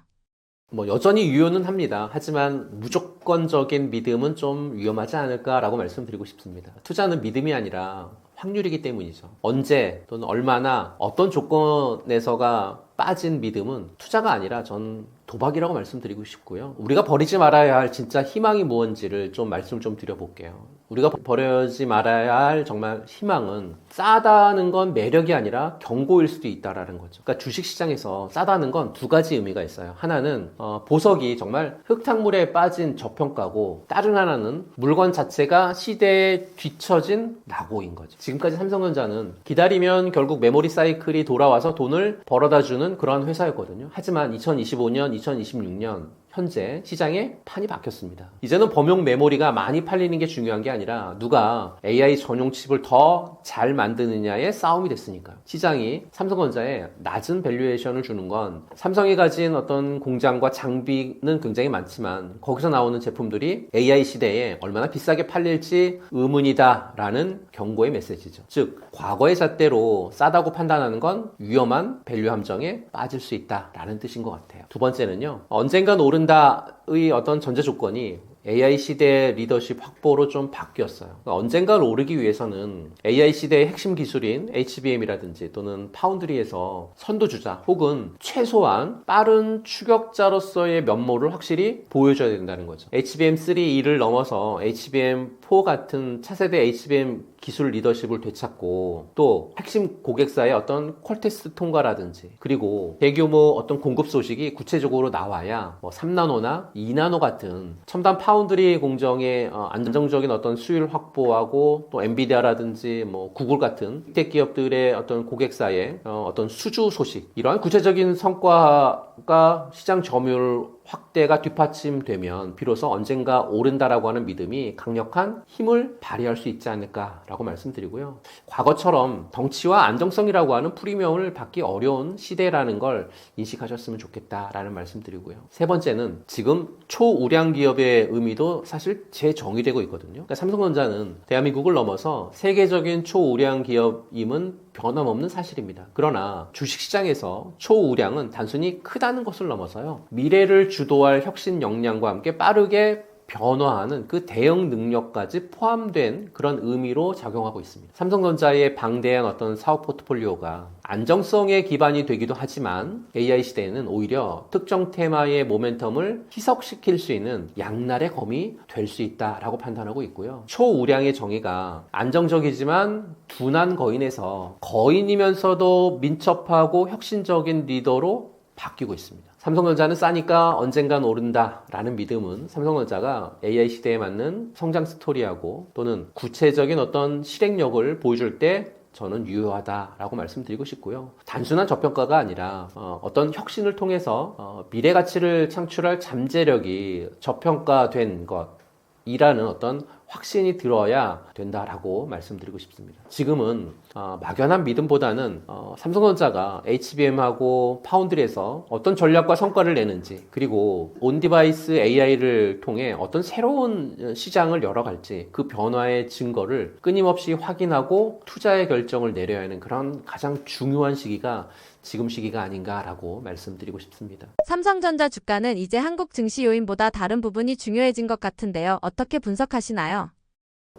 여전히 유효는 합니다. 하지만 무조건적인 믿음은 좀 위험하지 않을까라고 말씀드리고 싶습니다. 투자는 믿음이 아니라 확률이기 때문이죠. 언제 또는 얼마나 어떤 조건에서가 빠진 믿음은 투자가 아니라 전 도박이라고 말씀드리고 싶고요. 우리가 버리지 말아야 할 진짜 희망이 무엇인지를 좀 말씀을 좀 드려볼게요. 우리가 버리지 말아야 할 정말 희망은 싸다는 건 매력이 아니라 경고일 수도 있다라는 거죠. 그러니까 주식시장에서 싸다는 건 두 가지 의미가 있어요. 하나는 보석이 정말 흙탕물에 빠진 저평가고, 다른 하나는 물건 자체가 시대에 뒤처진 낙오인 거죠. 지금까지 삼성전자는 기다리면 결국 메모리 사이클이 돌아와서 돈을 벌어다 주는 그런 회사였거든요. 하지만 2025년, 2026년 현재 시장의 판이 바뀌었습니다. 이제는 범용 메모리가 많이 팔리는 게 중요한 게 아니라 누가 AI 전용 칩을 더 잘 만드느냐의 싸움이 됐으니까요. 시장이 삼성전자에 낮은 밸류에이션을 주는 건 삼성이 가진 어떤 공장과 장비는 굉장히 많지만 거기서 나오는 제품들이 AI 시대에 얼마나 비싸게 팔릴지 의문이다 라는 경고의 메시지죠. 즉 과거의 잣대로 싸다고 판단하는 건 위험한 밸류 함정에 빠질 수 있다 라는 뜻인 것 같아요. 두 번째는요, 언젠간 오른다의 어떤 전제 조건이 AI 시대의 리더십 확보로 좀 바뀌었어요. 그러니까 언젠간 오르기 위해서는 AI 시대의 핵심 기술인 HBM이라든지 또는 파운드리에서 선두주자 혹은 최소한 빠른 추격자로서의 면모를 확실히 보여줘야 된다는 거죠. HBM3E를 넘어서 HBM4 같은 차세대 HBM 기술 리더십을 되찾고 또 핵심 고객사의 어떤 퀄테스트 통과라든지 그리고 대규모 어떤 공급 소식이 구체적으로 나와야 3나노나 2나노 같은 첨단 파운드리 공정의 안정적인 어떤 수율 확보하고 또 엔비디아라든지 구글 같은 빅텍 기업들의 어떤 고객사의 어떤 수주 소식 이러한 구체적인 성과가 시장 점유율 확대가 뒷받침되면 비로소 언젠가 오른다라고 하는 믿음이 강력한 힘을 발휘할 수 있지 않을까라고 말씀드리고요. 과거처럼 덩치와 안정성이라고 하는 프리미엄을 받기 어려운 시대라는 걸 인식하셨으면 좋겠다라는 말씀드리고요. 세 번째는 지금 초우량 기업의 의미도 사실 재정의되고 있거든요. 그러니까 삼성전자는 대한민국을 넘어서 세계적인 초우량 기업임은 변함없는 사실입니다. 그러나 주식시장에서 초우량은 단순히 크다는 것을 넘어서요, 미래를 주도할 혁신 역량과 함께 빠르게 변화하는 그 대응 능력까지 포함된 그런 의미로 작용하고 있습니다. 삼성전자의 방대한 어떤 사업 포트폴리오가 안정성의 기반이 되기도 하지만 AI 시대에는 오히려 특정 테마의 모멘텀을 희석시킬 수 있는 양날의 검이 될 수 있다라고 판단하고 있고요. 초우량의 정의가 안정적이지만 둔한 거인에서 거인이면서도 민첩하고 혁신적인 리더로 바뀌고 있습니다. 삼성전자는 싸니까 언젠간 오른다라는 믿음은 삼성전자가 AI 시대에 맞는 성장 스토리하고 또는 구체적인 어떤 실행력을 보여줄 때 저는 유효하다라고 말씀드리고 싶고요. 단순한 저평가가 아니라 어떤 혁신을 통해서 미래 가치를 창출할 잠재력이 저평가된 것이라는 어떤 확신이 들어야 된다라고 말씀드리고 싶습니다. 지금은 막연한 믿음보다는 삼성전자가 HBM하고 파운드리에서 어떤 전략과 성과를 내는지 그리고 온디바이스 AI를 통해 어떤 새로운 시장을 열어갈지 그 변화의 증거를 끊임없이 확인하고 투자의 결정을 내려야 하는 그런 가장 중요한 시기가 지금 시기가 아닌가라고 말씀드리고 싶습니다. 삼성전자 주가는 이제 한국 증시 요인보다 다른 부분이 중요해진 것 같은데요. 어떻게 분석하시나요?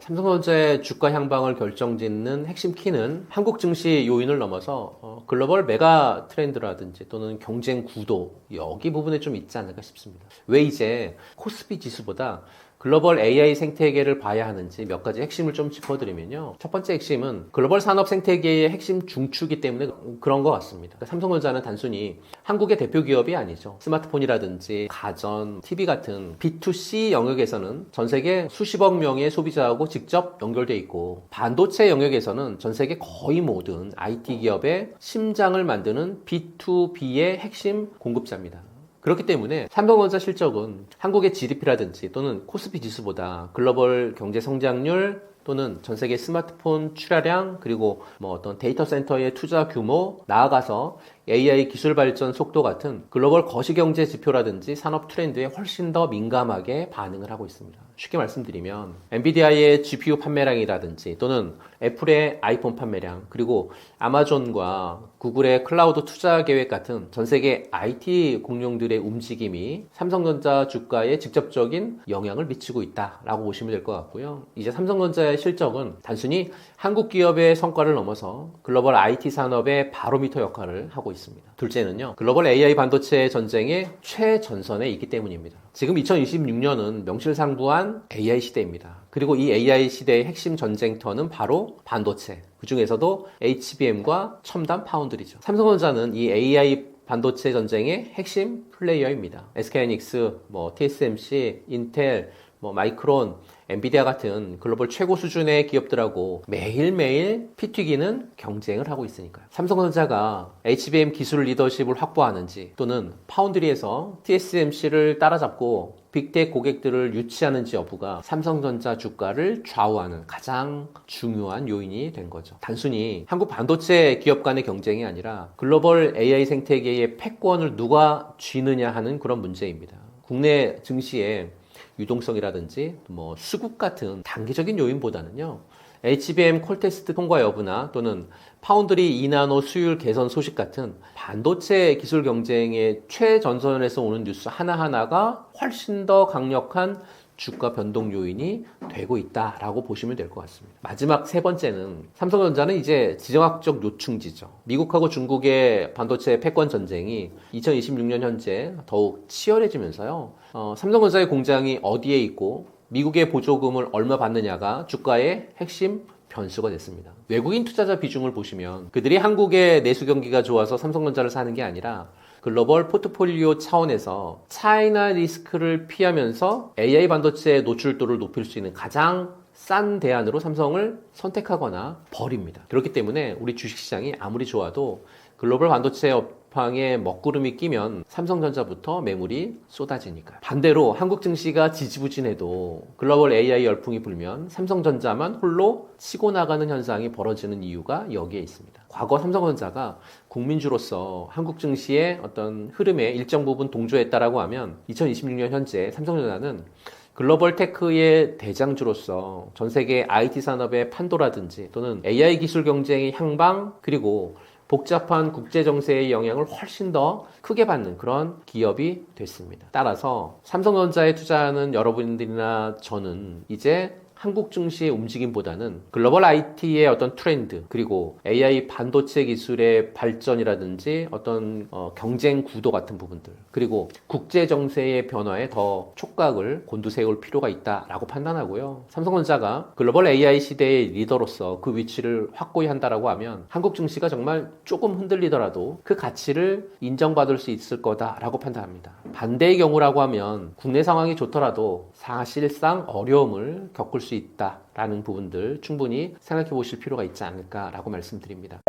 삼성전자의 주가 향방을 결정짓는 핵심 키는 한국 증시 요인을 넘어서 글로벌 메가 트렌드라든지 또는 경쟁 구도 여기 부분에 좀 있지 않을까 싶습니다. 왜 이제 코스피 지수보다 글로벌 AI 생태계를 봐야 하는지 몇 가지 핵심을 좀 짚어드리면요. 첫 번째 핵심은 글로벌 산업 생태계의 핵심 중추이기 때문에 그런 것 같습니다. 그러니까 삼성전자는 단순히 한국의 대표 기업이 아니죠. 스마트폰이라든지 가전, TV 같은 B2C 영역에서는 전 세계 수십억 명의 소비자하고 직접 연결돼 있고 반도체 영역에서는 전 세계 거의 모든 IT 기업의 심장을 만드는 B2B의 핵심 공급자입니다. 그렇기 때문에 삼성전자 실적은 한국의 GDP라든지 또는 코스피 지수보다 글로벌 경제 성장률 또는 전 세계 스마트폰 출하량 그리고 어떤 데이터 센터의 투자 규모 나아가서 AI 기술 발전 속도 같은 글로벌 거시경제 지표라든지 산업 트렌드에 훨씬 더 민감하게 반응을 하고 있습니다. 쉽게 말씀드리면 엔비디아의 GPU 판매량이라든지 또는 애플의 아이폰 판매량 그리고 아마존과 구글의 클라우드 투자 계획 같은 전 세계 IT 공룡들의 움직임이 삼성전자 주가에 직접적인 영향을 미치고 있다라고 보시면 될 것 같고요. 이제 삼성전자의 실적은 단순히 한국 기업의 성과를 넘어서 글로벌 IT 산업의 바로미터 역할을 하고 있습니다. 둘째는요, 글로벌 AI 반도체 전쟁의 최전선에 있기 때문입니다. 지금 2026년은 명실상부한 AI 시대입니다. 그리고 이 AI 시대의 핵심 전쟁터는 바로 반도체, 그 중에서도 HBM과 첨단 파운드리죠. 삼성전자는 이 AI 반도체 전쟁의 핵심 플레이어입니다. SK하이닉스, TSMC, 인텔, 마이크론, 엔비디아 같은 글로벌 최고 수준의 기업들하고 매일매일 피 튀기는 경쟁을 하고 있으니까요. 삼성전자가 HBM 기술 리더십을 확보하는지 또는 파운드리에서 TSMC를 따라잡고 빅텍 고객들을 유치하는지 여부가 삼성전자 주가를 좌우하는 가장 중요한 요인이 된 거죠. 단순히 한국 반도체 기업 간의 경쟁이 아니라 글로벌 AI 생태계의 패권을 누가 쥐느냐 하는 그런 문제입니다. 국내 증시의 유동성이라든지 뭐 수급 같은 단기적인 요인보다는요. HBM 콜테스트 통과 여부나 또는 파운드리 2나노 수율 개선 소식 같은 반도체 기술 경쟁의 최전선에서 오는 뉴스 하나하나가 훨씬 더 강력한 주가 변동 요인이 되고 있다라고 보시면 될 것 같습니다. 마지막 세 번째는 삼성전자는 이제 지정학적 요충지죠. 미국하고 중국의 반도체 패권 전쟁이 2026년 현재 더욱 치열해지면서요. 삼성전자의 공장이 어디에 있고 미국의 보조금을 얼마 받느냐가 주가의 핵심 변수가 됐습니다. 외국인 투자자 비중을 보시면 그들이 한국의 내수 경기가 좋아서 삼성전자를 사는 게 아니라 글로벌 포트폴리오 차원에서 차이나 리스크를 피하면서 AI 반도체의 노출도를 높일 수 있는 가장 싼 대안으로 삼성을 선택하거나 버립니다. 그렇기 때문에 우리 주식시장이 아무리 좋아도 글로벌 반도체 업황에 먹구름이 끼면 삼성전자부터 매물이 쏟아지니까요. 반대로 한국 증시가 지지부진해도 글로벌 AI 열풍이 불면 삼성전자만 홀로 치고 나가는 현상이 벌어지는 이유가 여기에 있습니다. 과거 삼성전자가 국민주로서 한국 증시의 어떤 흐름에 일정 부분 동조했다라고 하면 2026년 현재 삼성전자는 글로벌 테크의 대장주로서 전 세계 IT 산업의 판도라든지 또는 AI 기술 경쟁의 향방 그리고 복잡한 국제 정세의 영향을 훨씬 더 크게 받는 그런 기업이 됐습니다. 따라서 삼성전자에 투자하는 여러분들이나 저는 이제 한국 증시의 움직임보다는 글로벌 IT의 어떤 트렌드 그리고 AI 반도체 기술의 발전이라든지 어떤 경쟁 구도 같은 부분들 그리고 국제 정세의 변화에 더 촉각을 곤두세울 필요가 있다라고 판단하고요. 삼성전자가 글로벌 AI 시대의 리더로서 그 위치를 확고히 한다라고 하면 한국 증시가 정말 조금 흔들리더라도 그 가치를 인정받을 수 있을 거다라고 판단합니다. 반대의 경우라고 하면 국내 상황이 좋더라도 사실상 어려움을 겪을 수 있다라는 부분들 충분히 생각해 보실 필요가 있지 않을까라고 말씀드립니다.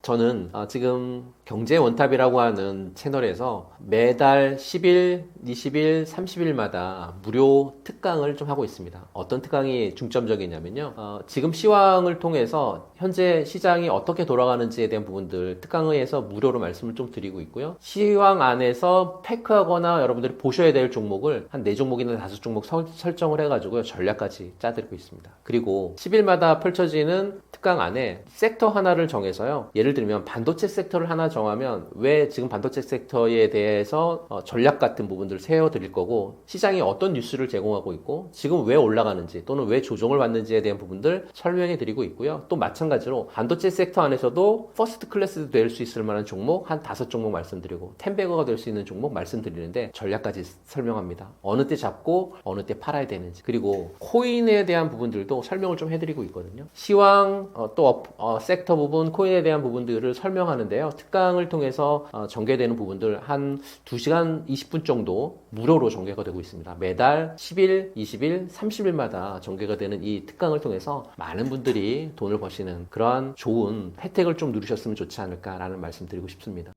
저는 지금 경제원탑이라고 하는 채널에서 매달 10일, 20일, 30일마다 무료 특강을 좀 하고 있습니다. 어떤 특강이 중점적이냐면요. 지금 시황을 통해서 현재 시장이 어떻게 돌아가는지에 대한 부분들 특강에서 무료로 말씀을 좀 드리고 있고요. 시황 안에서 패크하거나 여러분들이 보셔야 될 종목을 한 4종목이나 5종목 설정을 해가지고요. 전략까지 짜드리고 있습니다. 그리고 10일마다 펼쳐지는 특강 안에 섹터 하나를 정해서요. 예를 들면 반도체 섹터를 하나 정하면 왜 지금 반도체 섹터에 대해서 전략 같은 부분들을 세워드릴 거고 시장이 어떤 뉴스를 제공하고 있고 지금 왜 올라가는지 또는 왜 조정을 받는지에 대한 부분들 설명해 드리고 있고요. 또 마찬가지로 반도체 섹터 안에서도 퍼스트 클래스도 될 수 있을 만한 종목 한 5종목 말씀드리고 10배거가 될 수 있는 종목 말씀드리는데 전략까지 설명합니다. 어느 때 잡고 어느 때 팔아야 되는지 그리고 코인에 대한 부분들도 설명을 좀 해드리고 있거든요. 시황 또 섹터 부분 코인에 대한 부분들을 설명하는데요. 특강을 통해서 전개되는 부분들 한 2시간 20분 정도 무료로 전개가 되고 있습니다. 매달 10일, 20일, 30일마다 전개가 되는 이 특강을 통해서 많은 분들이 돈을 버시는 그러한 좋은 혜택을 좀 누리셨으면 좋지 않을까라는 말씀 드리고 싶습니다.